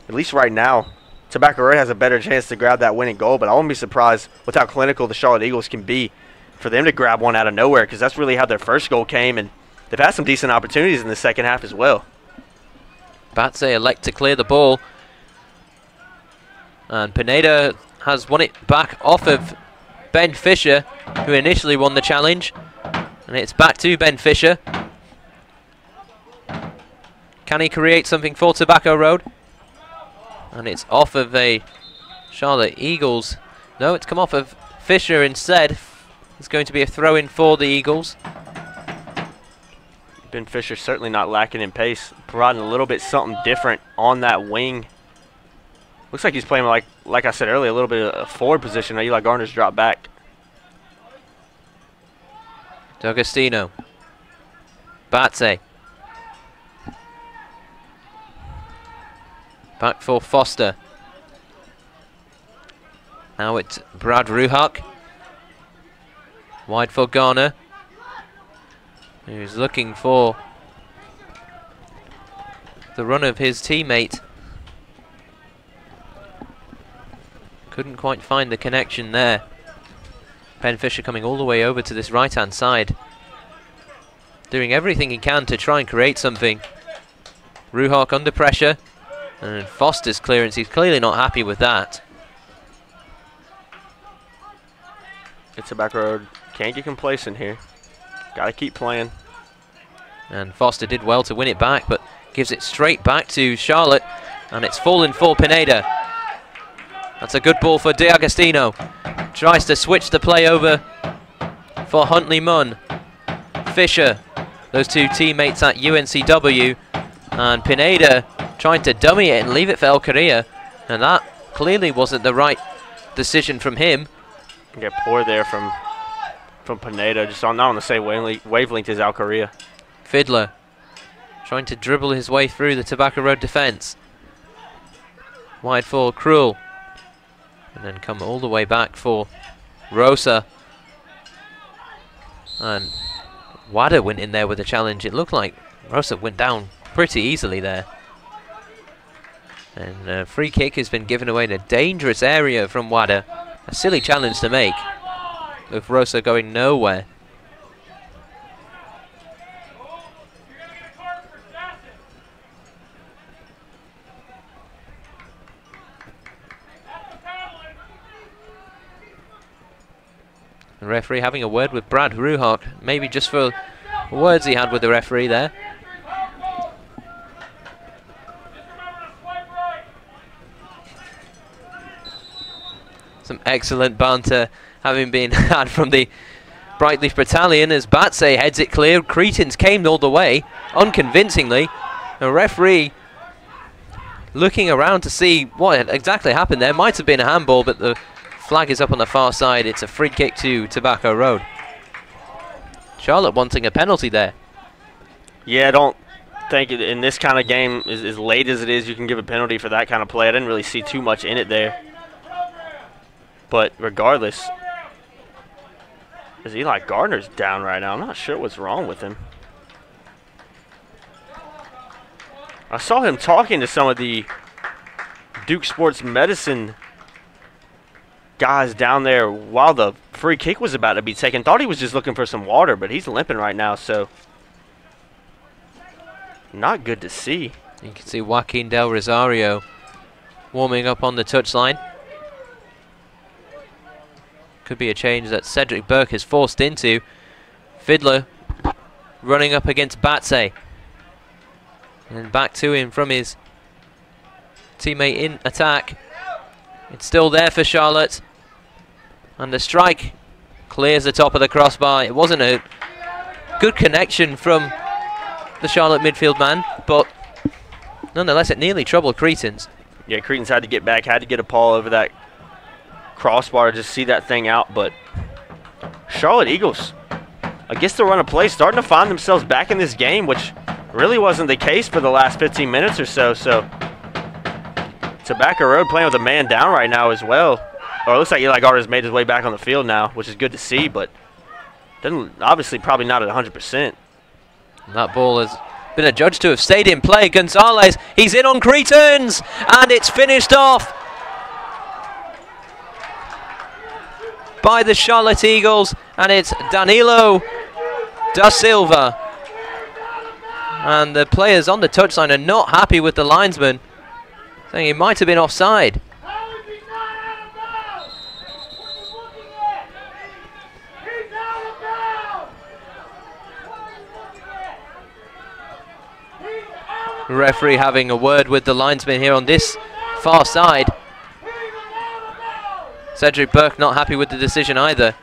at least right now, Tobacco Road has a better chance to grab that winning goal, but I wouldn't be surprised with how clinical the Charlotte Eagles can be for them to grab one out of nowhere, because that's really how their first goal came, and they've had some decent opportunities in the second half as well. Batse elect to clear the ball, and Pineda has won it back off of Ben Fisher, who initially won the challenge, and it's back to Ben Fisher. Can he create something for Tobacco Road? And it's off of a Charlotte Eagles. No, it's come off of Fisher instead. It's going to be a throw-in for the Eagles. Ben Fisher certainly not lacking in pace, providing a little bit something different on that wing. Looks like he's playing, like I said earlier, a little bit of a forward position. Now Eli Garner's dropped back. D'Agostino. Batse. Back for Foster. Now it's Brad Ruhak. Wide for Garner, who's looking for the run of his teammate. Couldn't quite find the connection there. Ben Fisher coming all the way over to this right-hand side, doing everything he can to try and create something. Ruhak under pressure. And Foster's clearance, he's clearly not happy with that. It's Tobacco Road. Can't get complacent here. Got to keep playing. And Foster did well to win it back, but gives it straight back to Charlotte. And it's fallen for Pineda. That's a good ball for D'Agostino. Tries to switch the play over for Huntley Munn. Fisher, those two teammates at UNCW. And Pineda trying to dummy it and leave it for El Correa, and that clearly wasn't the right decision from him. Get poor there from Pineda, just not on the same wavelength as El Correa. Fiddler trying to dribble his way through the Tobacco Road defense. Wide for Krul, and then come all the way back for Rosa. And Wadder went in there with a challenge. It looked like Rosa went down pretty easily there. And a free kick has been given away in a dangerous area from Wadder. A silly challenge to make, with Rosa going nowhere. The referee having a word with Brad Ruhock, maybe just for words he had with the referee there. Some excellent banter having been had from the Brightleaf Battalion as Batsay heads it clear. Cretins came all the way, unconvincingly. The referee looking around to see what had exactly happened there. Might have been a handball, but the flag is up on the far side. It's a free kick to Tobacco Road. Charlotte wanting a penalty there. Yeah, I don't think in this kind of game, as late as it is, you can give a penalty for that kind of play. I didn't really see too much in it there. But regardless, as Eli Gardner's down right now, I'm not sure what's wrong with him. I saw him talking to some of the Duke Sports Medicine guys down there while the free kick was about to be taken. Thought he was just looking for some water, but he's limping right now, so not good to see. You can see Joaquin Del Rosario warming up on the touchline. Could be a change that Cedric Burke is forced into. Fiddler running up against Batsay. And back to him from his teammate in attack. It's still there for Charlotte. And the strike clears the top of the crossbar. It wasn't a good connection from the Charlotte midfield man, but nonetheless it nearly troubled Cretins. Yeah, Cretins had to get back, had to get a paw over that crossbar to just see that thing out, but Charlotte Eagles, I guess the run of play starting to find themselves back in this game, which really wasn't the case for the last 15 minutes or so. So Tobacco Road playing with a man down right now as well. Or it looks like Eli Gardner's made his way back on the field now, which is good to see, but doesn't, obviously probably not at 100%. That ball has been adjudged to have stayed in play. Gonzalez, he's in on Cretins, and it's finished off by the Charlotte Eagles, and it's Danilo da Silva. And the players on the touchline are not happy with the linesman, saying he might have been offside. The referee having a word with the linesman here on this far side. Cedric Burke not happy with the decision either.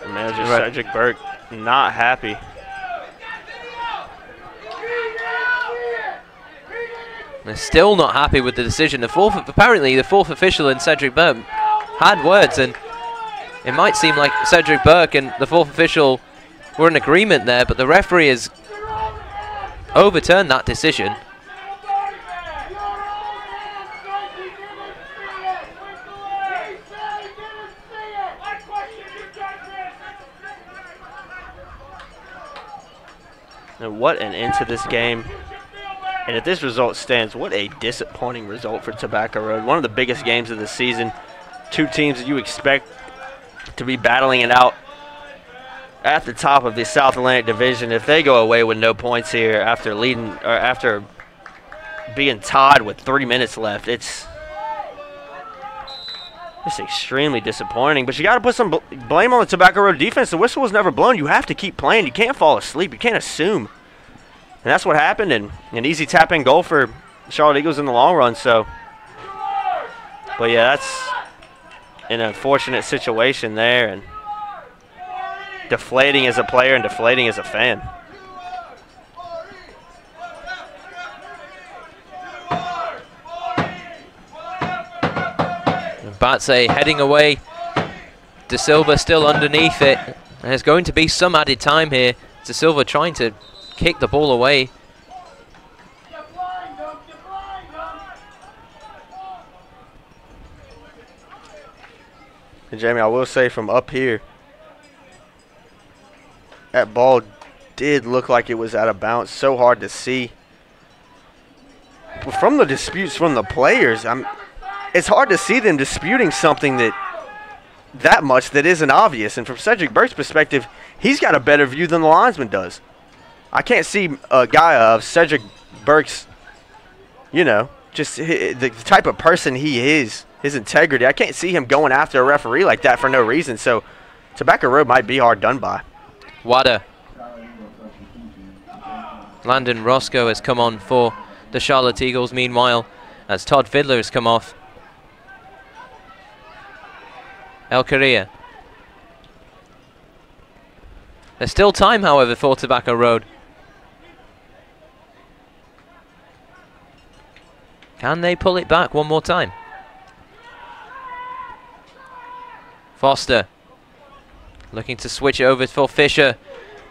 The manager, Cedric Burke, not happy. They're still not happy with the decision. Apparently the fourth official and Cedric Burke had words, and it might seem like Cedric Burke and the fourth official were in agreement there, but the referee has overturned that decision. And what an end to this game. And if this result stands, what a disappointing result for Tobacco Road. One of the biggest games of the season. Two teams that you expect to be battling it out at the top of the South Atlantic Division. If they go away with no points here after leading, or after being tied with 3 minutes left, it's just extremely disappointing. But you got to put some blame on the Tobacco Road defense. The whistle was never blown. You have to keep playing. You can't fall asleep. You can't assume. And that's what happened, and an easy tap-in goal for Charlotte Eagles in the long run. So, but yeah, that's an unfortunate situation there, and deflating as a player and deflating as a fan. Batsay heading away. De Silva still underneath it. There's going to be some added time here. De Silva trying to kick the ball away. And Jamie, I will say from up here, that ball did look like it was out of bounds. So hard to see. But from the disputes from the players, it's hard to see them disputing something that much that isn't obvious. And from Cedric Burke's perspective, he's got a better view than the linesman does. I can't see a guy of Cedric Burke's, you know, just the type of person he is, his integrity. I can't see him going after a referee like that for no reason. So Tobacco Road might be hard done by. Wada. Landon Roscoe has come on for the Charlotte Eagles, meanwhile, as Todd Fiddler has come off. El Correa. There's still time, however, for Tobacco Road. Can they pull it back one more time? Foster looking to switch it over for Fisher.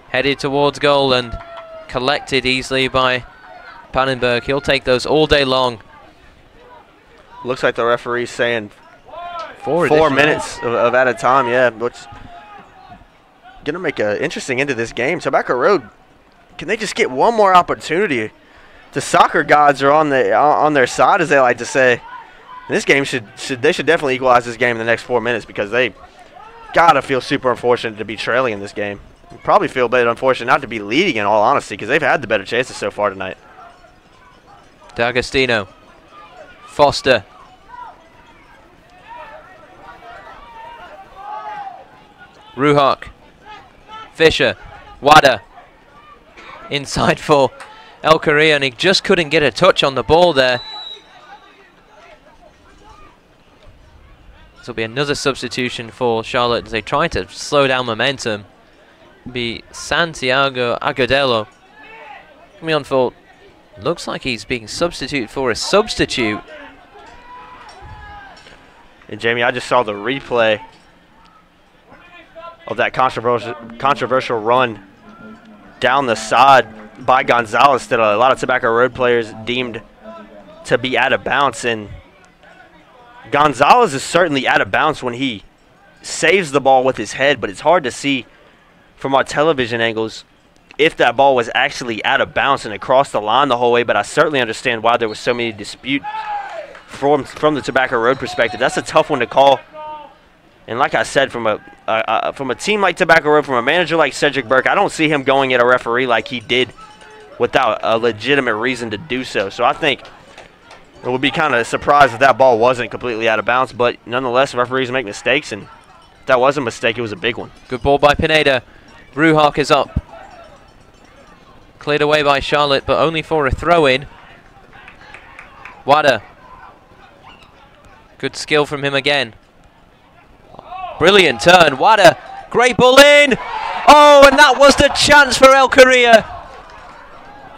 Headed towards goal and collected easily by Pannenberg. He'll take those all day long. Looks like the referee's saying 4 minutes of at a time, yeah, which going to make an interesting end to this game. Tobacco Road, can they just get one more opportunity? The soccer gods are on their side, as they like to say. This game they should definitely equalize this game in the next 4 minutes, because they gotta feel super unfortunate to be trailing in this game. Probably feel a bit unfortunate not to be leading, in all honesty, because they've had the better chances so far tonight. D'Agostino. Foster. Ruhak. Fisher. Wada. Inside for El Correa, and he just couldn't get a touch on the ball there. This will be another substitution for Charlotte as they try to slow down momentum. Be Santiago Agudelo coming on for, looks like he's being substituted for a substitute. And Jamie, I just saw the replay of that controversial run down the side by Gonzalez that a lot of Tobacco Road players deemed to be out of bounds. And Gonzalez is certainly out of bounds when he saves the ball with his head, but it's hard to see from our television angles if that ball was actually out of bounds and across the line the whole way. But I certainly understand why there was so many disputes from the Tobacco Road perspective. That's a tough one to call. And like I said, from a team like Tobacco Road, from a manager like Cedric Burke, I don't see him going at a referee like he did without a legitimate reason to do so. So I think it would be kind of surprised if that ball wasn't completely out of bounds. But nonetheless, referees make mistakes, and if that was a mistake, it was a big one. Good ball by Pineda. Ruhak is up. Cleared away by Charlotte, but only for a throw-in. Wada. Good skill from him again. Brilliant turn. Wada. Great ball in. Oh, and that was the chance for El Correa.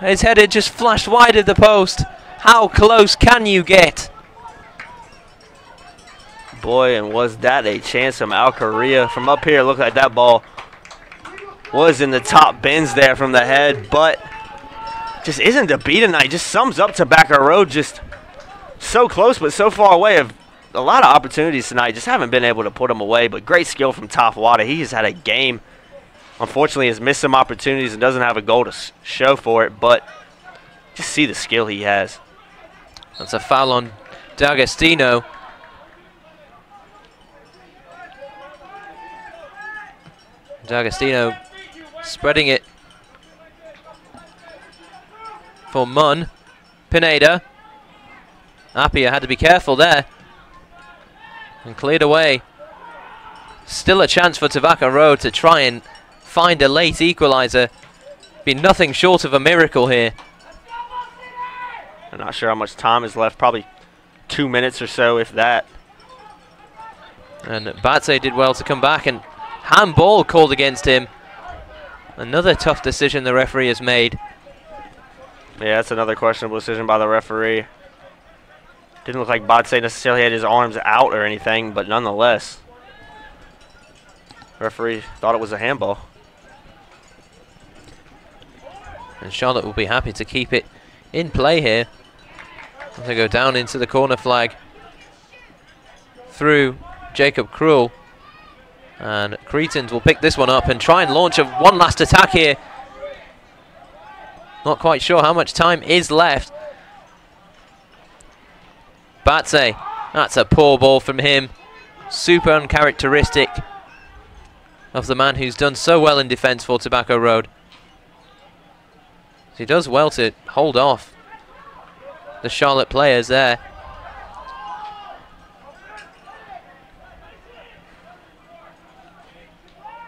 His header just flashed wide of the post. How close can you get? Boy, and was that a chance from El Correa. From up here, it looked like that ball was in the top bins there from the head, but just isn't to be tonight. Just sums up Tobacco Road, just so close but so far away. Of a lot of opportunities tonight, just haven't been able to put them away, but great skill from Toph Wada. He has had a game. Unfortunately, has missed some opportunities and doesn't have a goal to show for it, but just see the skill he has. That's a foul on D'Agostino. D'Agostino spreading it for Munn. Pineda. Appia had to be careful there. And cleared away. Still a chance for Tobacco Road to try and find a late equalizer. Be nothing short of a miracle here. I'm not sure how much time is left. Probably 2 minutes or so, if that. And Batse did well to come back, and handball called against him. Another tough decision the referee has made. Yeah, that's another questionable decision by the referee. Didn't look like Batse necessarily had his arms out or anything, but nonetheless, referee thought it was a handball. And Charlotte will be happy to keep it in play here. They go down into the corner flag through Jacob Krul. And Cretans will pick this one up and try and launch one last attack here. Not quite sure how much time is left. Batse That's a poor ball from him. Super uncharacteristic of the man who's done so well in defence for Tobacco Road. He does well to hold off the Charlotte players there.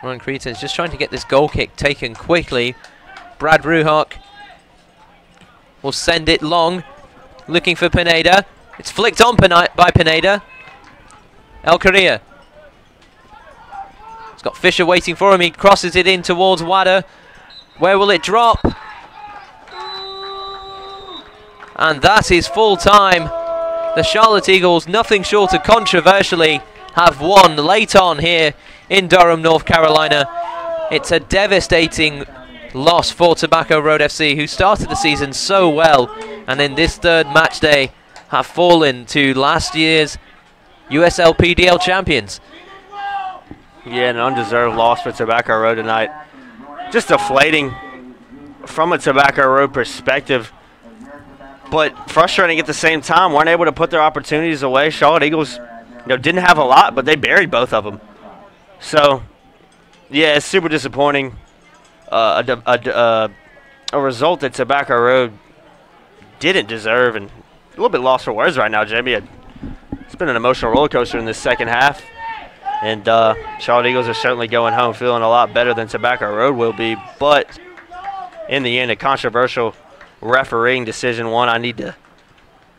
Ryan Cretan's just trying to get this goal kick taken quickly. Brad Ruhock will send it long, looking for Pineda. It's flicked on by Pineda. El Correa. He's got Fisher waiting for him. He crosses it in towards Wada. Where will it drop? And that is full time. The Charlotte Eagles, nothing short of controversially, have won late on here in Durham, North Carolina. It's a devastating loss for Tobacco Road FC, who started the season so well, and in this third match day have fallen to last year's USL PDL champions. Yeah, an undeserved loss for Tobacco Road tonight. Just deflating from a Tobacco Road perspective, but frustrating at the same time. Weren't able to put their opportunities away. Charlotte Eagles, didn't have a lot, but they buried both of them. So, yeah, it's super disappointing. A result that Tobacco Road didn't deserve, and a little bit lost for words right now, Jamie. It's been an emotional roller coaster in this second half, and Charlotte Eagles are certainly going home feeling a lot better than Tobacco Road will be. But in the end, a controversial refereeing decision, one I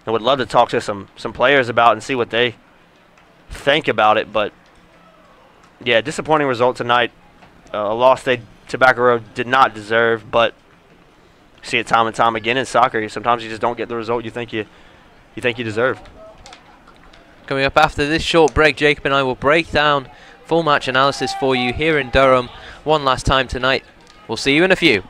would love to talk to some players about and see what they think about it. But yeah, disappointing result tonight. A loss Tobacco Road did not deserve, but you see it time and time again in soccer. Sometimes you just don't get the result you think you deserve. Coming up after this short break, Jacob and I will break down full match analysis for you here in Durham one last time tonight. We'll see you in a few.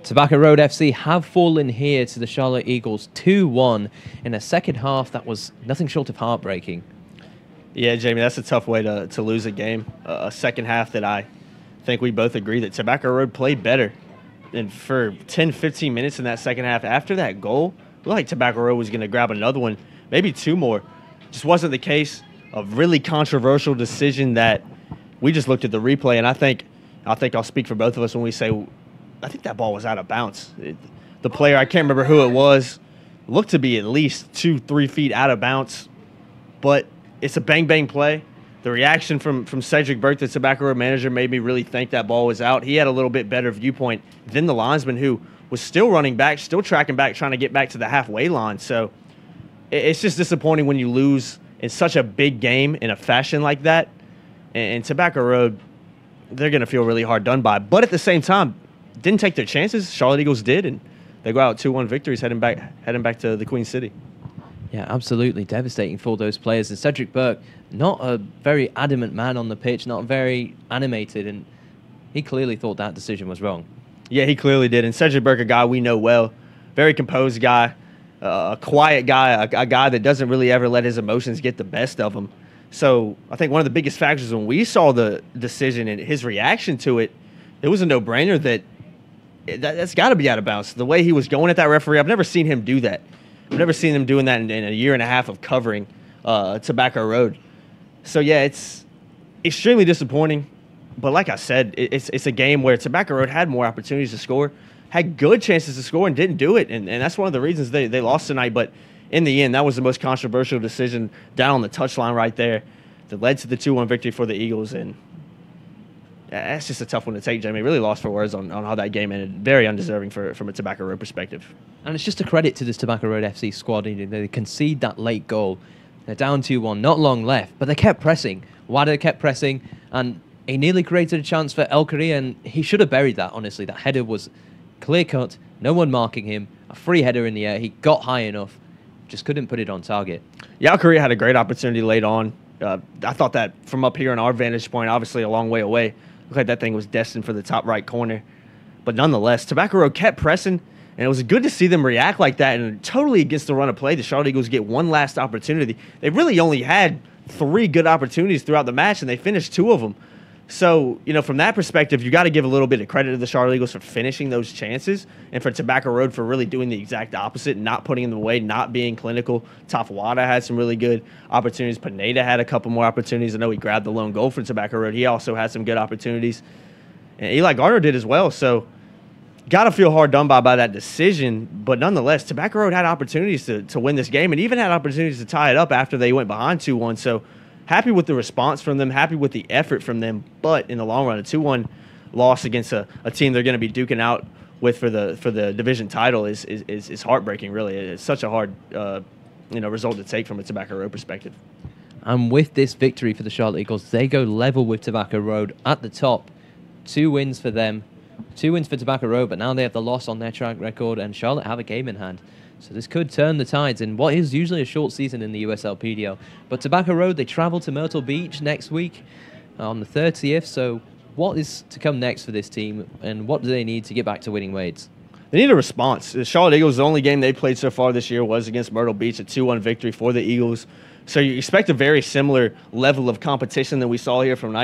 Tobacco Road FC have fallen here to the Charlotte Eagles 2-1 in a second half that was nothing short of heartbreaking. Yeah, Jamie, that's a tough way to lose a game. A second half that I think we both agree that Tobacco Road played better. And for 10, 15 minutes in that second half, after that goal, it looked like Tobacco Road was going to grab another one, maybe two more. Just wasn't the case. A really controversial decision that we just looked at the replay, and I think I'll speak for both of us when we say I think that ball was out of bounds. The player, I can't remember who it was, looked to be at least 2-3 feet out of bounds, but it's a bang-bang play. The reaction from Cedric Burke, the Tobacco Road manager, made me really think that ball was out. He had a little bit better viewpoint than the linesman, who was still running back, still tracking back, trying to get back to the halfway line. So it's just disappointing when you lose in such a big game in a fashion like that. And Tobacco Road, they're going to feel really hard done by. But at the same time, didn't take their chances. Charlotte Eagles did, and they go out 2-1 victories heading back to the Queen City. Yeah, absolutely devastating for those players. And Cedric Burke, not a very adamant man on the pitch, not very animated, and he clearly thought that decision was wrong. Yeah, he clearly did. And Cedric Burke, a guy we know well, very composed guy, a quiet guy, a guy that doesn't really ever let his emotions get the best of him. So I think one of the biggest factors when we saw the decision and his reaction to it, it was a no-brainer that's got to be out of bounds. The way he was going at that referee, I've never seen him do that. I've never seen him doing that in a year and a half of covering Tobacco Road. So, yeah, it's extremely disappointing. But like I said, it's a game where Tobacco Road had more opportunities to score, had good chances to score, and didn't do it. And that's one of the reasons they lost tonight. But in the end, that was the most controversial decision down on the touchline right there that led to the 2-1 victory for the Eagles. And that's just a tough one to take, Jamie. Really lost for words on how that game ended. Very undeserving from a Tobacco Road perspective. And it's just a credit to this Tobacco Road FC squad. They concede that late goal. They're down 2-1, not long left, but they kept pressing. Wada kept pressing, and he nearly created a chance for El Korea, and he should have buried that, honestly. That header was clear-cut, no one marking him, a free header in the air. He got high enough, just couldn't put it on target. Yeah, El Korea had a great opportunity late on. I thought that from up here in our vantage point, obviously a long way away, looked like that thing was destined for the top right corner. But nonetheless, Tobacco Road kept pressing, and it was good to see them react like that. And totally against the run of play, the Charlotte Eagles get one last opportunity. They really only had 3 good opportunities throughout the match, and they finished 2 of them. So, from that perspective, you got to give a little bit of credit to the Charlotte Eagles for finishing those chances, and for Tobacco Road for really doing the exact opposite, not putting in the way, not being clinical. Tafawada had some really good opportunities. Pineda had a couple more opportunities. I know he grabbed the lone goal for Tobacco Road. He also had some good opportunities. And Eli Garner did as well. So, got to feel hard done by that decision. But nonetheless, Tobacco Road had opportunities to win this game, and even had opportunities to tie it up after they went behind 2-1. So, happy with the response from them, happy with the effort from them, but in the long run, a 2-1 loss against a team they're going to be duking out with for the division title is heartbreaking. Really, it's such a hard result to take from a Tobacco Road perspective. And with this victory for the Charlotte Eagles, they go level with Tobacco Road at the top. 2 wins for them, 2 wins for Tobacco Road, but now they have the loss on their track record, and Charlotte have a game in hand. So this could turn the tides in what is usually a short season in the USLPDL. But Tobacco Road, they travel to Myrtle Beach next week on the 30th. So what is to come next for this team, and what do they need to get back to winning ways? They need a response. The Charlotte Eagles, the only game they played so far this year was against Myrtle Beach, a 2-1 victory for the Eagles. So you expect a very similar level of competition that we saw here from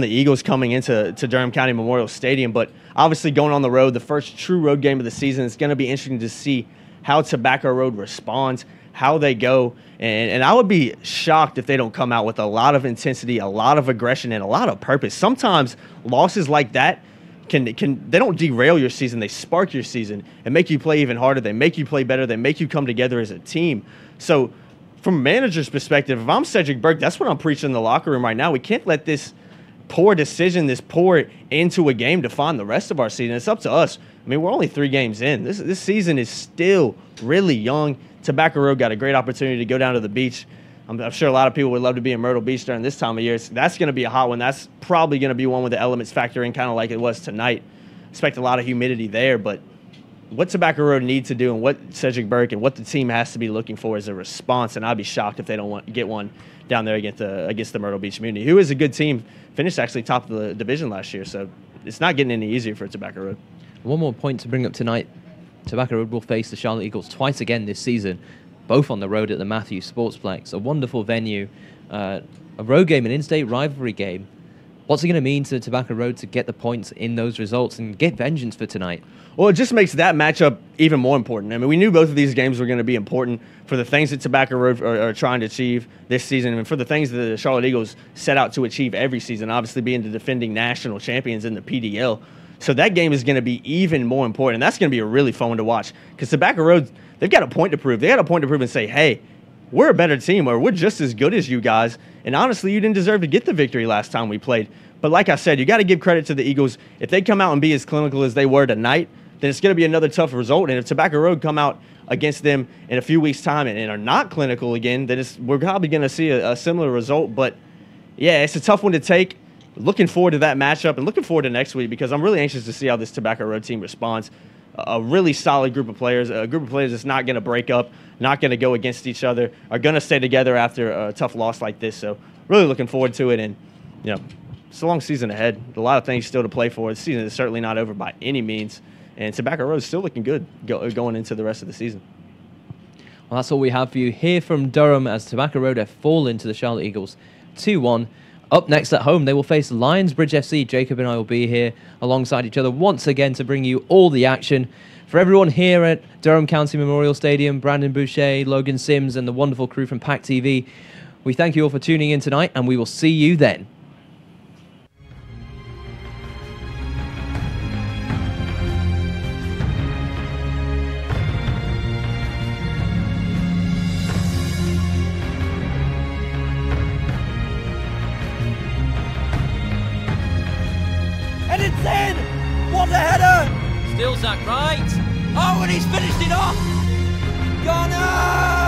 the Eagles coming into Durham County Memorial Stadium. But obviously going on the road, the first true road game of the season, it's going to be interesting to see how Tobacco Road responds, how they go. And I would be shocked if they don't come out with a lot of intensity, a lot of aggression, and a lot of purpose. Sometimes losses like that they don't derail your season. They spark your season and make you play even harder. They make you play better. They make you come together as a team. So from a manager's perspective, if I'm Cedric Burke, that's what I'm preaching in the locker room right now. We can't let this poor decision, this poor into a game define the rest of our season. It's up to us. I mean, we're only 3 games in. This season is still really young. Tobacco Road got a great opportunity to go down to the beach. I'm sure a lot of people would love to be in Myrtle Beach during this time of year. That's going to be a hot one. That's probably going to be one with the elements factor in, kind of like it was tonight. Expect a lot of humidity there, but what Tobacco Road needs to do and what Cedric Burke and what the team has to be looking for is a response, and I'd be shocked if they don't get one down there against the Myrtle Beach Community, who is a good team, finished actually top of the division last year, so it's not getting any easier for Tobacco Road. One more point to bring up tonight. Tobacco Road will face the Charlotte Eagles twice again this season, both on the road at the Matthews Sportsplex, a wonderful venue, a road game, an in-state rivalry game. What's it going to mean to Tobacco Road to get the points in those results and get vengeance for tonight? Well, it just makes that matchup even more important. I mean, we knew both of these games were going to be important for the things that Tobacco Road are trying to achieve this season and for the things that the Charlotte Eagles set out to achieve every season, obviously being the defending national champions in the PDL. So that game is going to be even more important. And that's going to be a really fun one to watch because Tobacco Road, they've got a point to prove. They got a point to prove and say, hey, we're a better team or we're just as good as you guys. And honestly, you didn't deserve to get the victory last time we played. But like I said, you got to give credit to the Eagles. If they come out and be as clinical as they were tonight, then it's going to be another tough result. And if Tobacco Road come out against them in a few weeks' time and are not clinical again, then we're probably going to see a similar result. But, yeah, it's a tough one to take. Looking forward to that matchup and looking forward to next week because I'm really anxious to see how this Tobacco Road team responds. A really solid group of players, a group of players that's not going to break up, not going to go against each other, are going to stay together after a tough loss like this. So really looking forward to it. And, you know, it's a long season ahead. A lot of things still to play for. The season is certainly not over by any means. And Tobacco Road is still looking good going into the rest of the season. Well, that's all we have for you here from Durham as Tobacco Road have fallen to the Charlotte Eagles 2-1. Up next at home, they will face Lionsbridge FC. Jacob and I will be here alongside each other once again to bring you all the action. For everyone here at Durham County Memorial Stadium, Brandon Boucher, Logan Sims, and the wonderful crew from PAC TV, we thank you all for tuning in tonight, and we will see you then. And it's in! What a header! Still Zach right. Oh, and he's finished it off! Gunner!